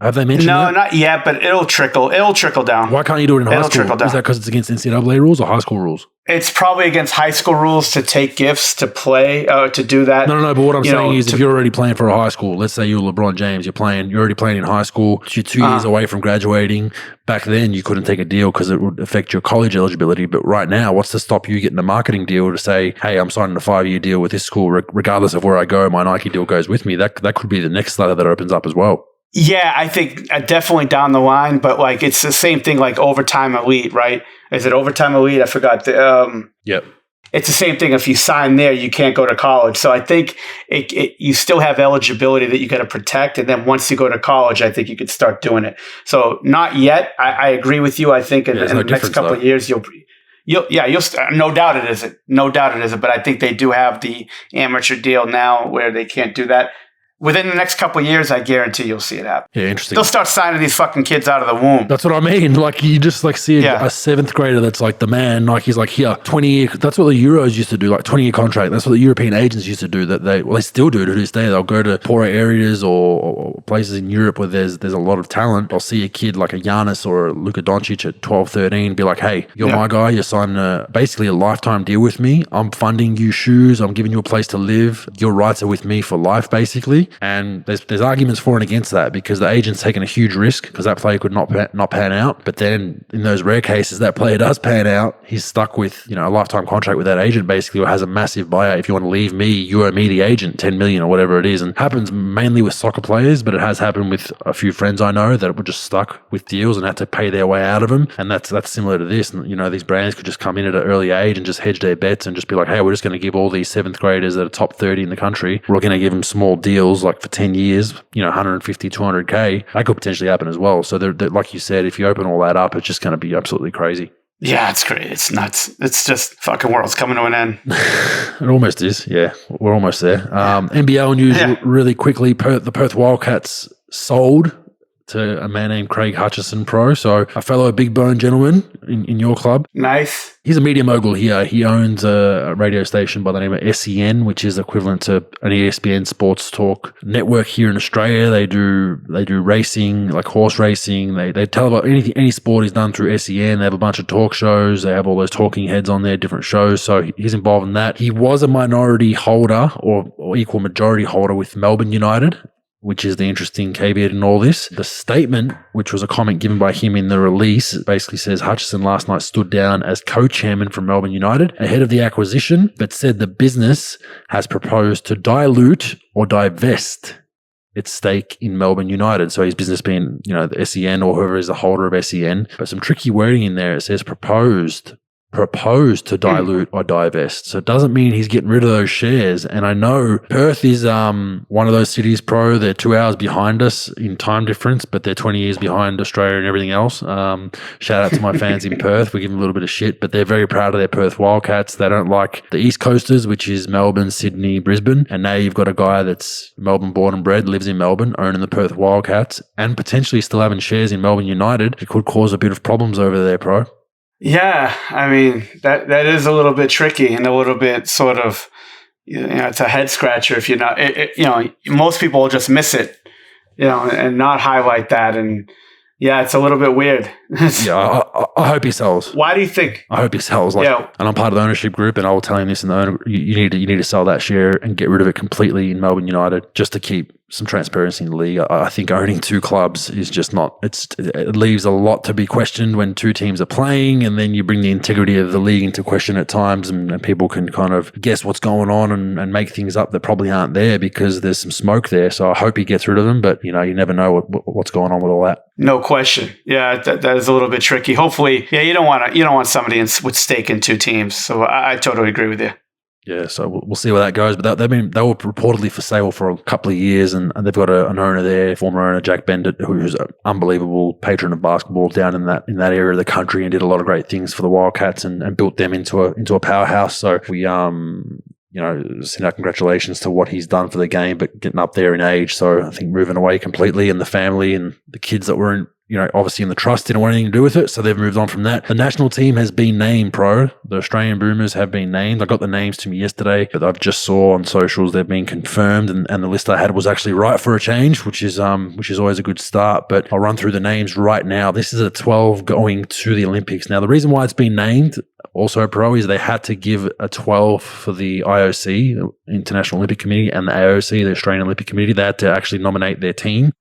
Speaker 3: Have they mentioned that?
Speaker 2: No, not yet, but it'll trickle down.
Speaker 3: Why can't you do it in high school? Is that because it's against NCAA rules or high school rules?
Speaker 2: It's probably against high school rules to take gifts, to play, to do that.
Speaker 3: No. But what I'm saying is, if you're already playing for a high school, let's say you're LeBron James, you're already playing in high school, you're 2 years away from graduating. Back then, you couldn't take a deal because it would affect your college eligibility. But right now, what's to stop you getting a marketing deal to say, hey, I'm signing a 5-year deal with this school, regardless of where I go, my Nike deal goes with me. That could be the next ladder that opens up as well.
Speaker 2: Yeah, I think definitely down the line, but like it's the same thing like Overtime Elite, right? Is it Overtime Elite? I forgot.
Speaker 3: Yep.
Speaker 2: It's the same thing. If you sign there, you can't go to college. So I think you still have eligibility that you got to protect. And then once you go to college, I think you could start doing it. So not yet. I agree with you. I think in the next couple of years, you'll no doubt it isn't. No doubt it isn't. But I think they do have the amateur deal now where they can't do that. Within the next couple of years, I guarantee you'll see it happen.
Speaker 3: Yeah, interesting.
Speaker 2: They'll start signing these fucking kids out of the womb.
Speaker 3: That's what I mean. Like, you just like see a 7th grader that's like the man. Like, he's like, here, 20-year. That's what the Euros used to do, like 20-year contract. That's what the European agents used to do. They still do to this day. They'll go to poorer areas or places in Europe where there's a lot of talent. I'll see a kid like a Giannis or a Luka Doncic at 12, 13, be like, hey, you're my guy. You're signing basically a lifetime deal with me. I'm funding you shoes. I'm giving you a place to live. Your rights are with me for life, basically. And there's arguments for and against that because the agent's taking a huge risk because that player could not pan out. But then in those rare cases that player does pan out, he's stuck with a lifetime contract with that agent basically, or has a massive buyout. If you want to leave me, you owe me the agent 10 million or whatever it is. And happens mainly with soccer players, but it has happened with a few friends I know that were just stuck with deals and had to pay their way out of them. And that's similar to this. And these brands could just come in at an early age and just hedge their bets and just be like, hey, we're just going to give all these 7th graders that are top 30 in the country, we're going to give them small deals like for 10 years, 150, 200K. That could potentially happen as well. So they're, like you said, if you open all that up, it's just going to be absolutely crazy.
Speaker 2: Yeah, it's great. It's nuts. It's just fucking world's coming to an end.
Speaker 3: It almost is. Yeah, we're almost there. NBL news really quickly. The Perth Wildcats sold to a man named Craig Hutchison, pro. So a fellow big bone gentleman in your club.
Speaker 2: Nice.
Speaker 3: He's a media mogul here. He owns a radio station by the name of SEN, which is equivalent to an ESPN sports talk network here in Australia. They do racing, like horse racing. They tell about any sport is done through SEN. They have a bunch of talk shows. They have all those talking heads on their different shows. So he's involved in that. He was a minority holder or equal majority holder with Melbourne United, which is the interesting caveat in all this. The statement, which was a comment given by him in the release, basically says Hutchison last night stood down as co-chairman for Melbourne United ahead of the acquisition, but said the business has proposed to dilute or divest its stake in Melbourne United. So his business being, the SEN or whoever is the holder of SEN. But some tricky wording in there. It says proposed to dilute or divest. So it doesn't mean he's getting rid of those shares. And I know Perth is one of those cities, pro. They're 2 hours behind us in time difference, but they're 20 years behind Australia and everything else. Shout out to my fans in Perth. We give them a little bit of shit, but they're very proud of their Perth Wildcats. They don't like the East Coasters, which is Melbourne, Sydney, Brisbane. And now you've got a guy that's Melbourne born and bred, lives in Melbourne, owning the Perth Wildcats, and potentially still having shares in Melbourne United. It could cause a bit of problems over there, pro.
Speaker 2: Yeah, I mean, that is a little bit tricky and a little bit sort of, it's a head scratcher if you're not, most people will just miss it, and not highlight that. And yeah, it's a little bit weird.
Speaker 3: Yeah, I hope he sells.
Speaker 2: Why do you think?
Speaker 3: I hope he sells. And I'm part of the ownership group, and I will tell him this. And you need to sell that share and get rid of it completely in Melbourne United, just to keep some transparency in the league. I think owning two clubs is just not, it leaves a lot to be questioned when two teams are playing, and then you bring the integrity of the league into question at times, and people can kind of guess what's going on and make things up that probably aren't there because there's some smoke there. So I hope he gets rid of them, but you never know what's going on with all that.
Speaker 2: No question. Yeah, that is a little bit tricky. Hopefully, you don't want somebody with stake in two teams. So I totally agree with you.
Speaker 3: Yeah, so we'll see where that goes. But they were reportedly for sale for a couple of years, and they've got an owner there, former owner Jack Bendit, who's an unbelievable patron of basketball down in that area of the country, and did a lot of great things for the Wildcats and built them into a powerhouse. So we send our congratulations to what he's done for the game, but getting up there in age. So I think moving away completely, and the family and the kids that were obviously in the trust didn't want anything to do with it. So they've moved on from that. The national team has been named, Pro. The Australian Boomers have been named. I got the names to me yesterday, but I've just saw on socials they've been confirmed, and the list I had was actually right for a change, which is always a good start. But I'll run through the names right now. This is a 12 going to the Olympics. Now, the reason why it's been named also, Pro, is they had to give a 12 for the IOC, the International Olympic Committee, and the AOC, the Australian Olympic Committee. They had to actually nominate their team.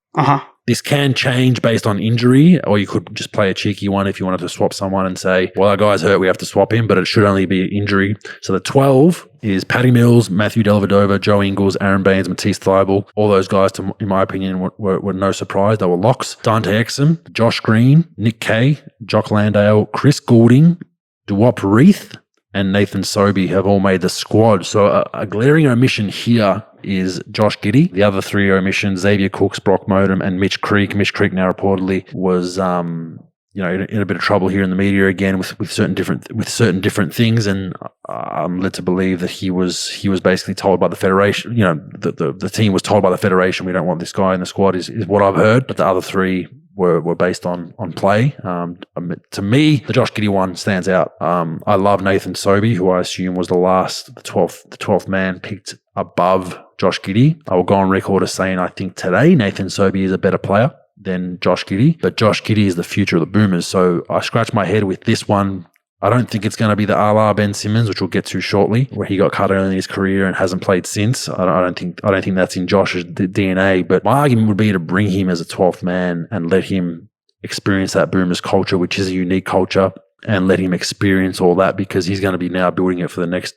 Speaker 3: This can change based on injury, or you could just play a cheeky one if you wanted to swap someone and say, well, our guy's hurt, we have to swap him, but it should only be injury. So the 12 is Paddy Mills, Matthew Dellavedova, Joe Ingles, Aaron Baines, Matisse Thybulle. All those guys, in my opinion, were no surprise. They were locks. Dante Exum, Josh Green, Nick Kay, Jock Landale, Chris Goulding, Duop Reith, and Nathan Sobey have all made the squad. So a glaring omission here is Josh Giddey. The other three omissions, Xavier Cooks, Brock Modem, and Mitch Creek. Mitch Creek now reportedly was in a bit of trouble here in the media again with certain different things, and I'm led to believe that he was basically told by the federation. The team was told by the federation, we don't want this guy in the squad. Is what I've heard, but the other three were based on play. To me, the Josh Giddey one stands out. I love Nathan Sobey, who I assume was the 12th man picked above Josh Giddey. I will go on record as saying I think today Nathan Sobey is a better player than Josh Giddey, but Josh Giddey is the future of the Boomers. So I scratch my head with this one. I don't think it's going to be the a la Ben Simmons, which we'll get to shortly, where he got cut early in his career and hasn't played since. I don't think that's in Josh's DNA. But my argument would be to bring him as a 12th man and let him experience that Boomers culture, which is a unique culture, and let him experience all that, because he's going to be now building it for the next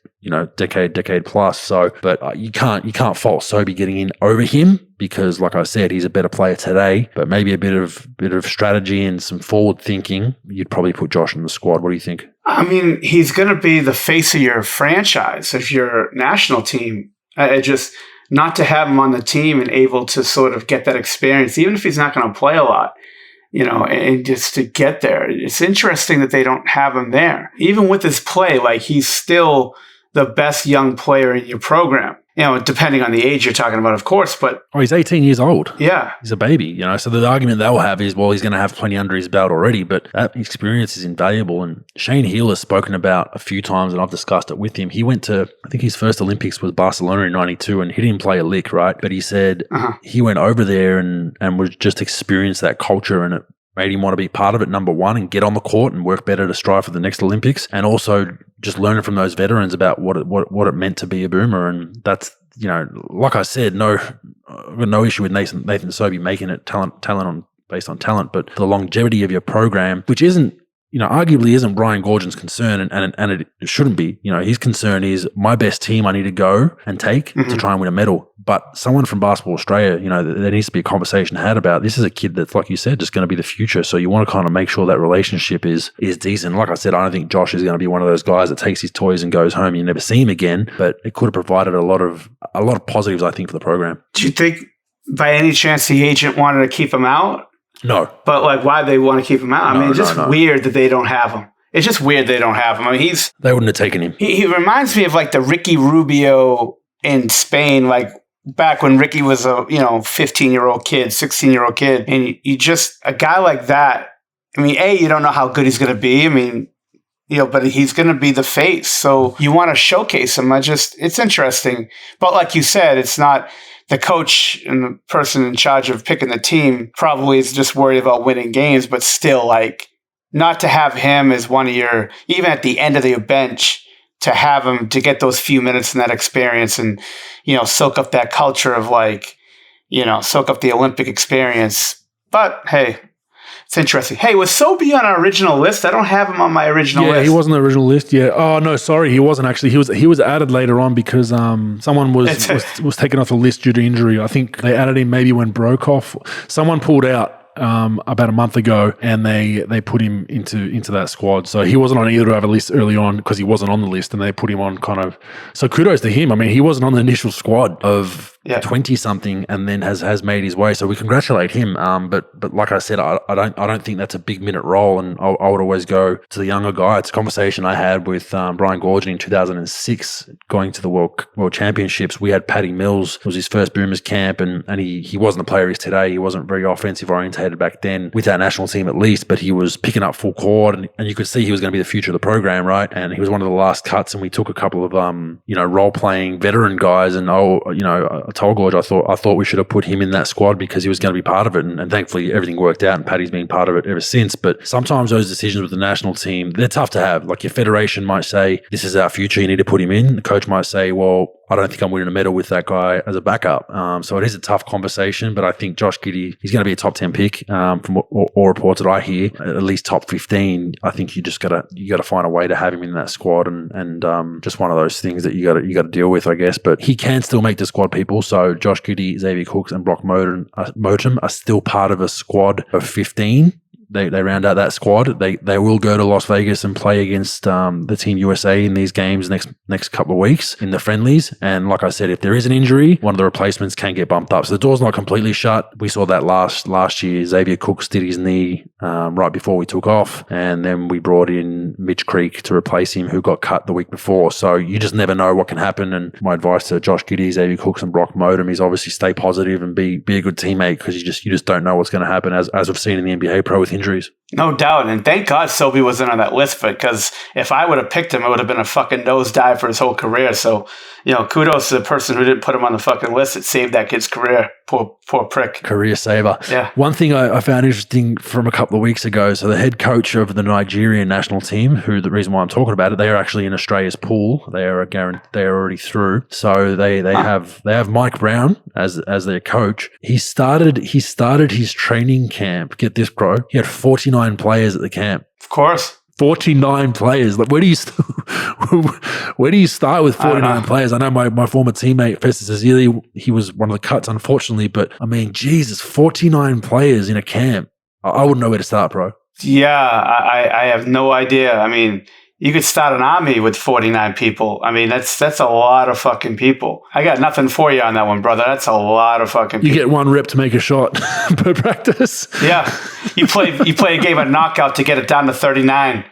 Speaker 3: decade plus. So, but you can't fault Sobey getting in over him, because like I said, he's a better player today. But maybe a bit of strategy and some forward thinking, you'd probably put Josh in the squad. What do you think?
Speaker 2: I mean, he's going to be the face of your franchise, of your national team. Just not to have him on the team and able to sort of get that experience, even if he's not going to play a lot. And just to get there. It's interesting that they don't have him there. Even with his play, like, he's still the best young player in your program. Depending on the age you're talking about, of course, but...
Speaker 3: Oh, he's 18 years old.
Speaker 2: Yeah.
Speaker 3: He's a baby, So the argument they'll have is, well, he's going to have plenty under his belt already, but that experience is invaluable. And Shane Heal has spoken about a few times, and I've discussed it with him. He went to, I think his first Olympics was Barcelona in 92, and he didn't play a lick, right? But he said he went over there and was just experience that culture, and it made him want to be part of it, number one, and get on the court and work better to strive for the next Olympics. And also just learning from those veterans about what it meant to be a Boomer. And that's, like I said, no issue with Nathan Sobey making it based on talent, but the longevity of your program, which isn't, arguably isn't Brian Goorjian's concern, and it shouldn't be. His concern is my best team I need to go and take to try and win a medal. But someone from Basketball Australia, there needs to be a conversation had about, this is a kid that's, like you said, just going to be the future. So you want to kind of make sure that relationship is decent. Like I said, I don't think Josh is going to be one of those guys that takes his toys and goes home. You never see him again, but it could have provided a lot of positives, I think, for the program.
Speaker 2: Do you think by any chance the agent wanted to keep him out?
Speaker 3: No.
Speaker 2: But why do they want to keep him out? It's just weird that they don't have him. It's just weird they don't have him.
Speaker 3: They wouldn't have taken him.
Speaker 2: He reminds me of like the Ricky Rubio in Spain, like back when Ricky was a 15-year-old kid, 16-year-old kid, and you just, a guy like that. You don't know how good he's going to be. But he's going to be the face, so you want to showcase him. It's interesting, but like you said, it's not. The coach and the person in charge of picking the team probably is just worried about winning games, but still, like, not to have him as one of your, even at the end of your bench, to have him to get those few minutes and that experience and, soak up that culture of, like, soak up the Olympic experience. But hey, it's interesting. Hey, was Sobey on our original list? I don't have him on my original list.
Speaker 1: Yeah, he wasn't on the original list. Yeah. Oh no, sorry, he wasn't actually. He was added later on because someone was taken off the list due to injury. I think they added him maybe when Brokoff. Someone pulled out about a month ago, and they put him into that squad. So he wasn't on either of our lists early on because he wasn't on the list, and they put him on kind of. So kudos to him. I mean, he wasn't on the initial squad of 20 something, and then has made his way. So we congratulate him. But like I said, I don't think that's a big minute role, and I would always go to the younger guy. It's a conversation I had with Brian Gorgon in 2006, going to the World Championships. We had Paddy Mills. It was his first Boomers camp, and he wasn't a player he is today. He wasn't very offensive oriented back then with our national team at least, but he was picking up full court, and you could see he was going to be the future of the program, right? And he was one of the last cuts, and we took a couple of role playing veteran guys, and I told Gorge I thought we should have put him in that squad because he was going to be part of it, and thankfully everything worked out, and Paddy's been part of it ever since. But sometimes those decisions with the national team, they're tough to have. Like your federation might say, this is our future, you need to put him in. The coach might say, well, I don't think I'm winning a medal with that guy as a backup. So it is a tough conversation, but I think Josh Giddey, he's going to be a top 10 pick from all reports that I hear, at least top 15. I think you got to find a way to have him in that squad, and just one of those things that you got to deal with, I guess. But he can still make the squad, people. So Josh Giddey, Xavier Cooks, and Brock Motum are still part of a squad of 15. They round out that squad. They will go to Las Vegas and play against the Team USA in these games next couple of weeks in the friendlies. And like I said, if there is an injury, one of the replacements can get bumped up. So the door's not completely shut. We saw that last year. Xavier Cooks did his knee right before we took off, and then we brought in Mitch Creek to replace him, who got cut the week before. So you just never know what can happen. And my advice to Josh Giddey, Xavier Cooks, and Brock Motum is obviously stay positive and be a good teammate, because you just don't know what's going to happen, as we've seen in the NBA Pro with injuries.
Speaker 2: No doubt. And thank God Sobey wasn't on that list, because if I would have picked him, it would have been a fucking nosedive for his whole career. So, kudos to the person who didn't put him on the fucking list. It saved that kid's career. Poor prick.
Speaker 3: Career saver.
Speaker 2: Yeah.
Speaker 3: One thing I found interesting from a couple of weeks ago, so the head coach of the Nigerian national team, who the reason why I'm talking about it, they are actually in Australia's pool. They are already through. So they have Mike Brown as their coach. He started his training camp. Get this, bro. He had 49 players at the camp.
Speaker 2: Of course.
Speaker 3: 49 players. Like, where do you start with 49 players? I know my former teammate Festus Azili, he was one of the cuts, unfortunately, but I mean, Jesus, 49 players in a camp. I wouldn't know where to start, bro.
Speaker 2: Yeah, I have no idea. I mean, you could start an army with 49 people. I mean, that's a lot of fucking people. I got nothing for you on that one, brother. That's a lot of fucking people.
Speaker 1: You get one rep to make a shot per practice.
Speaker 2: Yeah. You play a game of knockout to get it down to 39.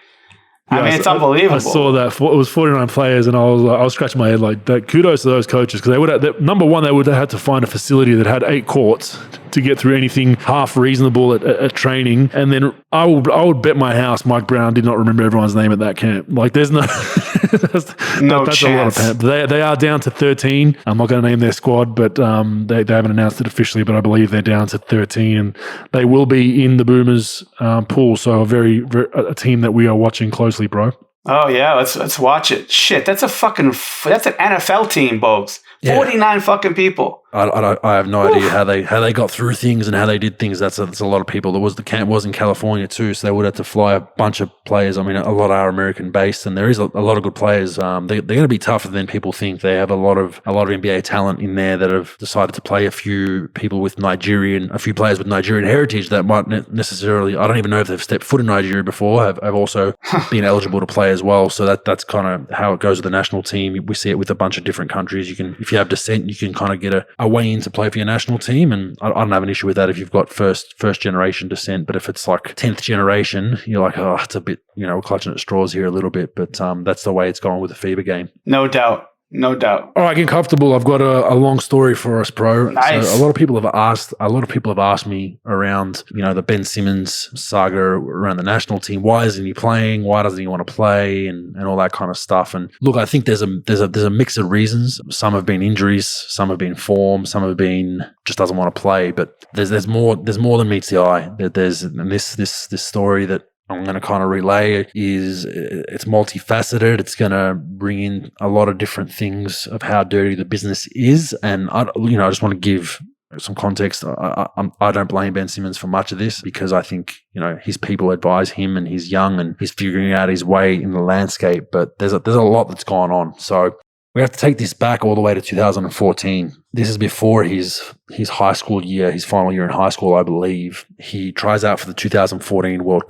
Speaker 2: I mean, it's unbelievable.
Speaker 1: I saw that. It was 49 players, and I was scratching my head like that. Kudos to those coaches, because number one, they would have had to find a facility that had 8 courts to get through anything half reasonable at training. And then I would bet my house Mike Brown did not remember everyone's name at that camp. Like, there's no that's
Speaker 2: chance.
Speaker 1: A lot of they are down to 13. I'm not going to name their squad, but they haven't announced it officially, but I believe they're down to 13, and they will be in the Boomers pool. So a team that we are watching closely, bro.
Speaker 2: Oh yeah, let's watch it. Shit, that's an NFL team, Bogues. 49 fucking people.
Speaker 3: I have no idea how they got through things and how they did things. That's a lot of people. The camp was in California too, so they would have to fly a bunch of players. I mean, a lot are American based, and there is a lot of good players. They're going to be tougher than people think. They have a lot of NBA talent in there that have decided to play a few players with Nigerian heritage that might necessarily. I don't even know if they've stepped foot in Nigeria before. Have also been eligible to play as well. So that's kind of how it goes with the national team. We see it with a bunch of different countries. If you have descent, you can kind of get a way in to play for your national team, and I don't have an issue with that if you've got first generation descent. But if it's like 10th generation, you're like, oh, it's a bit, we're clutching at straws here a little bit. But that's the way it's going with the FIBA game.
Speaker 2: No doubt. All
Speaker 1: right, get comfortable. I've got a long story for us, bro.
Speaker 2: Nice.
Speaker 1: So a lot of people have asked me around, the Ben Simmons saga around the national team. Why isn't he playing? Why doesn't he want to play? And all that kind of stuff. And look, I think there's a mix of reasons. Some have been injuries, some have been form, some have been just doesn't want to play. But there's more than meets the eye. There's this story that I'm going to kind of relay it's multifaceted. It's going to bring in a lot of different things of how dirty the business is. And I just want to give
Speaker 3: some context, I don't blame Ben Simmons for much of this because I think, his people advise him and he's young and he's figuring out his way in the landscape, but there's a lot that's gone on. So we have to take this back all the way to 2014. This is before his high school year, his final year in high school, I believe. He tries out for the 2014 World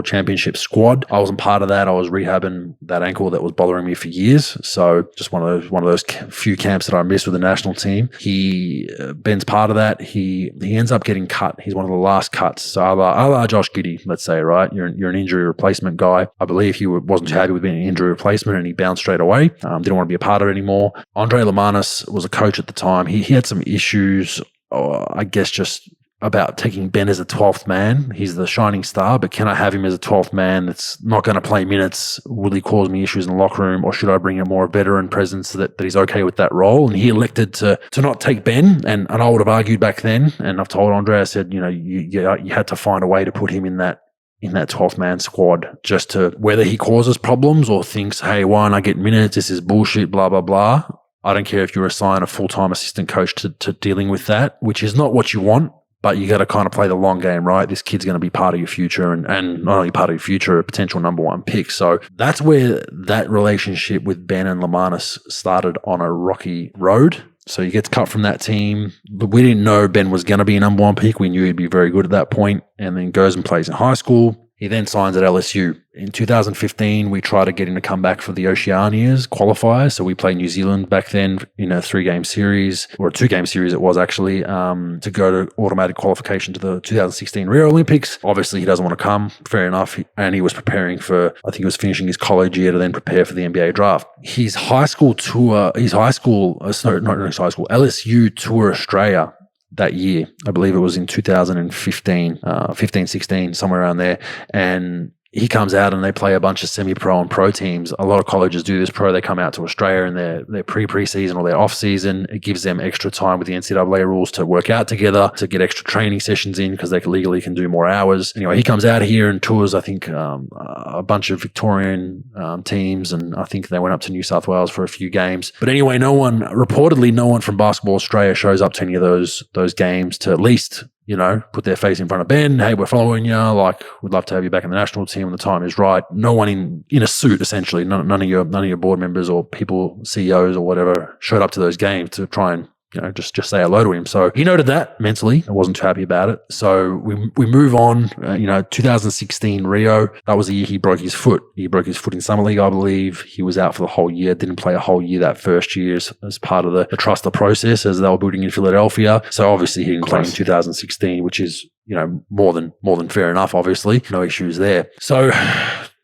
Speaker 3: Championship squad. I wasn't part of that. I was rehabbing that ankle that was bothering me for years. So just one of those few camps that I missed with the national team. Ben's part of that. He ends up getting cut. He's one of the last cuts. So a la Josh Giddey, let's say, right? You're an injury replacement guy. I believe he wasn't too happy with being an injury replacement and he bounced straight away. Didn't want to be a part of it anymore. Andre Lemanis was a coach at the time. He had some issues, I guess, just about taking Ben as a 12th man. He's the shining star, but can I have him as a 12th man that's not going to play minutes? Will he cause me issues in the locker room, or should I bring a more veteran presence so that he's okay with that role? And he elected to not take Ben, and I would have argued back then, and I've told Andre, I said, you had to find a way to put him in that 12th man squad, just to whether he causes problems or thinks, hey, why don't I get minutes? This is bullshit, blah, blah, blah. I don't care if you assign a full-time assistant coach to dealing with that, which is not what you want, but you got to kind of play the long game, right? This kid's going to be part of your future and not only part of your future, a potential number one pick. So that's where that relationship with Ben and Lemanis started on a rocky road. So he gets cut from that team, but we didn't know Ben was going to be a number one pick. We knew he'd be very good at that point, and then goes and plays in high school. He then signs at LSU. In 2015, we try to get him to come back for the Oceanias qualifiers. So we played New Zealand back then in a 3-game series, or a 2-game series it was actually, to go to automatic qualification to the 2016 Rio Olympics. Obviously, he doesn't want to come. Fair enough. And he was preparing for, I think he was finishing his college year to then prepare for the NBA draft. His LSU Tour Australia that year, I believe it was in 2015, 15-16, somewhere around there. And he comes out and they play a bunch of semi-pro and pro teams. A lot of colleges do this pro. They come out to Australia in their pre-season or their off-season. It gives them extra time with the NCAA rules to work out together, to get extra training sessions in because they legally can do more hours. Anyway, he comes out here and tours, I think, a bunch of Victorian teams, and I think they went up to New South Wales for a few games. But anyway, no one from Basketball Australia shows up to any of those games to at least put their face in front of Ben. Hey, we're following you. Like, we'd love to have you back in the national team when the time is right. No one in a suit, essentially. None of your board members or people, CEOs or whatever, showed up to those games to try and just say hello to him. So he noted that mentally. I wasn't too happy about it. So we move on. 2016 Rio, that was the year he broke his foot. He broke his foot in Summer League, I believe. He was out for the whole year. Didn't play a whole year that first year as part of the trust the process as they were building in Philadelphia. So obviously he didn't play in 2016, which is more than fair enough. Obviously, no issues there. So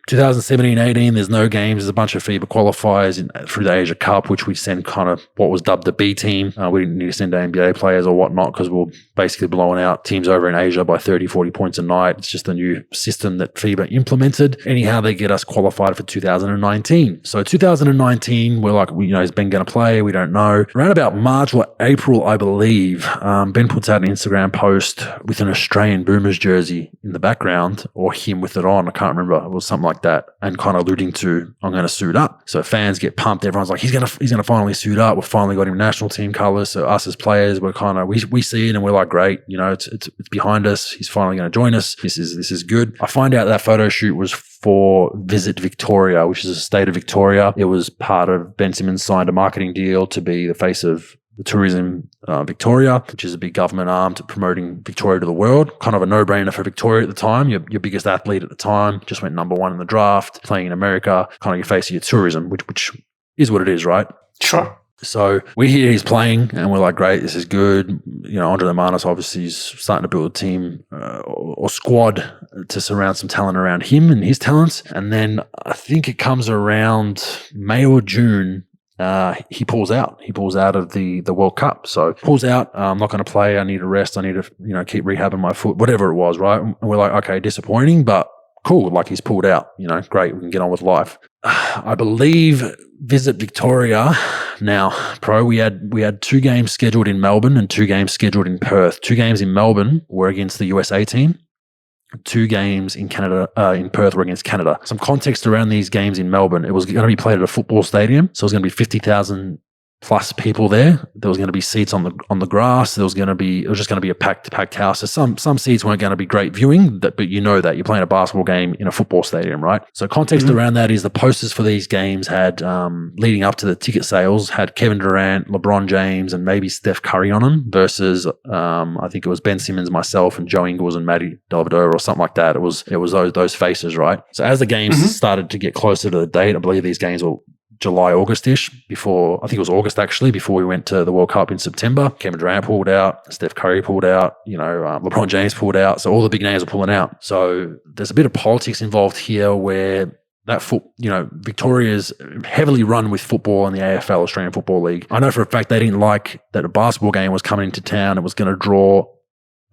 Speaker 3: 2017-18, there's no games. There's a bunch of FIBA qualifiers through the Asia Cup, which we send kind of what was dubbed the B team. We didn't need to send NBA players or whatnot because we're basically blowing out teams over in Asia by 30, 40 points a night. It's just a new system that FIBA implemented. Anyhow, they get us qualified for 2019. So 2019, we're like, is Ben going to play? We don't know. Around about March or April, I believe, Ben puts out an Instagram post with an Australian Boomers jersey in the background, or him with it on. I can't remember. It was something like that, and kind of alluding to, I'm going to suit up. So fans get pumped. Everyone's like, he's going to finally suit up. We've finally got him national team colors. So us as players, we're kind of, we see it and we're like, great, it's behind us. He's finally going to join us. This is good. I find out that photo shoot was for Visit Victoria, which is a state of Victoria. It was part of Ben Simmons signed a marketing deal to be the face of the Tourism Victoria, which is a big government arm to promoting Victoria to the world. Kind of a no-brainer for Victoria at the time. Your biggest athlete at the time just went number one in the draft, playing in America, kind of your face of your tourism, which is what it is, right?
Speaker 2: Sure.
Speaker 3: So we hear he's playing and we're like, great, this is good. Andre Lemanis obviously is starting to build a team or squad to surround some talent around him and his talents. And then I think it comes around May or June, he pulls out. He pulls out of the World Cup. So pulls out. I'm not going to play. I need a rest. I need to keep rehabbing my foot. Whatever it was, right? And we're like, okay, disappointing, but cool. Like, he's pulled out. Great. We can get on with life. I believe Visit Victoria. Now, pro, we had 2 games scheduled in Melbourne and 2 games scheduled in Perth. 2 games in Melbourne were against the USA team. 2 games in Canada, in Perth, were against Canada. Some context around these games in Melbourne. It was going to be played at a football stadium, so it was going to be 50,000 plus people there. There was going to be seats on the grass. It was just going to be a packed house. So some seats weren't going to be great viewing, but you know that you're playing a basketball game in a football stadium, right? So context around that is the posters for these games had, leading up to the ticket sales, had Kevin Durant, LeBron James, and maybe Steph Curry on them versus I think it was Ben Simmons, myself, and Joe Ingles and Matty Dellavedova or something like that. It was those faces, right? So as the games started to get closer to the date, I believe these games were July, August-ish, before, I think it was August actually, before we went to the World Cup in September. Kevin Durant pulled out, Steph Curry pulled out, LeBron James pulled out. So all the big names are pulling out. So there's a bit of politics involved here where Victoria is heavily run with football in the AFL, Australian Football League. I know for a fact they didn't like that a basketball game was coming into town. It was going to draw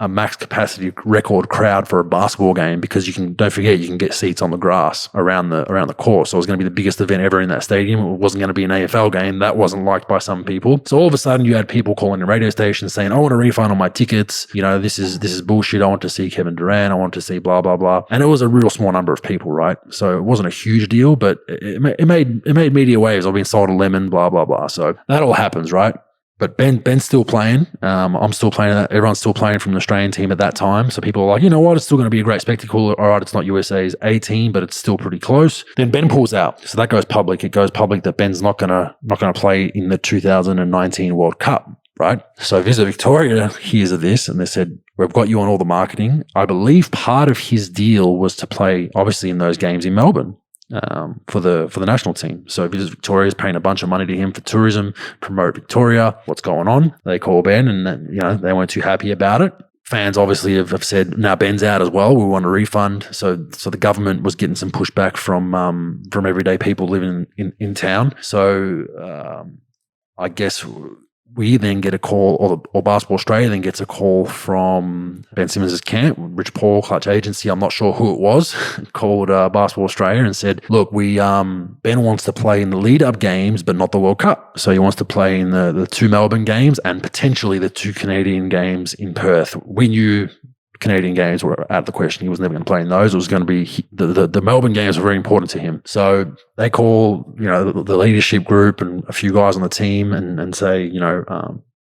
Speaker 3: a max capacity record crowd for a basketball game because don't forget you can get seats on the grass around the court. So it was going to be the biggest event ever in that stadium. It wasn't going to be an AFL game. That wasn't liked by some people. So all of a sudden you had people calling the radio stations saying, I want a refund on my tickets. This is bullshit. I want to see Kevin Durant. I want to see blah, blah, blah. And it was a real small number of people, right? So it wasn't a huge deal, but it made media waves. I've been sold a lemon, blah, blah, blah. So that all happens, right? But Ben's still playing. I'm still playing. Everyone's still playing from the Australian team at that time. So people are like, you know what? It's still going to be a great spectacle. All right, it's not USA's A team, but it's still pretty close. Then Ben pulls out. So that goes public. It goes public that Ben's not going to play in the 2019 World Cup, right? So Visit Victoria hears of this and they said, we've got you on all the marketing. I believe part of his deal was to play, obviously, in those games in Melbourne. For the national team. So Visit Victoria is paying a bunch of money to him for tourism, promote Victoria. What's going on? They call Ben and they weren't too happy about it. Fans obviously have said, now Ben's out as well. We want a refund. So the government was getting some pushback from everyday people living in town. So I guess we then get a call, or Basketball Australia then gets a call from Ben Simmons' camp, Rich Paul, Clutch Agency, I'm not sure who it was, called Basketball Australia and said, look, Ben wants to play in the lead-up games, but not the World Cup. So he wants to play in the 2 Melbourne games and potentially the 2 Canadian games in Perth. We knew Canadian games were out of the question. He was never going to play in those. It was going to be the Melbourne games were very important to him. So they call the leadership group and a few guys on the team and say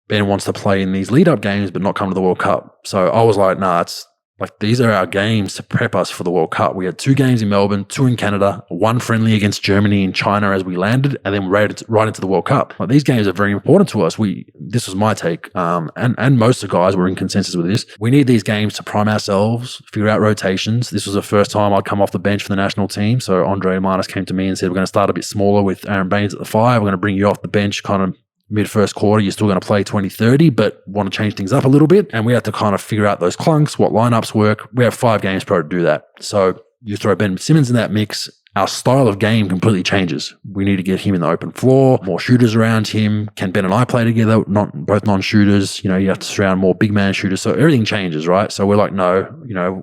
Speaker 3: Ben wants to play in these lead up games but not come to the World Cup. So I was like, nah, it's like these are our games to prep us for the World Cup. We had 2 games in Melbourne, 2 in Canada, 1 friendly against Germany and China as we landed, and then right into the World Cup. Like, these games are very important to us. This was my take, and most of the guys were in consensus with this. We need these games to prime ourselves, figure out rotations. This was the first time I'd come off the bench for the national team. So Andre Martis came to me and said, we're going to start a bit smaller with Aaron Baines at the 5. We're going to bring you off the bench kind of mid-first quarter. You're still going to play 20-30, but want to change things up a little bit. And we have to kind of figure out those clunks, what lineups work. We have 5 games pro to do that. So you throw Ben Simmons in that mix, our style of game completely changes. We need to get him in the open floor, more shooters around him. Can Ben and I play together? Both non-shooters. You have to surround more big man shooters. So everything changes, right? So we're like, no,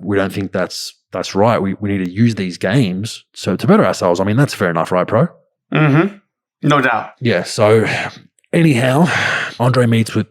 Speaker 3: we don't think that's right. We need to use these games to better ourselves. I mean, that's fair enough, right, bro?
Speaker 2: Mm-hmm. No doubt.
Speaker 3: Yeah. So anyhow, Andre meets with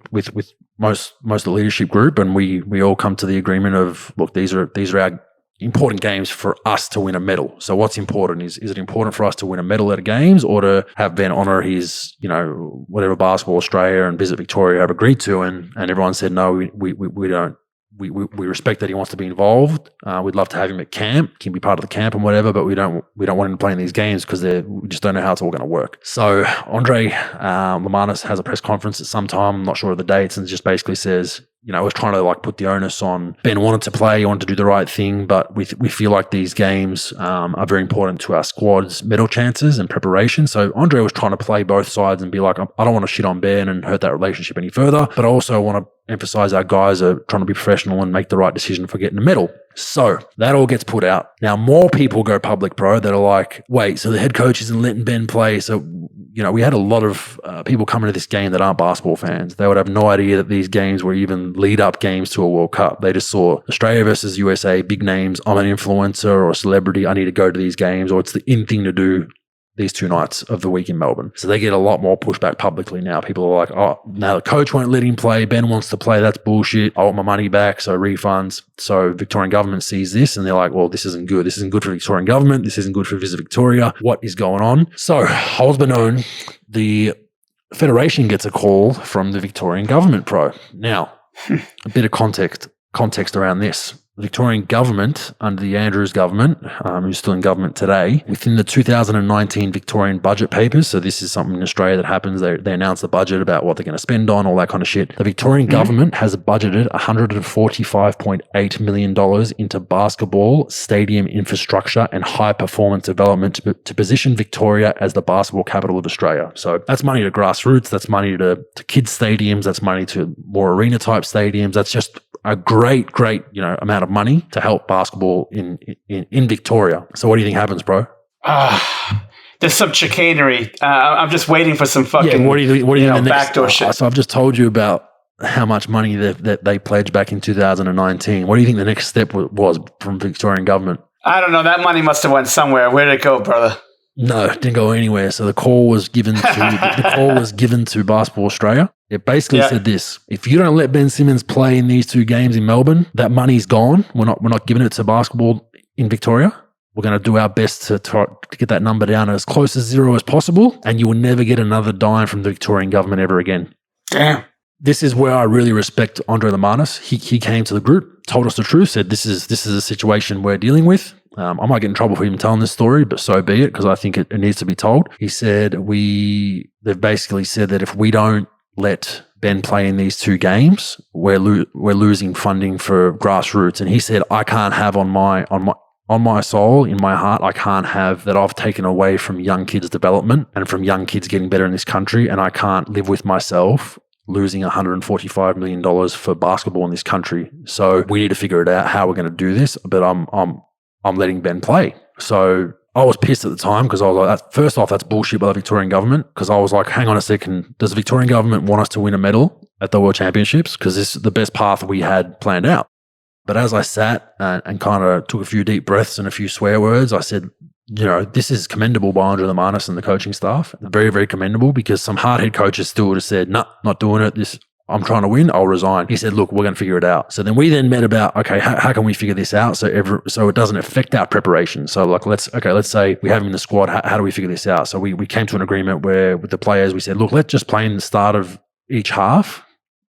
Speaker 3: most of the leadership group, and we all come to the agreement of, look, these are our important games for us to win a medal. So what's important is it important for us to win a medal at the games, or to have Ben honor his, whatever Basketball Australia and Visit Victoria have agreed to? And everyone said, no, we don't. We respect that he wants to be involved. We'd love to have him at camp. He can be part of the camp and whatever, but we don't want him playing these games because we just don't know how it's all going to work. So Andre Lamanis has a press conference at some time, I'm not sure of the dates, and just basically says, we're trying to put the onus on Ben. Wanted to play, he wanted to do the right thing, but we feel like these games are very important to our squad's medal chances and preparation. So Andre was trying to play both sides and be like, I don't want to shit on Ben and hurt that relationship any further, but I also want to emphasize our guys are trying to be professional and make the right decision for getting a medal. So that all gets put out. Now more people go public, bro, that are like, wait, so the head coach isn't letting Ben play. So, we had a lot of people coming to this game that aren't basketball fans. They would have no idea that these games were even lead up games to a World Cup. They just saw Australia versus USA, big names. I'm an influencer or a celebrity. I need to go to these games, or it's the in thing to do these 2 nights of the week in Melbourne. So they get a lot more pushback publicly now. People are like, oh, now the coach won't let him play. Ben wants to play. That's bullshit. I want my money back. So refunds. So Victorian government sees this and they're like, well, this isn't good. This isn't good for Victorian government. This isn't good for Visit Victoria. What is going on? So, holds been known, the Federation gets a call from the Victorian government, pro. Now, a bit of context around this. The Victorian government, under the Andrews government, who's still in government today, within the 2019 Victorian budget papers, so this is something in Australia that happens, they announce the budget about what they're going to spend on, all that kind of shit. The Victorian government has budgeted $145.8 million into basketball, stadium infrastructure, and high performance development to position Victoria as the basketball capital of Australia. So that's money to grassroots, that's money to kids' stadiums, that's money to more arena type stadiums. That's just a great, amount of money to help basketball in Victoria. So what do you think happens, bro?
Speaker 2: There's some chicanery. I'm just waiting for some fucking
Speaker 3: what do you think
Speaker 2: backdoor shit.
Speaker 3: So I've just told you about how much money that they pledged back in 2019. What do you think the next step was from Victorian government?
Speaker 2: I don't know. That money must have went somewhere. Where did it go, brother?
Speaker 3: No, it didn't go anywhere. So the call was given to Basketball Australia. It basically said this: if you don't let Ben Simmons play in these 2 games in Melbourne, that money's gone. We're not giving it to basketball in Victoria. We're going to do our best to try to get that number down as close to 0 as possible, and you will never get another dime from the Victorian government ever again.
Speaker 2: Damn.
Speaker 3: This is where I really respect Andre Lamanis. He came to the group, told us the truth, said this is a situation we're dealing with. I might get in trouble for even telling this story, but so be it, because I think it needs to be told. He said they've basically said that if we don't let Ben play in these 2 games, we're losing funding for grassroots. And he said, I can't have on my soul, in my heart, I can't have that I've taken away from young kids' development and from young kids getting better in this country, and I can't live with myself losing $145 million for basketball in this country. So we need to figure it out how we're going to do this. But I'm letting Ben play. So I was pissed at the time because I was like, first off, that's bullshit by the Victorian government. Because I was like, hang on a second, does the Victorian government want us to win a medal at the World Championships? Because this is the best path we had planned out. But as I sat and kind of took a few deep breaths and a few swear words, I said, this is commendable by Andre Lamanis and the coaching staff. Very, very commendable, because some hard-head coaches still would have said, nah, not doing it. I'm trying to win, I'll resign. He said, look, we're going to figure it out. So then we met about, okay, how can we figure this out so it doesn't affect our preparation? So like, let's say we have him in the squad. How do we figure this out? So we came to an agreement where with the players, we said, look, let's just play in the start of each half.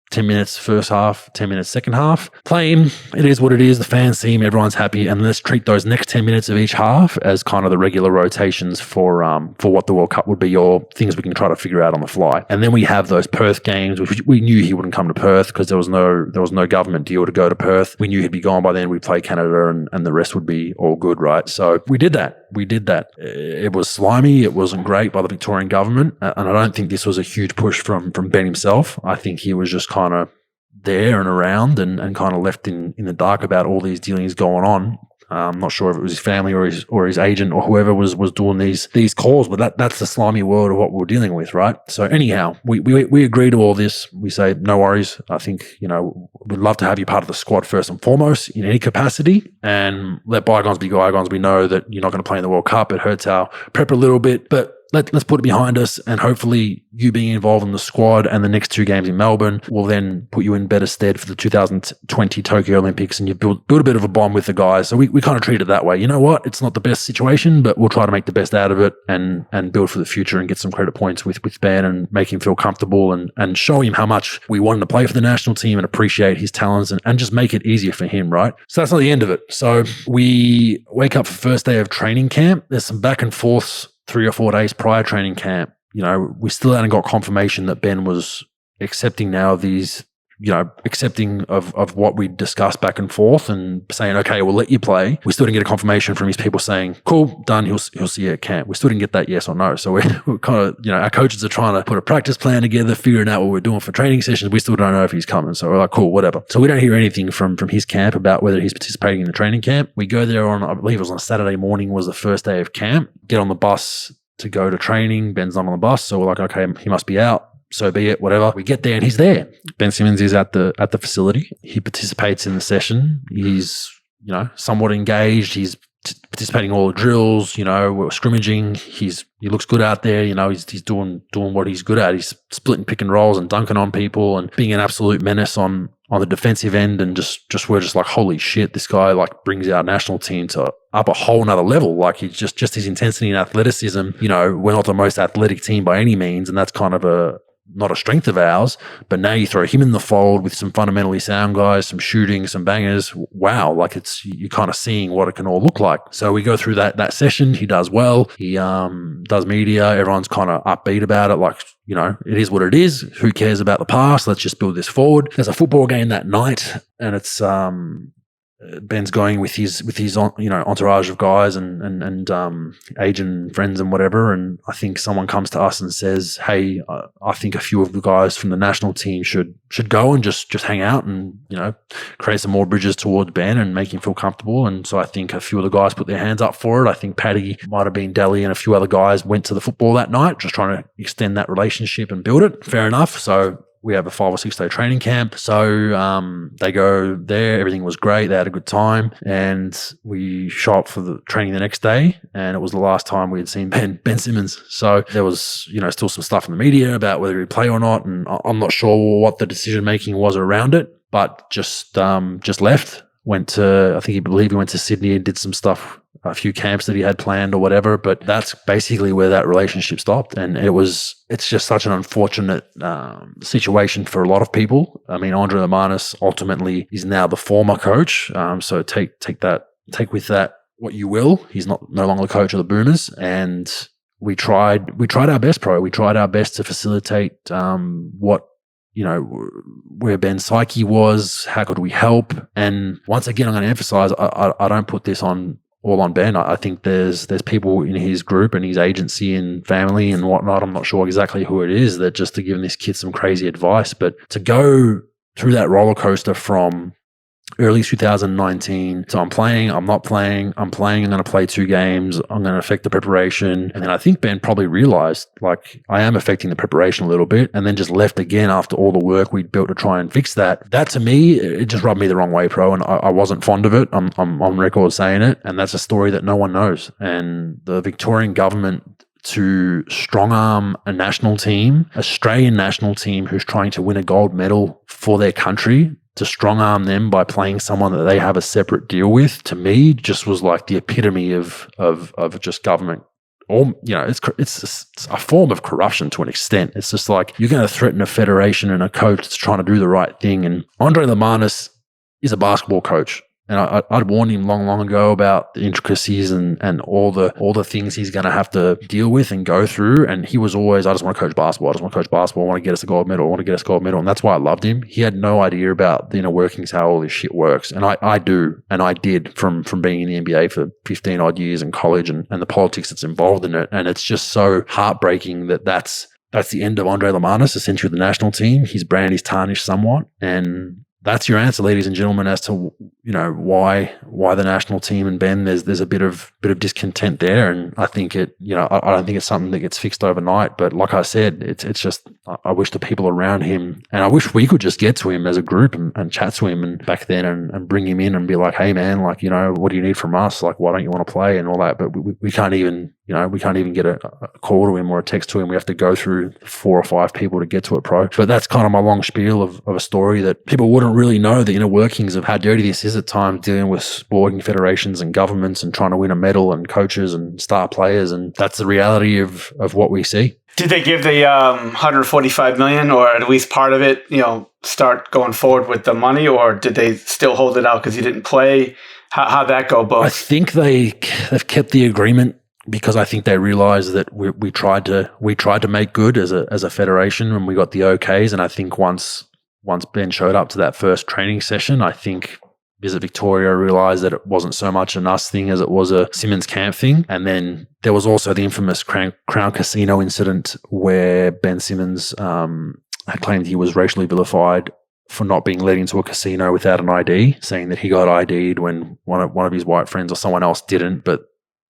Speaker 3: 10 minutes first half, 10 minutes second half. Play him. It is what it is. The fans see him. Everyone's happy. And let's treat those next 10 minutes of each half as kind of the regular rotations for what the World Cup would be, or things we can try to figure out on the fly. And then we have those Perth games, which we knew he wouldn't come to Perth because there was no government deal to go to Perth. We knew he'd be gone by then. We'd play Canada and the rest would be all good, right? So we did that. It was slimy. It wasn't great by the Victorian government. And I don't think this was a huge push from Ben himself. I think he was just kind of there and around and kind of left in the dark about all these dealings going on. I'm not sure if it was his family or his agent or whoever was doing these calls, but that's the slimy world of what we're dealing with, right? So anyhow, we agree to all this. We say, no worries. I think, we'd love to have you part of the squad first and foremost in any capacity, and let bygones be bygones. We know that you're not going to play in the World Cup. It hurts our prep a little bit, but let's put it behind us, and hopefully you being involved in the squad and the next 2 games in Melbourne will then put you in better stead for the 2020 Tokyo Olympics, and you build a bit of a bond with the guys. So we kind of treat it that way. You know what? It's not the best situation, but we'll try to make the best out of it and build for the future and get some credit points with Ben and make him feel comfortable and show him how much we want him to play for the national team and appreciate his talents and just make it easier for him, right? So that's not the end of it. So we wake up for first day of training camp. There's some back and forths 3 or 4 days prior training camp. We still hadn't got confirmation that Ben was accepting now of these, accepting of what we discussed back and forth and saying, okay, we'll let you play. We still didn't get a confirmation from his people saying, cool, done, he'll see you at camp. We still didn't get that yes or no. So we're kind of, our coaches are trying to put a practice plan together, figuring out what we're doing for training sessions. We still don't know if he's coming. So we're like, cool, whatever. So we don't hear anything from his camp about whether he's participating in the training camp. We go there on, I believe it was on a Saturday morning was the first day of camp, get on the bus to go to training. Ben's not on the bus. So we're like, okay, he must be out. So be it, whatever. We get there and he's there. Ben Simmons is at the facility. He participates in the session. He's, somewhat engaged. He's participating in all the drills, we're scrimmaging. He looks good out there, he's doing what he's good at. He's splitting pick and rolls and dunking on people and being an absolute menace on the defensive end. And we're just like, holy shit, this guy like brings our national team to up a whole nother level. Like he's just his intensity and athleticism. We're not the most athletic team by any means, and that's kind of not a strength of ours, but now you throw him in the fold with some fundamentally sound guys, some shooting, some bangers. Wow, like you're kind of seeing what it can all look like. So we go through that session. He does well. He does media. Everyone's kind of upbeat about it. Like, it is what it is. Who cares about the past? Let's just build this forward. There's a football game that night, and it's Ben's going with his entourage of guys and agent friends and whatever. And I think someone comes to us and says, "Hey, I think a few of the guys from the national team should go and just hang out and create some more bridges towards Ben and make him feel comfortable." And so I think a few of the guys put their hands up for it. I think Paddy might have been Delhi and a few other guys went to the football that night, just trying to extend that relationship and build it. Fair enough. So we have a 5 or 6 day training camp. So they go there. Everything was great. They had a good time. And we show up for the training the next day. And it was the last time we had seen Ben Simmons. So there was, still some stuff in the media about whether he'd play or not. And I'm not sure what the decision making was around it, but just left. Went to, I believe he went to Sydney and did some stuff, a few camps that he had planned or whatever, but that's basically where that relationship stopped. And it's just such an unfortunate situation for a lot of people. I mean, Andre Lemanis ultimately is now the former coach. So take with that what you will. He's no longer the coach of the Boomers. And we tried our best, Pro. We tried our best to facilitate where Ben's psyche was, how could we help? And once again, I'm going to emphasize, I don't put this all on Ben. I think there's people in his group and his agency and family and whatnot. I'm not sure exactly who it is that just to give this kid some crazy advice, but to go through that roller coaster from early 2019 so I'm playing, I'm not playing, I'm playing, I'm going to play 2 games, I'm going to affect the preparation. And then I think Ben probably realized like I am affecting the preparation a little bit, and then just left again after all the work we'd built to try and fix that. That to me, it just rubbed me the wrong way, Pro, and I wasn't fond of it. I'm on record saying it, and that's a story that no one knows. And the Victorian government to strong arm a national team, Australian national team who's trying to win a gold medal for their country, to strong arm them by playing someone that they have a separate deal with, to me just was like the epitome of just government. Or it's a form of corruption to an extent. It's just like you're going to threaten a federation and a coach that's trying to do the right thing. And Andre Lemanis is a basketball coach. And I'd warned him long ago about the intricacies and all the things he's going to have to deal with and go through. And he was always, I just want to coach basketball. I want to get us a gold medal. And that's why I loved him. He had no idea about the inner workings, how all this shit works. And I do. And I did from being in the NBA for 15 odd years in college and the politics that's involved in it. And it's just so heartbreaking that's the end of Andre Lemanis, essentially the national team. His brand is tarnished somewhat. And that's your answer, ladies and gentlemen, as to why the national team and Ben. There's a bit of discontent there, and I think I don't think it's something that gets fixed overnight. But like I said, it's just I wish the people around him, and I wish we could just get to him as a group and chat to him and back then and bring him in and be like, hey man, like what do you need from us? Like why don't you want to play and all that? But we can't even get a call to him or a text to him. We have to go through 4 or 5 people to get to it, Pro. But that's kind of my long spiel of a story that people wouldn't really know the inner workings of how dirty this is at times, dealing with sporting federations and governments and trying to win a medal and coaches and star players. And that's the reality of what we see.
Speaker 2: Did they give the 145 million, or at least part of it, start going forward with the money, or did they still hold it out because you didn't play? How'd that go, Bogues?
Speaker 3: I think they've kept the agreement, because I think they realized that we tried to make good as a federation when we got the OKs. And I think once Ben showed up to that first training session, I think Visit Victoria realized that it wasn't so much an us thing as it was a Simmons camp thing. And then there was also the infamous Crown Casino incident where Ben Simmons had claimed he was racially vilified for not being let into a casino without an ID, saying that he got ID'd when one of his white friends or someone else didn't. But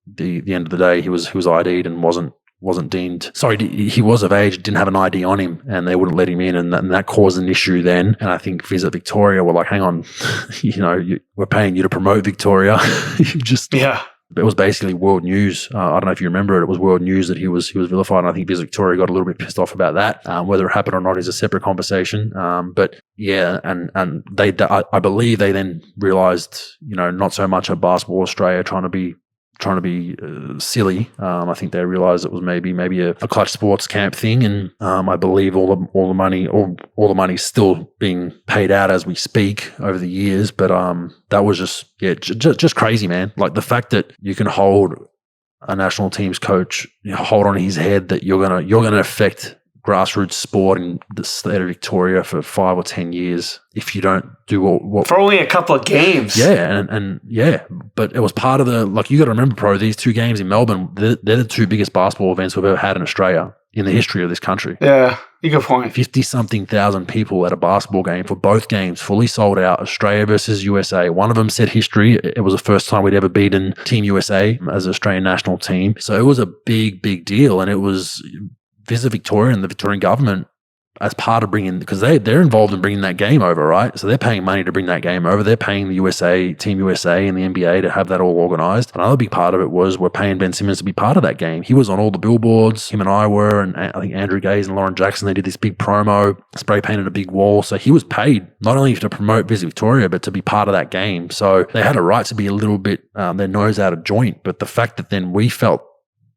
Speaker 3: the end of the day, he was ID'd and wasn't deemed. Sorry, he was of age, didn't have an ID on him, and they wouldn't let him in, and that caused an issue then. And I think Visit Victoria were like, "Hang on, we're paying you to promote Victoria. it was basically world news. I don't know if you remember it. It was world news that he was vilified. And I think Visit Victoria got a little bit pissed off about that. Whether it happened or not is a separate conversation. But yeah, and I believe they then realized, not so much at Basketball Australia trying to be silly. I think they realized it was maybe a Clutch Sports camp thing, and I believe all the money's still being paid out as we speak over the years. But that was just crazy, man. Like the fact that you can hold a national team's coach, hold on his head that you're gonna affect grassroots sport in the state of Victoria for 5 or 10 years if you don't do what
Speaker 2: for only a couple of games.
Speaker 3: Yeah, and yeah, but it was part of the, like, you got to remember, bro, these 2 games in Melbourne, they're the 2 biggest basketball events we've ever had in Australia in the history of this country.
Speaker 2: Yeah, you good point.
Speaker 3: 50-something thousand people at a basketball game for both games, fully sold out, Australia versus USA. One of them set history. It was the first time we'd ever beaten Team USA as an Australian national team. So it was a big, big deal, and it was Visit Victoria and the Victorian government as part of bringing, because they're involved in bringing that game over, right? So they're paying money to bring that game over. They're paying the USA, Team USA and the NBA to have that all organized. Another big part of it was we're paying Ben Simmons to be part of that game. He was on all the billboards, him and I were, and I think Andrew Gaze and Lauren Jackson, they did this big promo, spray painted a big wall. So he was paid not only to promote Visit Victoria, but to be part of that game. So they had a right to be a little bit, their nose out of joint. But the fact that then we felt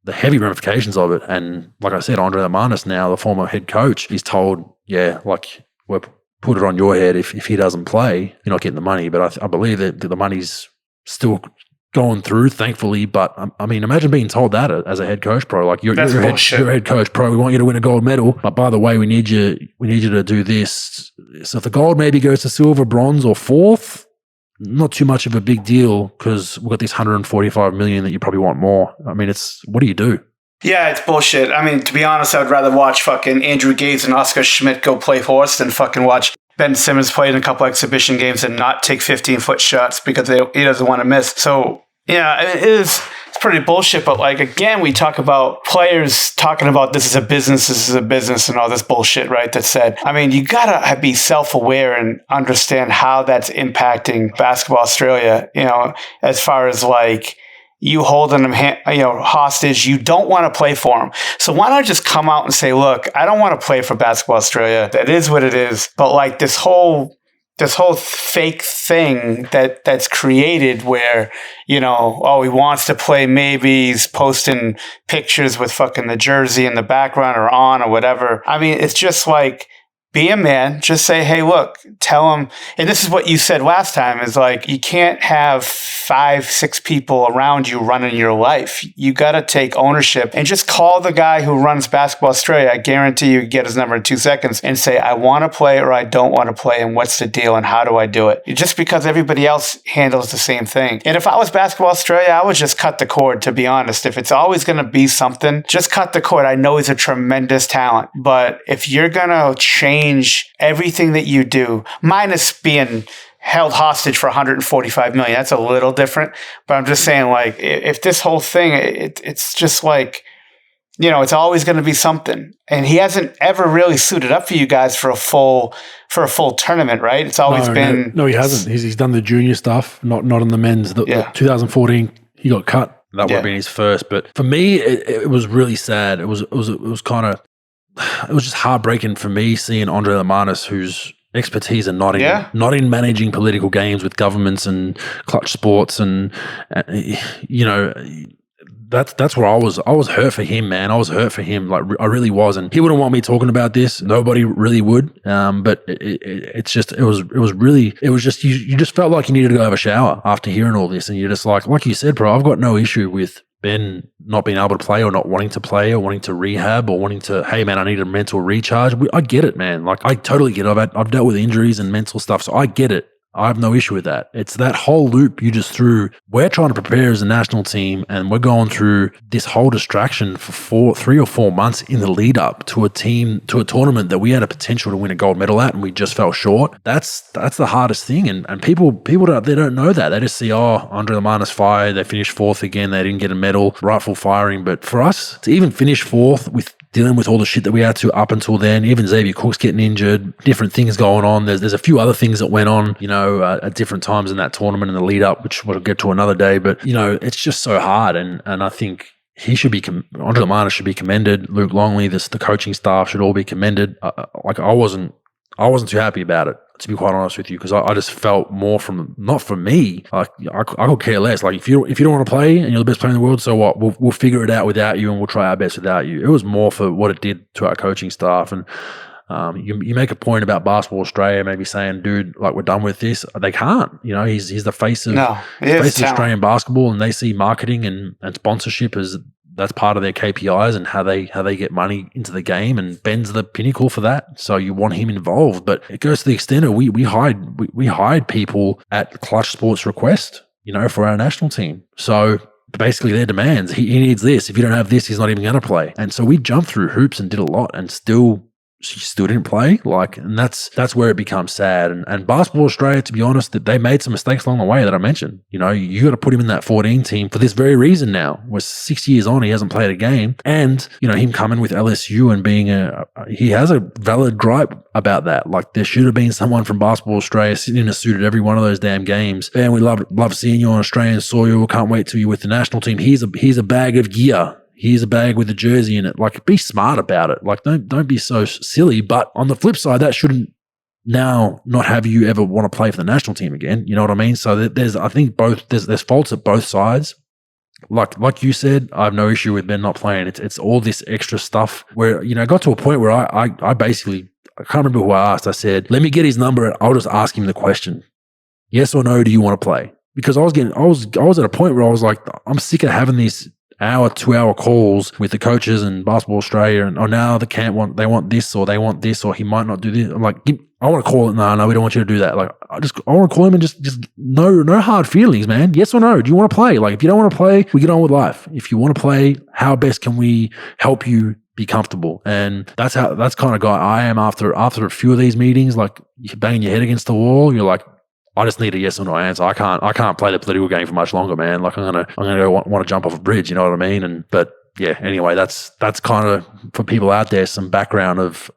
Speaker 3: the heavy ramifications of it. And like I said, Andre Lamanis now, the former head coach, he's told, we'll put it on your head if he doesn't play, you're not getting the money. But I believe that the money's still going through, thankfully. But I mean, imagine being told that as a head coach, pro. Like you're head coach, pro. We want you to win a gold medal, but by the way, we need you to do this. So if the gold maybe goes to silver, bronze, or fourth, not too much of a big deal because we've got this 145 million that you probably want more. I mean, what do you do?
Speaker 2: Yeah, it's bullshit. I mean, to be honest, I would rather watch fucking Andrew Gaze and Oscar Schmidt go play horse than fucking watch Ben Simmons play in a couple exhibition games and not take 15-foot shots because he doesn't want to miss. So, yeah, it's pretty bullshit. But, like, again, we talk about players talking about this is a business, and all this bullshit, right? That said, I mean, you got to be self-aware and understand how that's impacting Basketball Australia, as far as, like, you holding them hostage. You don't want to play for them. So why not just come out and say, look, I don't want to play for Basketball Australia. That is what it is. But, like, this whole fake thing that's created where, he wants to play, maybe he's posting pictures with fucking the jersey in the background or on or whatever. I mean, it's just like, be a man. Just say, hey, look, tell him. And this is what you said last time, is like, you can't have 5-6 people around you running your life. You got to take ownership and just call the guy who runs Basketball Australia. I guarantee you get his number in 2 seconds and say, I want to play or I don't want to play, and what's the deal and how do I do it? Just because everybody else handles the same thing. And if I was Basketball Australia, I would just cut the cord, to be honest. If it's always going to be something, just cut the cord. I know he's a tremendous talent, but if you're going to change everything that you do, minus being held hostage for 145 million, that's a little different. But I'm just saying, like, if this whole thing, it's just like, it's always going to be something. And he hasn't ever really suited up for you guys for a full tournament, right? It's always been
Speaker 1: no, he hasn't. He's done the junior stuff, not in the men's. The 2014, he got cut.
Speaker 3: That would have been his first. But for me, it was really sad. It was kind of. It was just heartbreaking for me seeing Andre Lamanis, whose expertise are not in managing political games with governments and Clutch Sports, and that's where I was hurt for him, man. I was hurt for him, like I really was, and he wouldn't want me talking about this. Nobody really would. But it was just you just felt like you needed to go have a shower after hearing all this, and you're just like you said, bro. I've got no issue with Ben not being able to play or not wanting to play or wanting to rehab or wanting to, hey man, I need a mental recharge. I get it, man. Like I totally get it. I've dealt with injuries and mental stuff, so I get it. I have no issue with that. It's that whole loop you just threw. We're trying to prepare as a national team, and we're going through this whole distraction for 3 or 4 months in the lead up to a tournament that we had a potential to win a gold medal at, and we just fell short. That's the hardest thing, and people don't know that. They just see, Andre Lamanis fired, they finished 4th again, they didn't get a medal, rightful firing. But for us to even finish 4th with dealing with all the shit that we had to up until then. Even Xavier Cook's getting injured, different things going on. There's a few other things that went on, at different times in that tournament and the lead up, which we'll get to another day. But, it's just so hard. And I think he should be, Andre Lamana should be commended. Luke Longley, the coaching staff should all be commended. I wasn't too happy about it, to be quite honest with you, because I just felt more not from me. Like I could care less. Like if you don't want to play and you're the best player in the world, so what? We'll figure it out without you, and we'll try our best without you. It was more for what it did to our coaching staff. And you make a point about Basketball Australia, maybe saying, dude, like we're done with this. They can't. He's the face of Australian basketball, and they see marketing and sponsorship as that's part of their KPIs and how they get money into the game, and Ben's the pinnacle for that. So you want him involved, but it goes to the extent of we hired people at Clutch Sports request, for our national team. So basically their demands, he needs this. If you don't have this, he's not even going to play. And so we jumped through hoops and did a lot, and she still didn't play. And that's where it becomes sad. And Basketball Australia, to be honest, that they made some mistakes along the way that I mentioned. You got to put him in that 14 team for this very reason now. We're 6 years on, he hasn't played a game. And, him coming with LSU and being he has a valid gripe about that. Like there should have been someone from Basketball Australia sitting in a suit at every one of those damn games. And we love seeing you on Australian soil. Can't wait till you're with the national team. Here's a bag of gear. Here's a bag with a jersey in it. Like, be smart about it. Like, don't be so silly. But on the flip side, that shouldn't now not have you ever want to play for the national team again. You know what I mean? So there's faults at both sides. Like you said, I have no issue with Ben not playing. It's all this extra stuff where, it got to a point where I basically, I can't remember who I asked. I said, let me get his number and I'll just ask him the question. Yes or no, do you want to play? Because I was at a point where I was like, I'm sick of having these 2-hour calls with the coaches and Basketball Australia, and now they want this, or they want this, or he might not do this. I'm like, I want to call it. No, we don't want you to do that. Like, I want to call him and just no hard feelings, man. Yes or no? Do you want to play? Like, if you don't want to play, we get on with life. If you want to play, how best can we help you be comfortable? And that's kind of guy I am after a few of these meetings. Like, you're banging your head against the wall. You're like, I just need a yes or no answer. I can't play the political game for much longer, man. Like I'm gonna go want to jump off a bridge. You know what I mean? But yeah. Anyway, that's kind of for people out there some background of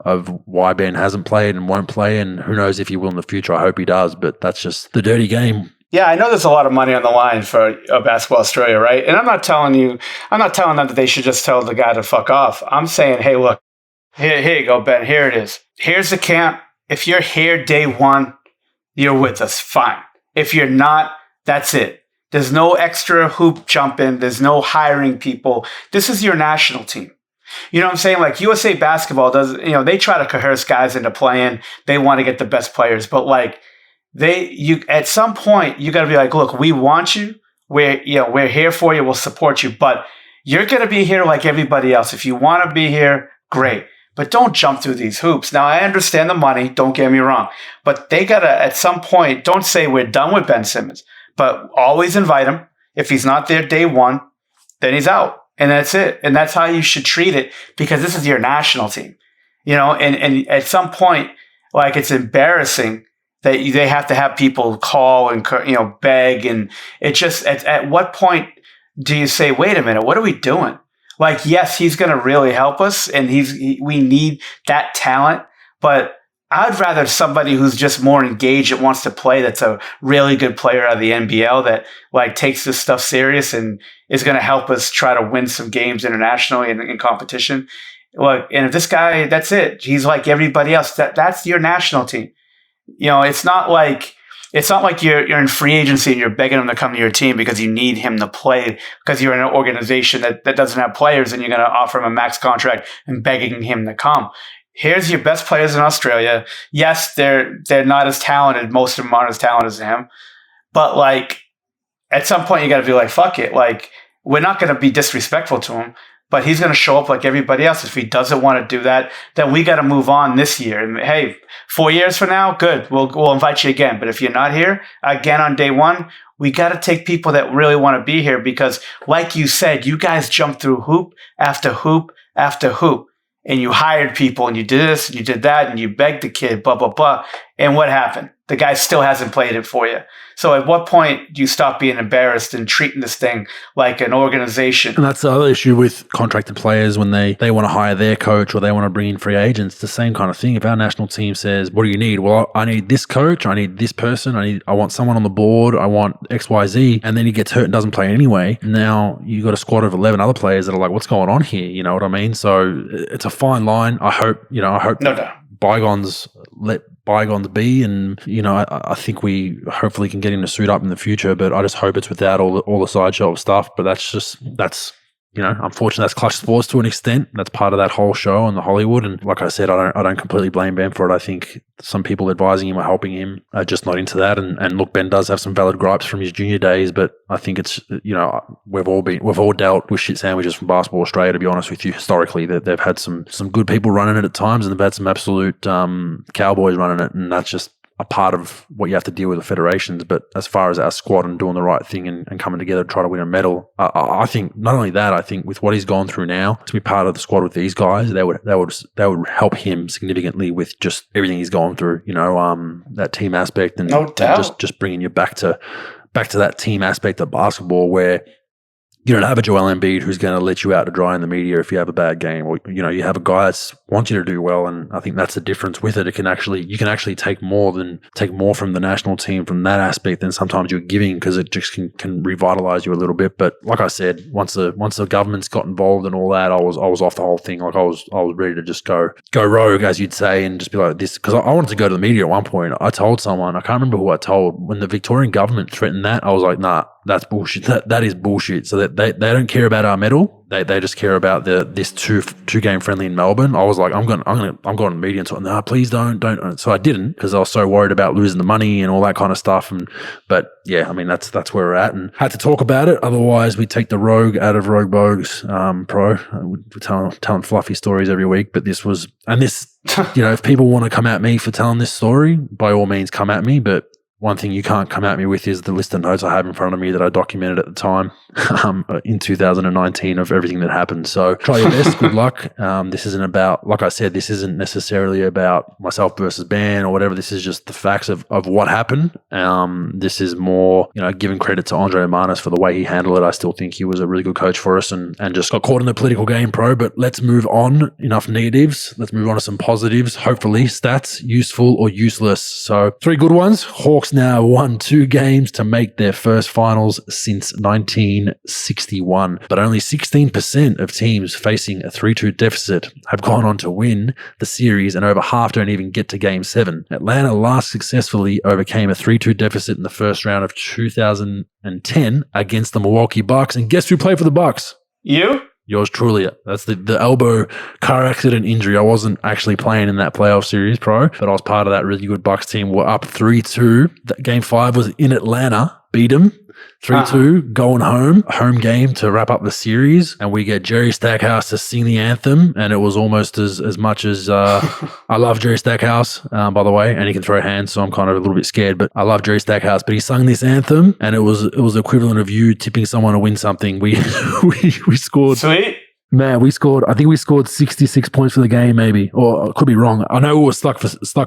Speaker 3: why Ben hasn't played and won't play, and who knows if he will in the future. I hope he does, but that's just the dirty game.
Speaker 2: Yeah, I know there's a lot of money on the line for Basketball Australia, right? And I'm not telling them that they should just tell the guy to fuck off. I'm saying, hey, look, here you go, Ben. Here it is. Here's the camp. If you're here day one, you're with us, fine. If you're not, that's it. There's no extra hoop jumping. There's no hiring people. This is your national team. You know what I'm saying? Like USA Basketball does, they try to coerce guys into playing. They want to get the best players, but like at some point you got to be like, look, we want you. We're here for you. We'll support you, but you're going to be here like everybody else. If you want to be here, great. But don't jump through these hoops. Now, I understand the money. Don't get me wrong. But they got to, at some point, don't say we're done with Ben Simmons. But always invite him. If he's not there day one, then he's out. And that's it. And that's how you should treat it, because this is your national team. And at some point, like, it's embarrassing that they have to have people call and, beg. And it just, at what point do you say, wait a minute, what are we doing? Like, yes, he's going to really help us, and we need that talent. But I'd rather somebody who's just more engaged and wants to play, that's a really good player out of the NBL that like takes this stuff serious and is going to help us try to win some games internationally in competition. Look, and if this guy, that's it. He's like everybody else. That's your national team. It's not like you're in free agency and you're begging him to come to your team because you need him to play, because you're in an organization that doesn't have players, and you're going to offer him a max contract and begging him to come. Here's your best players in Australia. Yes, they're not as talented. Most of them aren't as talented as him. But like, at some point you got to be like, fuck it. Like, we're not going to be disrespectful to him, but he's going to show up like everybody else. If he doesn't want to do that, then we got to move on this year. And hey, 4 years from now, good. We'll invite you again. But if you're not here again on day one, we got to take people that really want to be here, because like you said, you guys jumped through hoop after hoop after hoop, and you hired people and you did this and you did that and you begged the kid, blah, blah, blah. And what happened? The guy still hasn't played it for you. So at what point do you stop being embarrassed and treating this thing like an organization?
Speaker 3: And that's the other issue with contracted players when they want to hire their coach or they want to bring in free agents. It's the same kind of thing. If our national team says, what do you need? Well, I need this coach. I need this person. I want someone on the board. I want XYZ. And then he gets hurt and doesn't play anyway. Now you got a squad of 11 other players that are like, what's going on here? You know what I mean? So it's a fine line. I hope
Speaker 2: No doubt.
Speaker 3: bygones let bygones be, and I think we hopefully can get him to suit up in the future, but I just hope it's without all the sideshow stuff. But that's unfortunately that's clutch sports to an extent. That's part of that whole show and the Hollywood. And like I said, I don't completely blame Ben for it. I think some people advising him or helping him are just not into that. And look, Ben does have some valid gripes from his junior days, but I think it's we've all dealt with shit sandwiches from Basketball Australia. To be honest with you, historically that they've had some good people running it at times, and they've had some absolute cowboys running it, and that's just a part of what you have to deal with the federations. But as far as our squad and doing the right thing and coming together to try to win a medal, I think not only that, I think with what he's gone through now, to be part of the squad with these guys, that would help him significantly with just everything he's gone through. That team aspect and,
Speaker 2: no doubt.
Speaker 3: and just bringing you back to that team aspect of basketball where you don't have a Joel Embiid who's going to let you out to dry in the media if you have a bad game, or you have a guy that wants you to do well, and I think that's the difference with it. You can actually take more from the national team from that aspect than sometimes you're giving, because it just can revitalize you a little bit. But like I said, once the governments got involved and all that, I was off the whole thing. Like I was ready to just go rogue, as you'd say, and just be like this, because I wanted to go to the media at one point. I told someone, I can't remember who I told, when the Victorian government threatened that, I was like, nah, that's bullshit. That is bullshit. So that they don't care about our medal. They just care about this two game friendly in Melbourne. I was like, I'm going to the media and so, no, please don't. So I didn't, because I was so worried about losing the money and all that kind of stuff. But yeah, I mean that's where we're at, and had to talk about it. Otherwise, we take the rogue out of Rogue Bogues Pro. We're telling fluffy stories every week, but this, if people want to come at me for telling this story, by all means, come at me. But one thing you can't come at me with is the list of notes I have in front of me that I documented at the time in 2019 of everything that happened. So try your best. Good luck. This isn't about, like I said, this isn't necessarily about myself versus Ben or whatever. This is just the facts of what happened. This is more, giving credit to Andre Manis for the way he handled it. I still think he was a really good coach for us and just got caught in the political game, Pro. But let's move on. Enough negatives. Let's move on to some positives. Hopefully, stats, useful or useless. So 3 good ones. Hawks now won 2 games to make their first finals since 1961, but only 16% of teams facing a 3-2 deficit have gone on to win the series, and over half don't even get to Game 7. Atlanta last successfully overcame a 3-2 deficit in the first round of 2010 against the Milwaukee Bucks, and guess who played for the Bucks?
Speaker 2: You?
Speaker 3: Yours truly. That's the elbow car accident injury. I wasn't actually playing in that playoff series, Pro, but I was part of that really good Bucks team. We're up 3-2. Game 5 was in Atlanta. Beat them 3-2, going home game to wrap up the series, and we get Jerry Stackhouse to sing the anthem, and it was almost as much as I love Jerry Stackhouse, by the way, and he can throw hands, so I'm kind of a little bit scared, but I love Jerry Stackhouse. But he sung this anthem, and it was the equivalent of you tipping someone to win something. We scored.
Speaker 2: Sweet.
Speaker 3: Man, I think we scored 66 points for the game, maybe. Or I could be wrong. I know we were stuck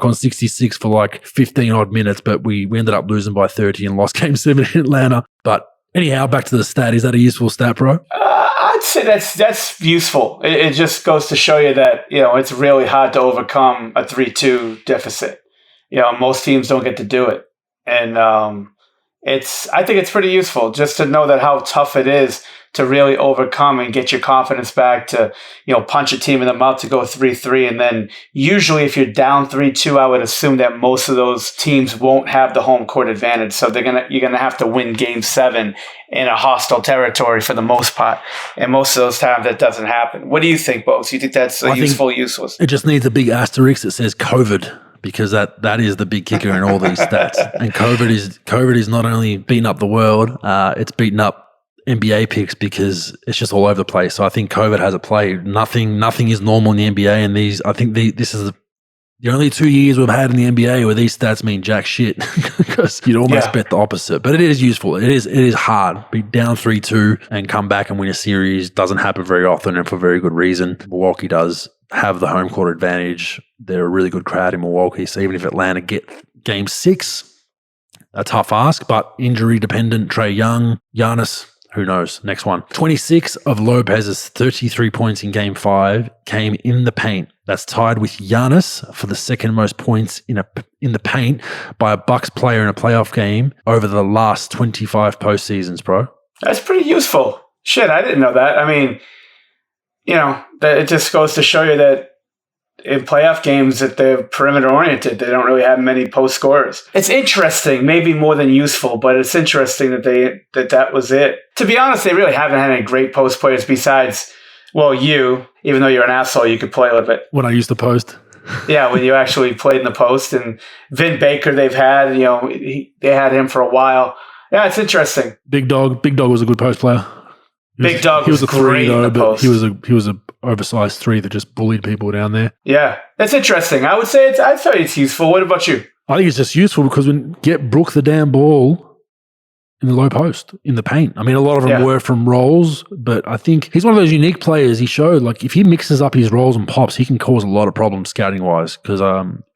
Speaker 3: on 66 for like 15 odd minutes, but we ended up losing by 30 and lost Game 7 in Atlanta. But anyhow, back to the stat. Is that a useful stat, bro?
Speaker 2: I'd say that's useful. It just goes to show you that, it's really hard to overcome a 3-2 deficit. Most teams don't get to do it. And I think it's pretty useful just to know that how tough it is to really overcome and get your confidence back to, punch a team in the mouth to go 3-3. And then usually if you're down 3-2, I would assume that most of those teams won't have the home court advantage. So you're going to have to win Game 7 in a hostile territory for the most part. And most of those times that doesn't happen. What do you think, Bogues? You think that's useful or useless?
Speaker 3: It just needs a big asterisk that says COVID, because that is the big kicker in all these stats. And COVID is not only beating up the world, it's beating up NBA picks, because it's just all over the place. So I think COVID has a play. Nothing is normal in the NBA, and this is the only 2 years we've had in the NBA where these stats mean jack shit, because you'd almost bet the opposite. But it is useful. It is hard. Be down 3-2 and come back and win a series doesn't happen very often, and for very good reason. Milwaukee does have the home court advantage. They're a really good crowd in Milwaukee. So even if Atlanta get Game 6. A tough ask, but injury-dependent Trae Young, Giannis, who knows? Next one. 26 of Lopez's 33 points in Game 5 came in the paint. That's tied with Giannis for the second most points in the paint by a Bucks player in a playoff game over the last 25 postseasons, bro.
Speaker 2: That's pretty useful. Shit, I didn't know that. I mean, it just goes to show you that in playoff games that they're perimeter oriented. They don't really have many post scorers. It's interesting, maybe more than useful, but it's interesting that was it. To be honest, they really haven't had any great post players besides, well, you, even though you're an asshole, you could play a little bit.
Speaker 1: When I used to post.
Speaker 2: Yeah, when you actually played in the post. And Vin Baker, they've had, they had him for a while. Yeah, it's interesting.
Speaker 1: Big Dog was a good post player.
Speaker 2: Big Dog
Speaker 1: was a
Speaker 2: great
Speaker 1: three though,
Speaker 2: in the
Speaker 1: but
Speaker 2: post.
Speaker 1: he was a oversized three that just bullied people down there.
Speaker 2: Yeah, that's interesting. I'd say it's useful. What about you?
Speaker 1: I think it's just useful because when get Brooke the damn ball in the low post, in the paint. I mean, a lot of them were from rolls, but I think he's one of those unique players. He showed, like, if he mixes up his rolls and pops, he can cause a lot of problems scouting-wise because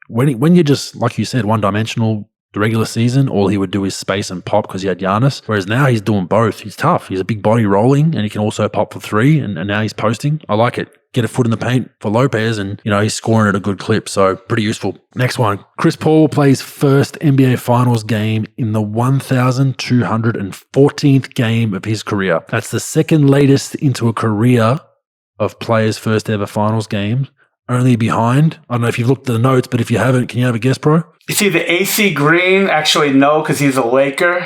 Speaker 1: when you're just, like you said, one-dimensional the regular season, all he would do is space and pop because he had Giannis, whereas now he's doing both. He's tough. He's a big body rolling, and he can also pop for three, and now he's posting. I like it. Get a foot in the paint for Lopez, and he's scoring at a good clip, so pretty useful. Next one. Chris Paul plays first NBA Finals game in the 1,214th game of his career. That's the second latest into a career of players' first ever Finals games, only behind, I don't know if you've looked at the notes, but if you haven't, can you have a guess, bro?
Speaker 2: You see the AC Green? Actually, no, because he's a Laker.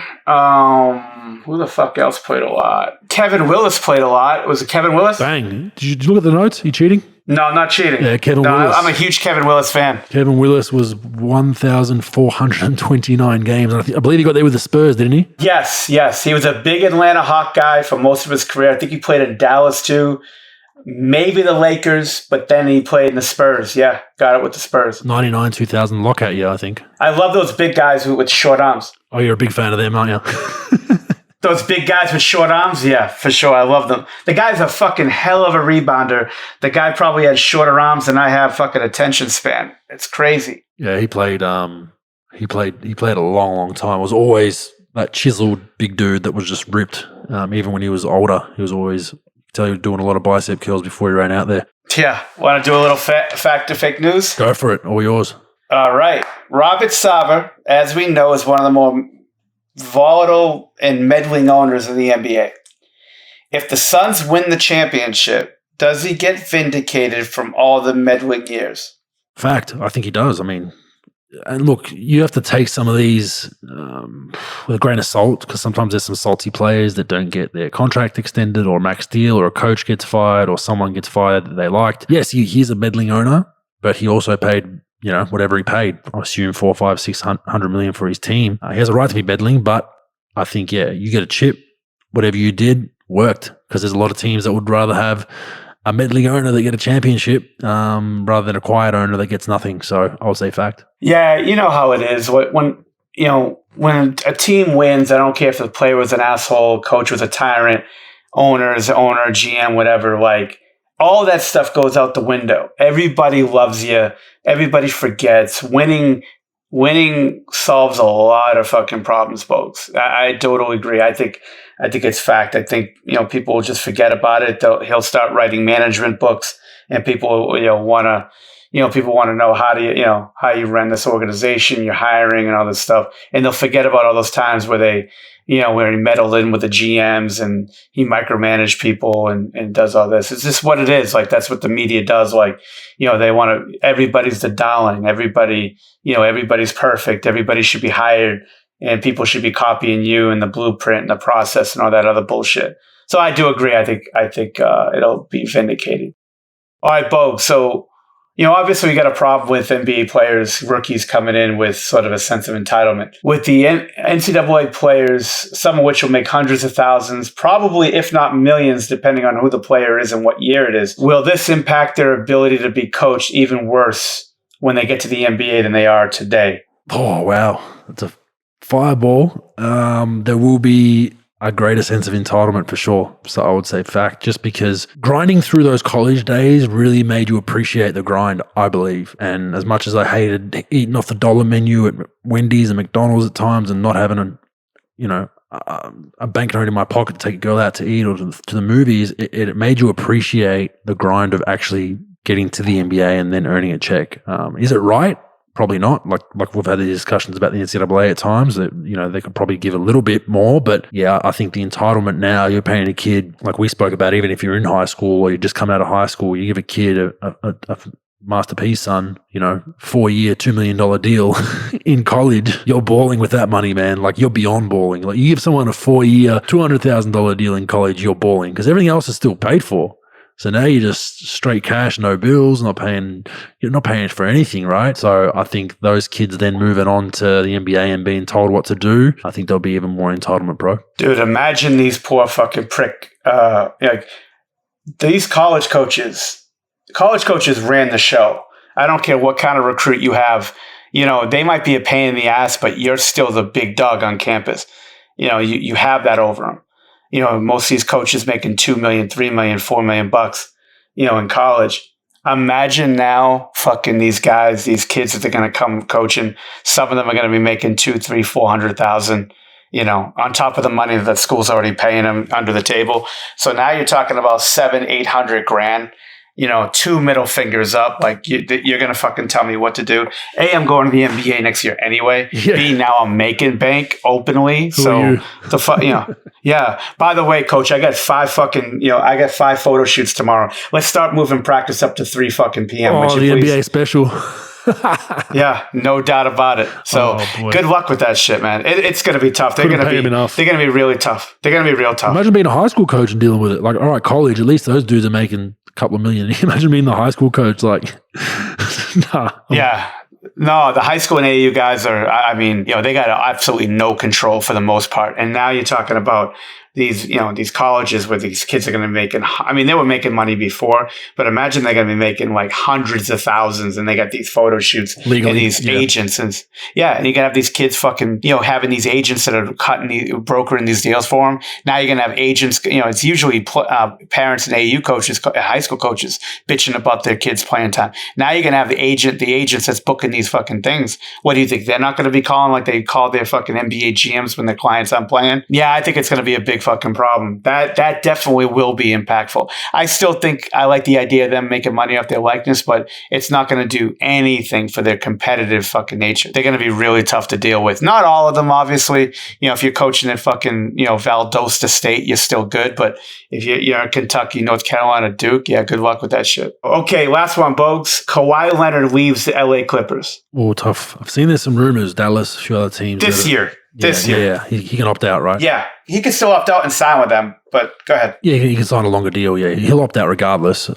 Speaker 2: Who the fuck else played a lot? Kevin Willis played a lot. Was it Kevin Willis?
Speaker 1: Bang. Did you look at the notes? Are you cheating?
Speaker 2: No, I'm not cheating.
Speaker 1: Yeah, Kevin Willis.
Speaker 2: I'm a huge Kevin Willis fan.
Speaker 1: Kevin Willis was 1,429 games. And I believe he got there with the Spurs, didn't he?
Speaker 2: Yes. He was a big Atlanta Hawk guy for most of his career. I think he played in Dallas too. Maybe the Lakers, but then he played in the Spurs. Yeah, got it with the Spurs.
Speaker 1: 99, 2000 lockout year, I think.
Speaker 2: I love those big guys with short arms.
Speaker 1: Oh, you're a big fan of them, aren't you?
Speaker 2: Those big guys with short arms? Yeah, for sure. I love them. The guy's a fucking hell of a rebounder. The guy probably had shorter arms than I have fucking attention span. It's crazy.
Speaker 3: Yeah, he played a long, long time. It was always that chiseled big dude that was just ripped. Even when he was older, he was always... tell you doing a lot of bicep curls before he ran out there.
Speaker 2: Yeah. Want to do a little fact or fake news?
Speaker 3: Go for it. All yours.
Speaker 2: All right. Robert Sarver, as we know, is one of the more volatile and meddling owners in the NBA. If the Suns win the championship, does he get vindicated from all the meddling years?
Speaker 3: Fact. I think he does. I mean, and look, you have to take some of these with a grain of salt because sometimes there's some salty players that don't get their contract extended or max deal or a coach gets fired or someone gets fired that they liked. Yes, he's a meddling owner, but he also paid, whatever he paid. I assume 4, 5, 600 million for his team. He has a right to be meddling, but I think, you get a chip. Whatever you did worked because there's a lot of teams that would rather have a meddling owner that get a championship rather than a quiet owner that gets nothing. So I would say fact.
Speaker 2: Yeah, you know how it is. When a team wins, I don't care if the player was an asshole, coach was a tyrant, owner, GM, whatever, like all that stuff goes out the window. Everybody loves you. Everybody forgets. Winning solves a lot of fucking problems, folks. I totally agree. I think it's fact. I think, people will just forget about it. He'll start writing management books and people, want to, people want to know how you run this organization, your hiring and all this stuff. And they'll forget about all those times where where he meddled in with the GMs and he micromanaged people and does all this. It's just what it is. Like, that's what the media does. Like, they want to, everybody's the darling. Everybody, everybody's perfect. Everybody should be hired and people should be copying you and the blueprint and the process and all that other bullshit. So I do agree. I think it'll be vindicated. All right, Bogues. So, obviously we got a problem with NBA players, rookies coming in with sort of a sense of entitlement. With the NCAA players, some of which will make hundreds of thousands, probably if not millions, depending on who the player is and what year it is, will this impact their ability to be coached even worse when they get to the NBA than they are today?
Speaker 3: Oh, wow. That's a fireball. There will be a greater sense of entitlement for sure. So I would say fact, just because grinding through those college days really made you appreciate the grind, I believe. And as much as I hated eating off the dollar menu at Wendy's and McDonald's at times and not having a banknote in my pocket to take a girl out to eat or to the movies, it made you appreciate the grind of actually getting to the NBA and then earning a check. Is it right? Probably not. Like we've had these discussions about the NCAA at times that, they could probably give a little bit more. But yeah, I think the entitlement now, you're paying a kid, like we spoke about, even if you're in high school or you just come out of high school, you give a kid a masterpiece son, 4-year, $2 million deal in college, you're balling with that money, man. Like you're beyond balling. Like you give someone a 4-year, $200,000 deal in college, you're balling because everything else is still paid for. So now you're just straight cash, no bills, you're not paying for anything, right? So I think those kids then moving on to the NBA and being told what to do, I think there'll be even more entitlement, bro.
Speaker 2: Dude, imagine these poor fucking prick, these college coaches ran the show. I don't care what kind of recruit you have. They might be a pain in the ass, but you're still the big dog on campus. You have that over them. Most of these coaches making $2 million, $3 million, $4 million bucks, in college. Imagine now fucking these guys, these kids that they're going to come coaching. Some of them are going to be making $200,000, $300,000, on top of the money that school's already paying them under the table. So now you're talking about $700,000-800,000. 2 middle fingers up, like you're going to fucking tell me what to do. A, I'm going to the NBA next year anyway. Yeah. B, now I'm making bank openly. Yeah. By the way, coach, I got 5 photo shoots tomorrow. Let's start moving practice up to 3 fucking PM.
Speaker 3: Oh, the NBA special.
Speaker 2: Yeah, no doubt about it. So good luck with that shit, man. It's going to be tough. They're going to be really tough. They're going to be real tough.
Speaker 3: Imagine being a high school coach and dealing with it. Like, all right, college, at least those dudes are making a couple of million. Imagine being the high school coach, like, nah.
Speaker 2: Yeah. No, the high school and AAU guys are, they got absolutely no control for the most part. And now you're talking about these colleges where these kids are going to be making, they were making money before, but imagine they're going to be making like hundreds of thousands and they got these photo shoots legally, and these agents. And you can have these kids fucking, having these agents that are brokering these deals for them. Now you're going to have agents, it's usually parents and AAU coaches, high school coaches bitching about their kids playing time. Now you're going to have the agents that's booking these fucking things. What do you think? They're not going to be calling like they call their fucking NBA GMs when their clients aren't playing? Yeah, I think it's going to be a big fucking problem. That definitely will be impactful. I still think I like the idea of them making money off their likeness, but it's not going to do anything for their competitive fucking nature. They're going to be really tough to deal with. Not all of them, obviously. If you're coaching at fucking, Valdosta State, you're still good. But if you're in Kentucky, North Carolina, Duke, yeah, good luck with that shit. Okay, last one, Bogues. Kawhi Leonard leaves the LA Clippers.
Speaker 3: Oh, tough. I've seen there's some rumors, Dallas, a few other teams.
Speaker 2: This year.
Speaker 3: Yeah. He can opt out, right?
Speaker 2: Yeah. He can still opt out and sign with them, but go ahead.
Speaker 3: Yeah, he can sign a longer deal. Yeah, he'll opt out regardless. As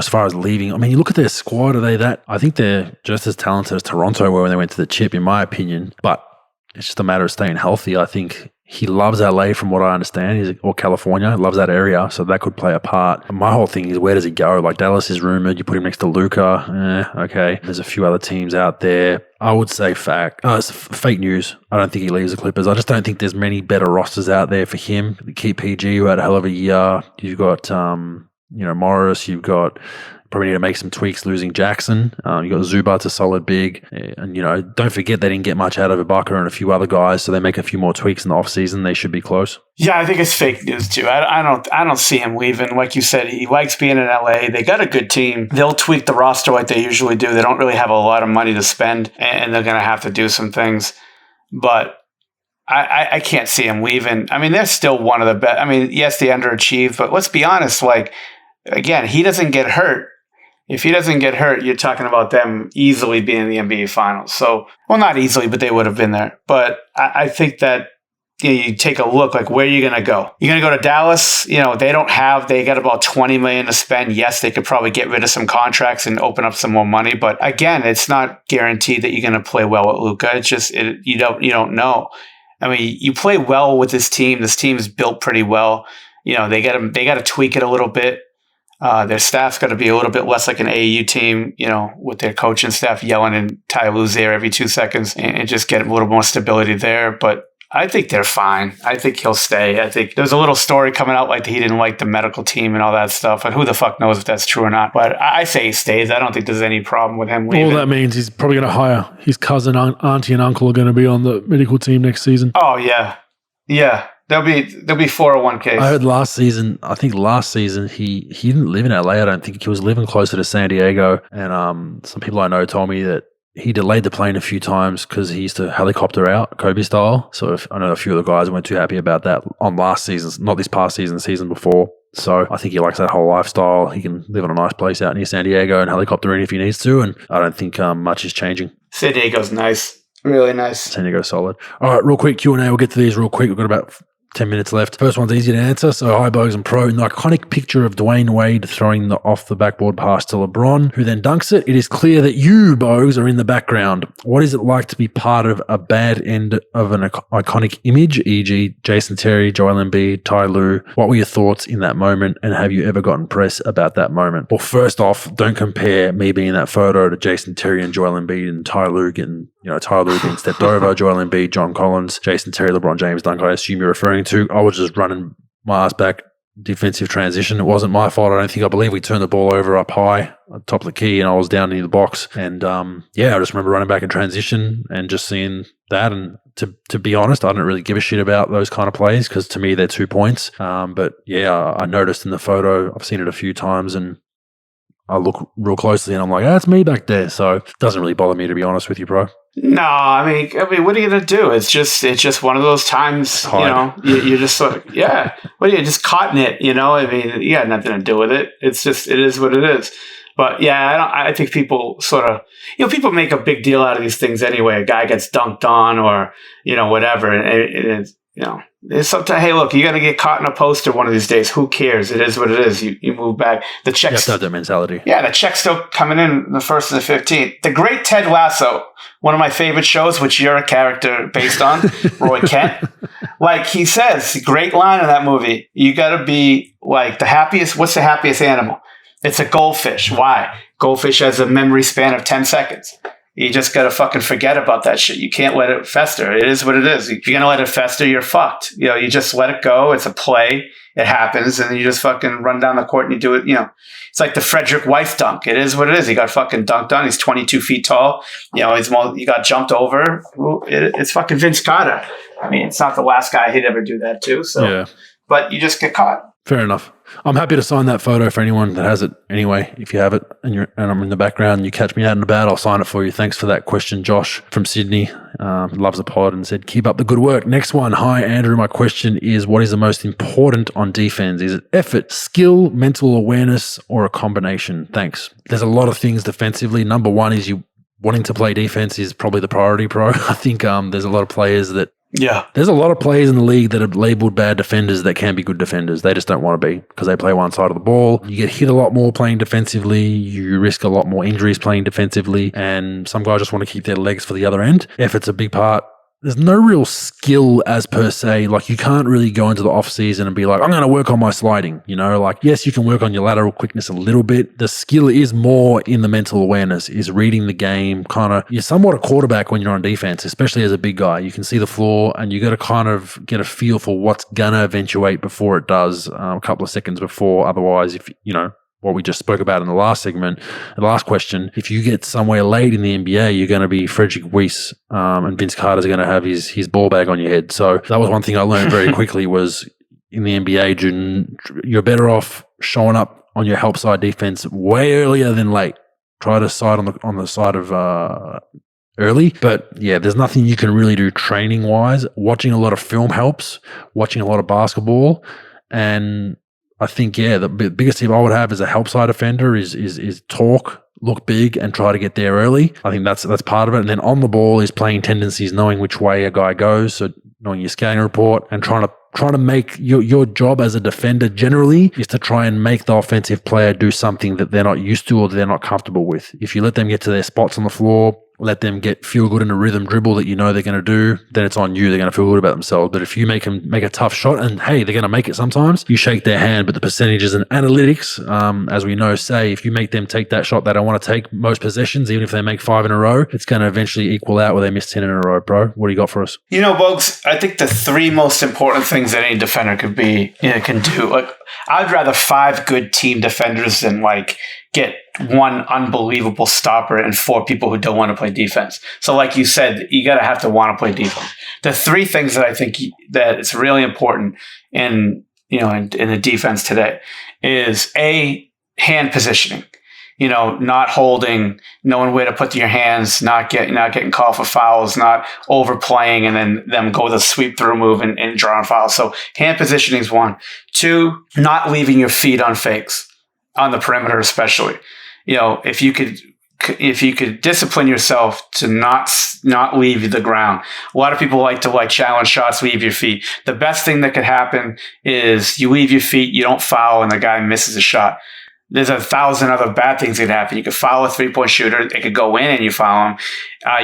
Speaker 3: far as leaving, you look at their squad, are they that? I think they're just as talented as Toronto were when they went to the chip, in my opinion. But it's just a matter of staying healthy. I think he loves LA from what I understand, or California, loves that area, so that could play a part. My whole thing is, where does he go? Like, Dallas is rumored, you put him next to Luka, okay. There's a few other teams out there. I would say it's fake news. I don't think he leaves the Clippers. I just don't think there's many better rosters out there for him. Keep PG, who had a hell of a year. You've got, Morris, you've got... Probably need to make some tweaks losing Jackson. You got Zubac, a solid big. And, don't forget they didn't get much out of Ibaka and a few other guys, so they make a few more tweaks in the offseason. They should be close.
Speaker 2: Yeah, I think it's fake news, too. I don't see him leaving. Like you said, he likes being in LA. They got a good team. They'll tweak the roster like they usually do. They don't really have a lot of money to spend, and they're going to have to do some things. But I can't see him leaving. They're still one of the best. Yes, they underachieved, but let's be honest. Again, he doesn't get hurt. If he doesn't get hurt, you're talking about them easily being in the NBA Finals. So, well, not easily, but they would have been there. But I think that you take a look, like, where are you going to go? You're going to go to Dallas. They got about $20 million to spend. Yes, they could probably get rid of some contracts and open up some more money. But again, it's not guaranteed that you're going to play well with Luka. It's just, you don't know. You play well with this team. This team is built pretty well. They got to tweak it a little bit. Their staff's got to be a little bit less like an AAU team, with their coaching staff yelling and Ty Lue's there every 2 seconds and just get a little more stability there. But I think they're fine. I think he'll stay. I think there's a little story coming out like he didn't like the medical team and all that stuff. And who the fuck knows if that's true or not. But I say he stays. I don't think there's any problem with him leaving.
Speaker 1: All that means he's probably going to hire his cousin, auntie, and uncle are going to be on the medical team next season.
Speaker 2: Oh, yeah. Yeah. There'll be 401ks.
Speaker 3: I heard last season he didn't live in LA. I don't think he was living closer to San Diego. And some people I know told me that he delayed the plane a few times because he used to helicopter out, Kobe style. So I know a few of the guys weren't too happy about that on last season, not this past season, the season before. So I think he likes that whole lifestyle. He can live in a nice place out near San Diego and helicopter in if he needs to. And I don't think much is changing.
Speaker 2: San Diego's nice. Really nice.
Speaker 3: San Diego's solid. All right, real quick Q&A. We'll get to these real quick. We've got about 10 minutes left. First one's easy to answer. So, hi, Bogues and Pro. An iconic picture of Dwayne Wade throwing the off the backboard pass to LeBron, who then dunks it. It is clear that you, Bogues, are in the background. What is it like to be part of a bad end of an iconic image, e.g. Jason Terry, Joel Embiid, Ty Lue? What were your thoughts in that moment, and have you ever gotten press about that moment? Well, first off, don't compare me being in that photo to Jason Terry and Joel Embiid and Ty Lue getting, Ty Lue being stepped over, Joel Embiid, John Collins, Jason Terry, LeBron James dunk, I assume you're referring to. I was just running my ass back, defensive transition. It wasn't my fault. I believe we turned the ball over up high on top of the key and I was down near the box. And I just remember running back in transition and just seeing that. And to be honest, I don't really give a shit about those kind of plays because to me, they're 2 points. But yeah, I noticed in the photo, I've seen it a few times and I look real closely and I'm like, that's me back there. So it doesn't really bother me, to be honest with you, bro.
Speaker 2: No, I mean, what are you gonna do? It's just one of those times, you're just sort of, yeah. What are you just caught in it? I mean, you got nothing to do with it. It's just, it is what it is. But yeah, I think people sort of, people make a big deal out of these things anyway. A guy gets dunked on or whatever, and it's sometimes, hey, look, you're going to get caught in a poster one of these days. Who cares? It is what it is. You move back. The check's,
Speaker 3: you have to have that mentality.
Speaker 2: Yeah, the check's still coming in the 1st and the 15th. The great Ted Lasso, one of my favorite shows, which you're a character based on, Roy Kent. Like he says, great line in that movie. You got to be like the happiest. What's the happiest animal? It's a goldfish. Why? Goldfish has a memory span of 10 seconds. You just got to fucking forget about that shit. You can't let it fester. It is what it is. If you're going to let it fester, you're fucked. You just let it go. It's a play. It happens. And then you just fucking run down the court and you do it. It's like the Frederick Weiss dunk. It is what it is. He got fucking dunked on. He's 22 feet tall. He got jumped over. It's fucking Vince Carter. I mean, it's not the last guy he'd ever do that to. So, yeah. But you just get caught.
Speaker 3: Fair enough. I'm happy to sign that photo for anyone that has it anyway. If you have it and I'm in the background and you catch me out and about, I'll sign it for you. Thanks for that question, Josh from Sydney. Loves the pod and said, keep up the good work. Next one. Hi, Andrew. My question is, what is the most important on defense? Is it effort, skill, mental awareness, or a combination? Thanks. There's a lot of things defensively. Number one is you wanting to play defense is probably the priority, pro. I think there's a lot of players that there's a lot of players in the league that are labeled bad defenders that can be good defenders. They just don't want to be because they play one side of the ball. You get hit a lot more playing defensively. You risk a lot more injuries playing defensively. And some guys just want to keep their legs for the other end. Effort's a big part. There's no real skill as per se. Like you can't really go into the off season and be like, I'm going to work on my sliding. Yes, you can work on your lateral quickness a little bit. The skill is more in the mental awareness, is reading the game. You're somewhat a quarterback when you're on defense, especially as a big guy. You can see the floor and you got to kind of get a feel for what's going to eventuate before it does, a couple of seconds before. Otherwise, if what we just spoke about in the last segment, the last question, if you get somewhere late in the NBA, you're going to be Frederick Weiss and Vince Carter's going to have his ball bag on your head. So that was one thing I learned very quickly was in the NBA, you're better off showing up on your help side defense way earlier than late. Try to side on the side of early. But yeah, there's nothing you can really do training wise. Watching a lot of film helps, watching a lot of basketball. And I think, the biggest tip I would have as a help side defender is talk, look big, and try to get there early. I think that's part of it. And then on the ball is playing tendencies, knowing which way a guy goes. So knowing your scouting report and trying to trying to make your job as a defender generally is to try and make the offensive player do something that they're not used to or they're not comfortable with. If you let them get to their spots on the floor, let them feel good in a rhythm dribble that you know they're going to do, then it's on you. They're going to feel good about themselves. But if you make them make a tough shot, and hey, they're going to make it sometimes, you shake their hand. But the percentages and analytics, as we know, say if you make them take that shot they don't want to take most possessions, even if they make 5 in a row, it's going to eventually equal out where they miss 10 in a row, bro. What do you got for us?
Speaker 2: Bogues, I think the 3 most important things that any defender can do. Like, I'd rather 5 good team defenders than get 1 unbelievable stopper and 4 people who don't want to play defense. So like you said, you got to have to want to play defense. The 3 things that I think that it's really important in the defense today is A, hand positioning. Not holding, knowing where to put your hands, not getting called for fouls, not overplaying, and then them go the sweep through move and draw on fouls. So hand positioning is 1. 2, not leaving your feet on fakes on the perimeter, especially. If you could discipline yourself to not leave the ground. A lot of people like to challenge shots, leave your feet. The best thing that could happen is you leave your feet, you don't foul, and the guy misses a shot. There's 1,000 other bad things that could happen. You could foul a 3-point shooter. It could go in and you foul him.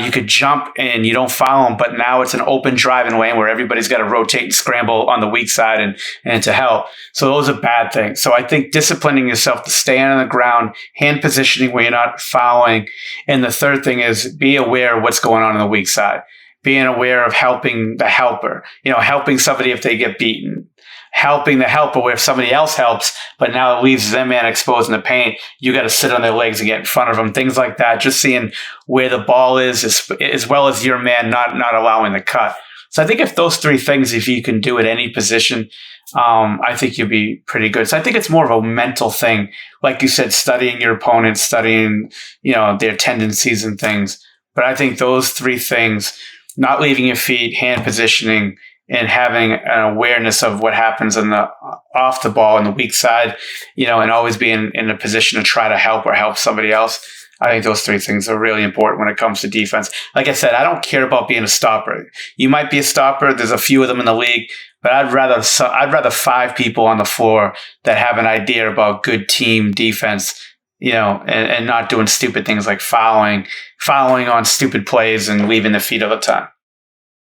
Speaker 2: You could jump and you don't foul him, but now it's an open driving lane where everybody's got to rotate and scramble on the weak side and to help. So those are bad things. So I think disciplining yourself to stay on the ground, hand positioning where you're not fouling. And the third thing is be aware of what's going on the weak side. Being aware of helping the helper, helping somebody if they get beaten. Helping the helper where if somebody else helps, but now it leaves them man exposed in the paint, you got to sit on their legs and get in front of them. Things like that. Just seeing where the ball is as well as your man not allowing the cut. So I think if those 3 things, if you can do at any position, I think you'll be pretty good. So I think it's more of a mental thing. Like you said, studying your opponents, studying, their tendencies and things. But I think those 3 things, not leaving your feet, hand positioning, and having an awareness of what happens off the ball on the weak side, and always being in a position to try to help somebody else. I think those 3 things are really important when it comes to defense. Like I said, I don't care about being a stopper. You might be a stopper. There's a few of them in the league, but I'd rather 5 people on the floor that have an idea about good team defense, and not doing stupid things like fouling on stupid plays and leaving the feet all the time.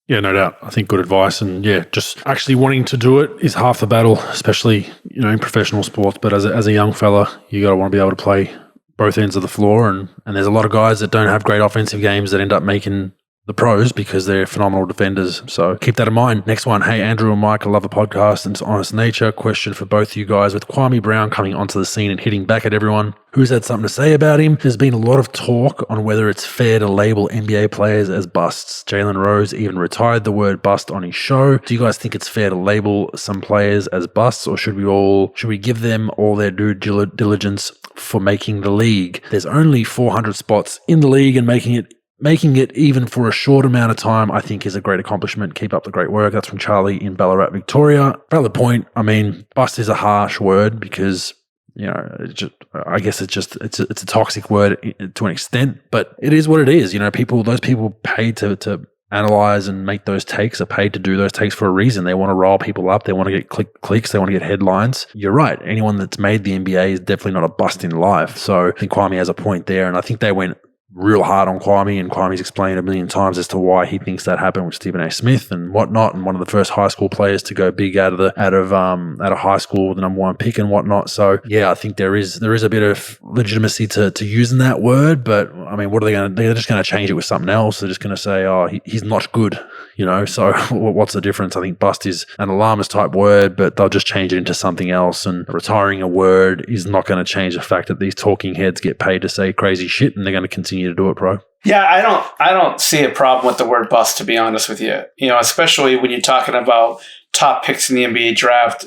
Speaker 1: Yeah, no doubt. I think good advice. And yeah, just actually wanting to do it is half the battle, especially, in professional sports. But as a young fella, you got to want to be able to play both ends of the floor. And there's a lot of guys that don't have great offensive games that end up making the pros because they're phenomenal defenders. So keep that in mind. Next one. Hey, Andrew and Mike, I love the podcast and its honest nature. Question for both you guys. With Kwame Brown coming onto the scene and hitting back at everyone, who's had something to say about him? There's been a lot of talk on whether it's fair to label NBA players as busts. Jalen Rose even retired the word bust on his show. Do you guys think it's fair to label some players as busts, or should we give them all their due diligence for making the league? There's only 400 spots in the league, and making it even for a short amount of time, I think, is a great accomplishment. Keep up the great work. That's from Charlie in Ballarat, Victoria. Valid point. I mean, bust is a harsh word because, I guess it's a toxic word to an extent, but it is what it is. Those people paid to analyze and make those takes are paid to do those takes for a reason. They want to rile people up. They want to get clicks. They want to get headlines. You're right. Anyone that's made the NBA is definitely not a bust in life. So I think Kwame has a point there, and I think they went real hard on Kwame, and Kwame's explained a million times as to why he thinks that happened with Stephen A. Smith and whatnot, and one of the first high school players to go big out of high school with the number 1 pick and whatnot. So yeah, I think there is a bit of legitimacy to using that word, but I mean, what are they going to? They're just going to change it with something else. They're just going to say, oh, he's not good, So what's the difference? I think bust is an alarmist type word, but they'll just change it into something else. And retiring a word is not going to change the fact that these talking heads get paid to say crazy shit, and they're going to continue to do it, bro.
Speaker 2: Yeah, I don't see a problem with the word bust, to be honest with you. Especially when you're talking about top picks in the NBA draft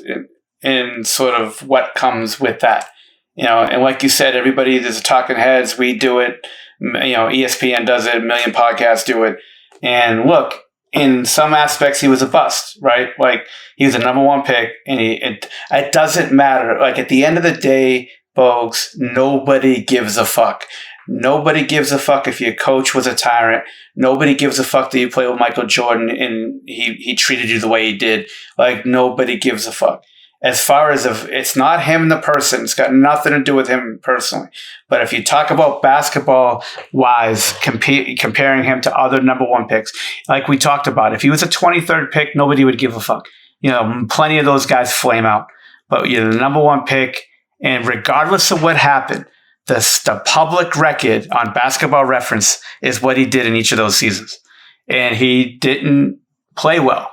Speaker 2: and sort of what comes with that. And like you said, there's a talking heads. We do it. ESPN does it. A million podcasts do it. And look, in some aspects, he was a bust, right? Like, he was a number 1 pick, and it doesn't matter. Like, at the end of the day, Bogues, nobody gives a fuck. Nobody gives a fuck if your coach was a tyrant. Nobody gives a fuck that you play with Michael Jordan and he treated you the way he did. Like, nobody gives a fuck. As far as if it's not him the person, it's got nothing to do with him personally. But if you talk about basketball wise, comparing him to other number one picks, like we talked about, if he was a 23rd pick, nobody would give a fuck. You know, plenty of those guys flame out. But you're the number one pick, and regardless of what happened, the public record on Basketball Reference is what he did in each of those seasons. And he didn't play well.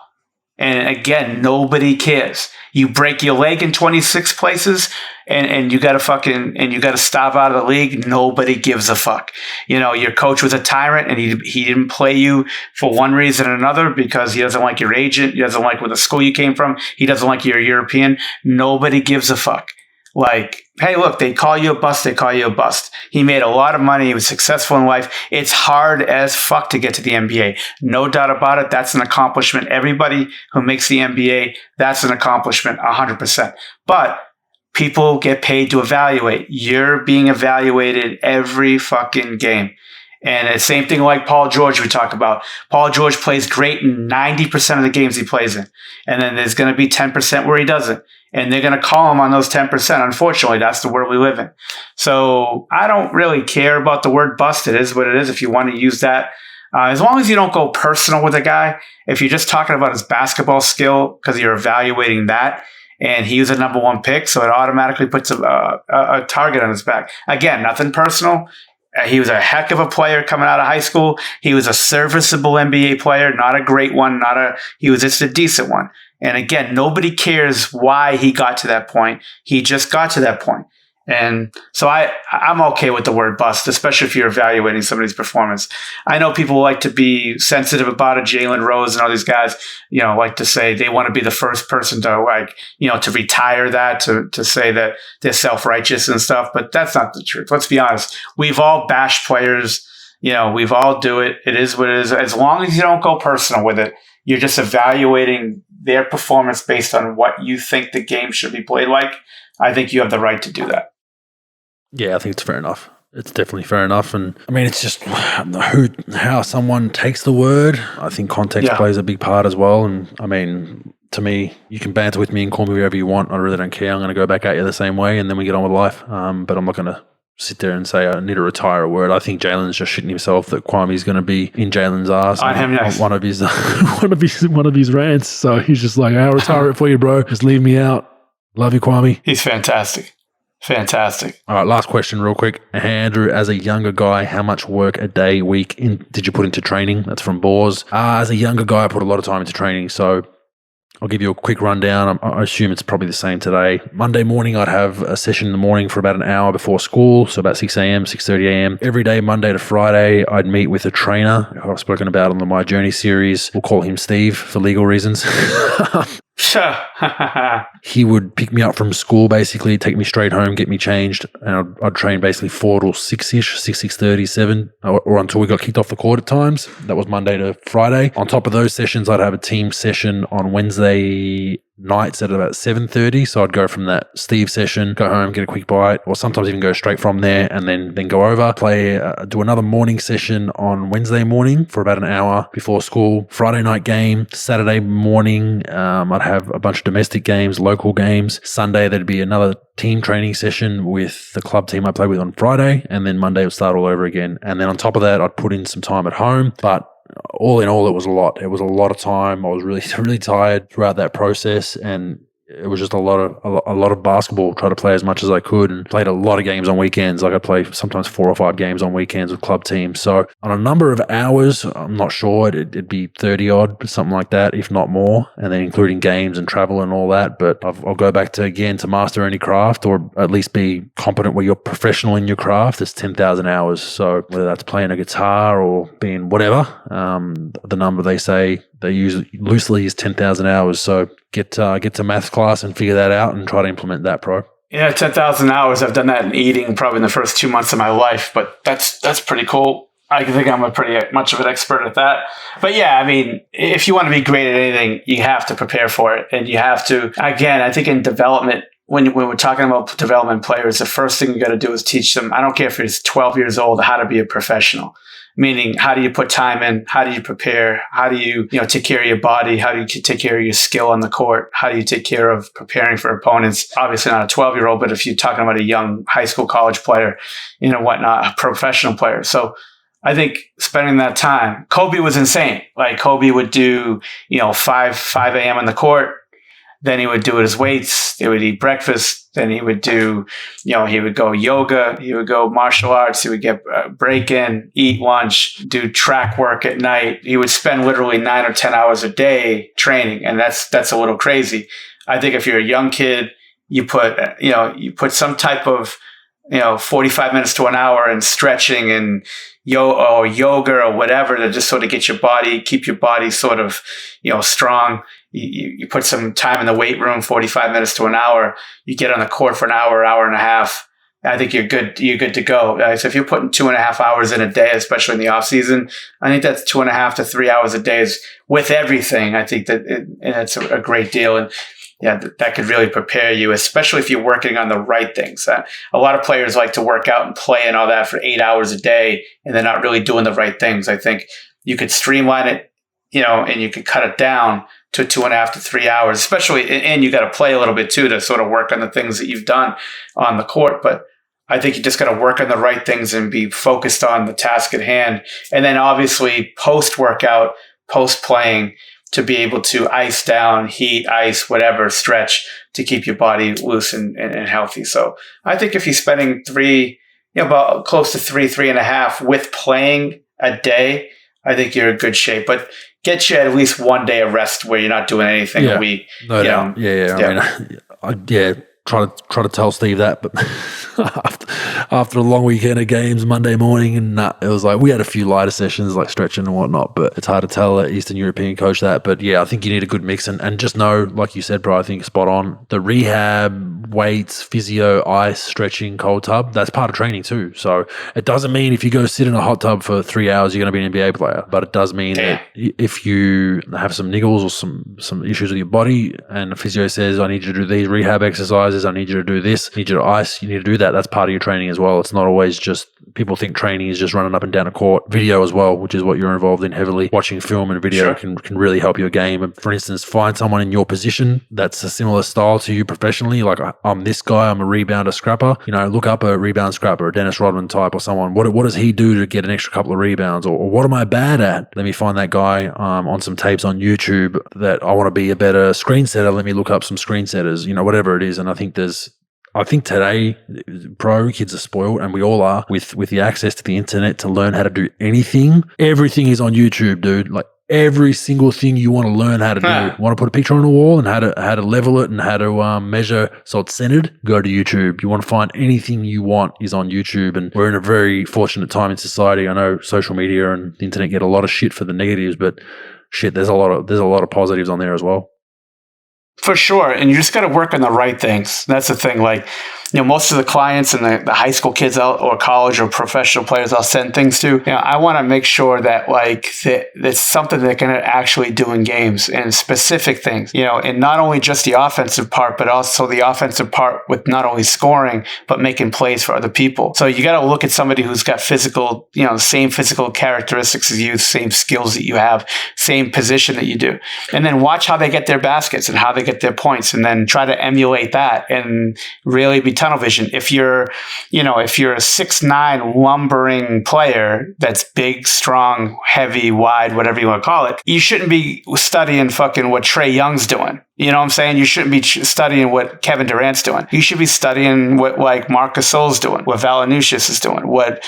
Speaker 2: And again, nobody cares. You break your leg in 26 places and you got to stop out of the league. Nobody gives a fuck. You know, your coach was a tyrant and he didn't play you for one reason or another because he doesn't like your agent. He doesn't like where the school you came from. He doesn't like you're European. Nobody gives a fuck. Like, hey, look, they call you a bust. They call you a bust. He made a lot of money. He was successful in life. It's hard as fuck to get to the NBA. No doubt about it. That's an accomplishment. Everybody who makes the NBA, that's an accomplishment, 100%. But people get paid to evaluate. You're being evaluated every fucking game. And the same thing like Paul George we talk about. Paul George plays great in 90% of the games he plays in. And then there's going to be 10% where he doesn't. And they're going to call him on those 10%. Unfortunately, that's the world we live in. So I don't really care about the word bust. It is what it is if you want to use that. As long as you don't go personal with a guy, if you're just talking about his basketball skill because you're evaluating that, and he was a number one pick, so it automatically puts a target on his back. Again, nothing personal. He was a heck of a player coming out of high school. He was a serviceable NBA player, not a great one, he was just a decent one. And again, nobody cares why he got to that point. He just got to that point. And so I'm okay with the word bust, especially if you're evaluating somebody's performance. I know people like to be sensitive about it. Jalen Rose and all these guys, you know, like to say they want to be the first person to to retire that, to say that they're self-righteous and stuff. But that's not the truth. Let's be honest. We've all bashed players. You know, we've all do it. It is what it is. As long as you don't go personal with it, you're just evaluating their performance based on what you think the game should be played like. I think you have the right to do that.
Speaker 3: Yeah, I think it's fair enough. It's definitely fair enough. And I mean, it's just how someone takes the word. I think context plays a big part as well. And I mean, to me, you can banter with me and call me whatever you want. I really don't care. I'm going to go back at you the same way and then we get on with life. But I'm not going to sit there and say I need to retire a word. I think Jalen's just shitting himself that Kwame's going to be in Jalen's ass
Speaker 2: on him, yes.
Speaker 3: one of his
Speaker 1: one of his rants. So he's just like, I'll retire it for you, bro. Just leave me out. Love you, Kwame.
Speaker 2: He's fantastic. Fantastic.
Speaker 3: All right, last question real quick. Andrew, as a younger guy, how much work a day, week did you put into training? That's from Bogues. As a younger guy, I put a lot of time into training. So I'll give you a quick rundown. I assume it's probably the same today. Monday morning, I'd have a session in the morning for about an hour before school. So about 6 a.m., 6:30 a.m. Every day, Monday to Friday, I'd meet with a trainer who I've spoken about on the My Journey series. We'll call him Steve for legal reasons. He would pick me up from school, basically, take me straight home, get me changed, and I'd train basically 4 to 6-ish, 6:30, 7, or until we got kicked off the court at times. That was Monday to Friday. On top of those sessions, I'd have a team session on Wednesday nights at about 7:30. So I'd go from that Steve session, go home, get a quick bite, or sometimes even go straight from there and then go over, do another morning session on Wednesday morning for about an hour before school. Friday night game, Saturday morning, I'd have a bunch of domestic games, local games. Sunday, there'd be another team training session with the club team I play with on Friday, and then Monday would start all over again. And then on top of that, I'd put in some time at home, but all in all, it was a lot. It was a lot of time. I was really, really tired throughout that process, and it was just a lot of basketball. Tried to play as much as I could, and played a lot of games on weekends. Like I play sometimes 4 or 5 games on weekends with club teams. So on a number of hours, I'm not sure. It'd be 30 odd, something like that, if not more. And then including games and travel and all that. But I'll go back to master any craft, or at least be competent where you're professional in your craft. It's 10,000 hours. So whether that's playing a guitar or being whatever, the number they say they use loosely is 10,000 hours. So get to maths class and figure that out and try to implement that, pro.
Speaker 2: Yeah, 10,000 hours. I've done that in eating probably in the first 2 months of my life, but that's pretty cool. I think I'm a pretty much of an expert at that. But yeah, I mean, if you want to be great at anything, you have to prepare for it. And you have to, again, I think in development, when we're talking about development players, the first thing you got to do is teach them. I don't care if it's 12 years old, how to be a professional. Meaning, how do you put time in? How do you prepare? How do you take care of your body? How do you take care of your skill on the court? How do you take care of preparing for opponents? Obviously not a 12-year-old, but if you're talking about a young high school, college player, whatnot, a professional player. So I think spending that time, Kobe was insane. Like Kobe would do, 5 a.m. on the court. Then he would do his weights. He would eat breakfast. Then he would do, he would go yoga. He would go martial arts. He would get break in, eat lunch, do track work at night. He would spend literally 9 or 10 hours a day training. And that's a little crazy. I think if you're a young kid, you put some type of, 45 minutes to an hour in stretching and yoga or whatever to just sort of keep your body sort of, strong. You put some time in the weight room, 45 minutes to an hour. You get on the court for an hour, hour and a half. I think you're good. You're good to go. So if you're putting 2.5 hours in a day, especially in the off season, I think that's 2.5 to 3 hours a day with everything. I think that it's a great deal. And yeah, that could really prepare you, especially if you're working on the right things. A lot of players like to work out and play and all that for 8 hours a day, and they're not really doing the right things. I think you could streamline it, and you could cut it down to 2.5 to 3 hours, especially, and you got to play a little bit too to sort of work on the things that you've done on the court. But I think you just got to work on the right things and be focused on the task at hand. And then obviously post-workout, post-playing, to be able to ice down, heat, ice, whatever, stretch to keep your body loose and healthy. So I think if you're spending about close to 3.5 with playing a day, I think you're in good shape. But get you at least 1 day of rest where you're not doing anything a week.
Speaker 3: No doubt. Yeah. I mean, try to tell Steve that, but after a long weekend of games Monday morning, and it was like we had a few lighter sessions like stretching and whatnot, but it's hard to tell an Eastern European coach that. But yeah, I think you need a good mix and just know, like you said, bro, I think spot on. The rehab, weights, physio, ice, stretching, cold tub, that's part of training too. So it doesn't mean if you go sit in a hot tub for 3 hours, you're going to be an NBA player, but it does mean that if you have some niggles or some issues with your body and the physio says, I need you to do these rehab exercises, I need you to do this, I need you to ice, you need to do that. That's part of your training as well. It's not always just, people think training is just running up and down a court. Video as well, which is what you're involved in heavily. Watching film and video can really help your game. And for instance, find someone in your position that's a similar style to you professionally. Like I'm this guy, I'm a rebounder scrapper. Look up a rebound scrapper, a Dennis Rodman type or someone. What does he do to get an extra couple of rebounds? Or what am I bad at? Let me find that guy on some tapes on YouTube that I want to be a better screen setter. Let me look up some screen setters, whatever it is. And I think today, pro kids are spoiled, and we all are with the access to the internet to learn how to do anything. Everything is on YouTube, dude. Like every single thing you want to learn how to do. Want to put a picture on a wall and how to level it and how to measure so it's centered? Go to YouTube. You want to find anything you want is on YouTube, and we're in a very fortunate time in society. I know social media and the internet get a lot of shit for the negatives, but shit, there's a lot of positives on there as well.
Speaker 2: For sure. And you just got to work on the right things. That's the thing. Like, most of the clients and the high school kids or college or professional players I'll send things to, I want to make sure that that's something they can actually do in games and specific things, and not only just the offensive part, but also the offensive part with not only scoring, but making plays for other people. So you got to look at somebody who's got physical, same physical characteristics as you, same skills that you have, same position that you do. And then watch how they get their baskets and how they get their points, and then try to emulate that and really be tunnel vision. If you're a 6'9" lumbering player that's big, strong, heavy, wide, whatever you want to call it, you shouldn't be studying fucking what Trae Young's doing. You know what I'm saying? You shouldn't be studying what Kevin Durant's doing. You should be studying what Marc Gasol's doing, what Valanciunas is doing, what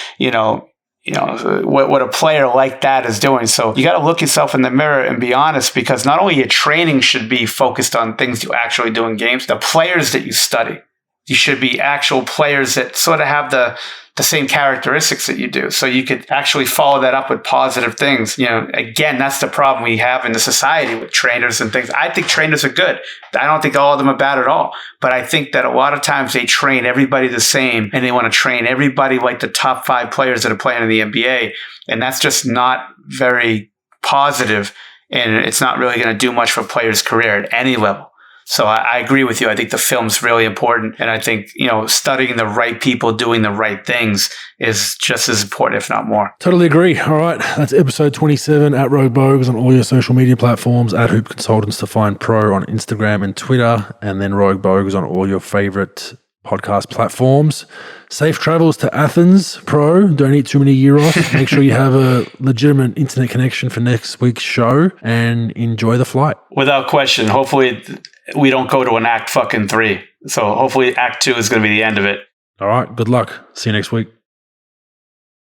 Speaker 2: a player like that is doing. So you got to look yourself in the mirror and be honest, because not only your training should be focused on things you actually do in games, the players that you study, you should be actual players that sort of have the same characteristics that you do. So you could actually follow that up with positive things. Again, that's the problem we have in the society with trainers and things. I think trainers are good. I don't think all of them are bad at all. But I think that a lot of times they train everybody the same, and they want to train everybody like the top 5 players that are playing in the NBA. And that's just not very positive. And it's not really going to do much for a player's career at any level. So I agree with you. I think the film's really important. And I think, studying the right people doing the right things is just as important, if not more.
Speaker 3: Totally agree. All right. That's episode 27 at Rogue Bogues on all your social media platforms, at Hoop Consultants to Find Pro on Instagram and Twitter, and then Rogue Bogues on all your favorite podcast platforms. Safe travels to Athens, Pro. Don't eat too many gyros. Make sure you have a legitimate internet connection for next week's show and enjoy the flight.
Speaker 2: Without question. Hopefully we don't go to an act fucking 3. So hopefully act 2 is going to be the end of it.
Speaker 3: All right. Good luck. See you next week.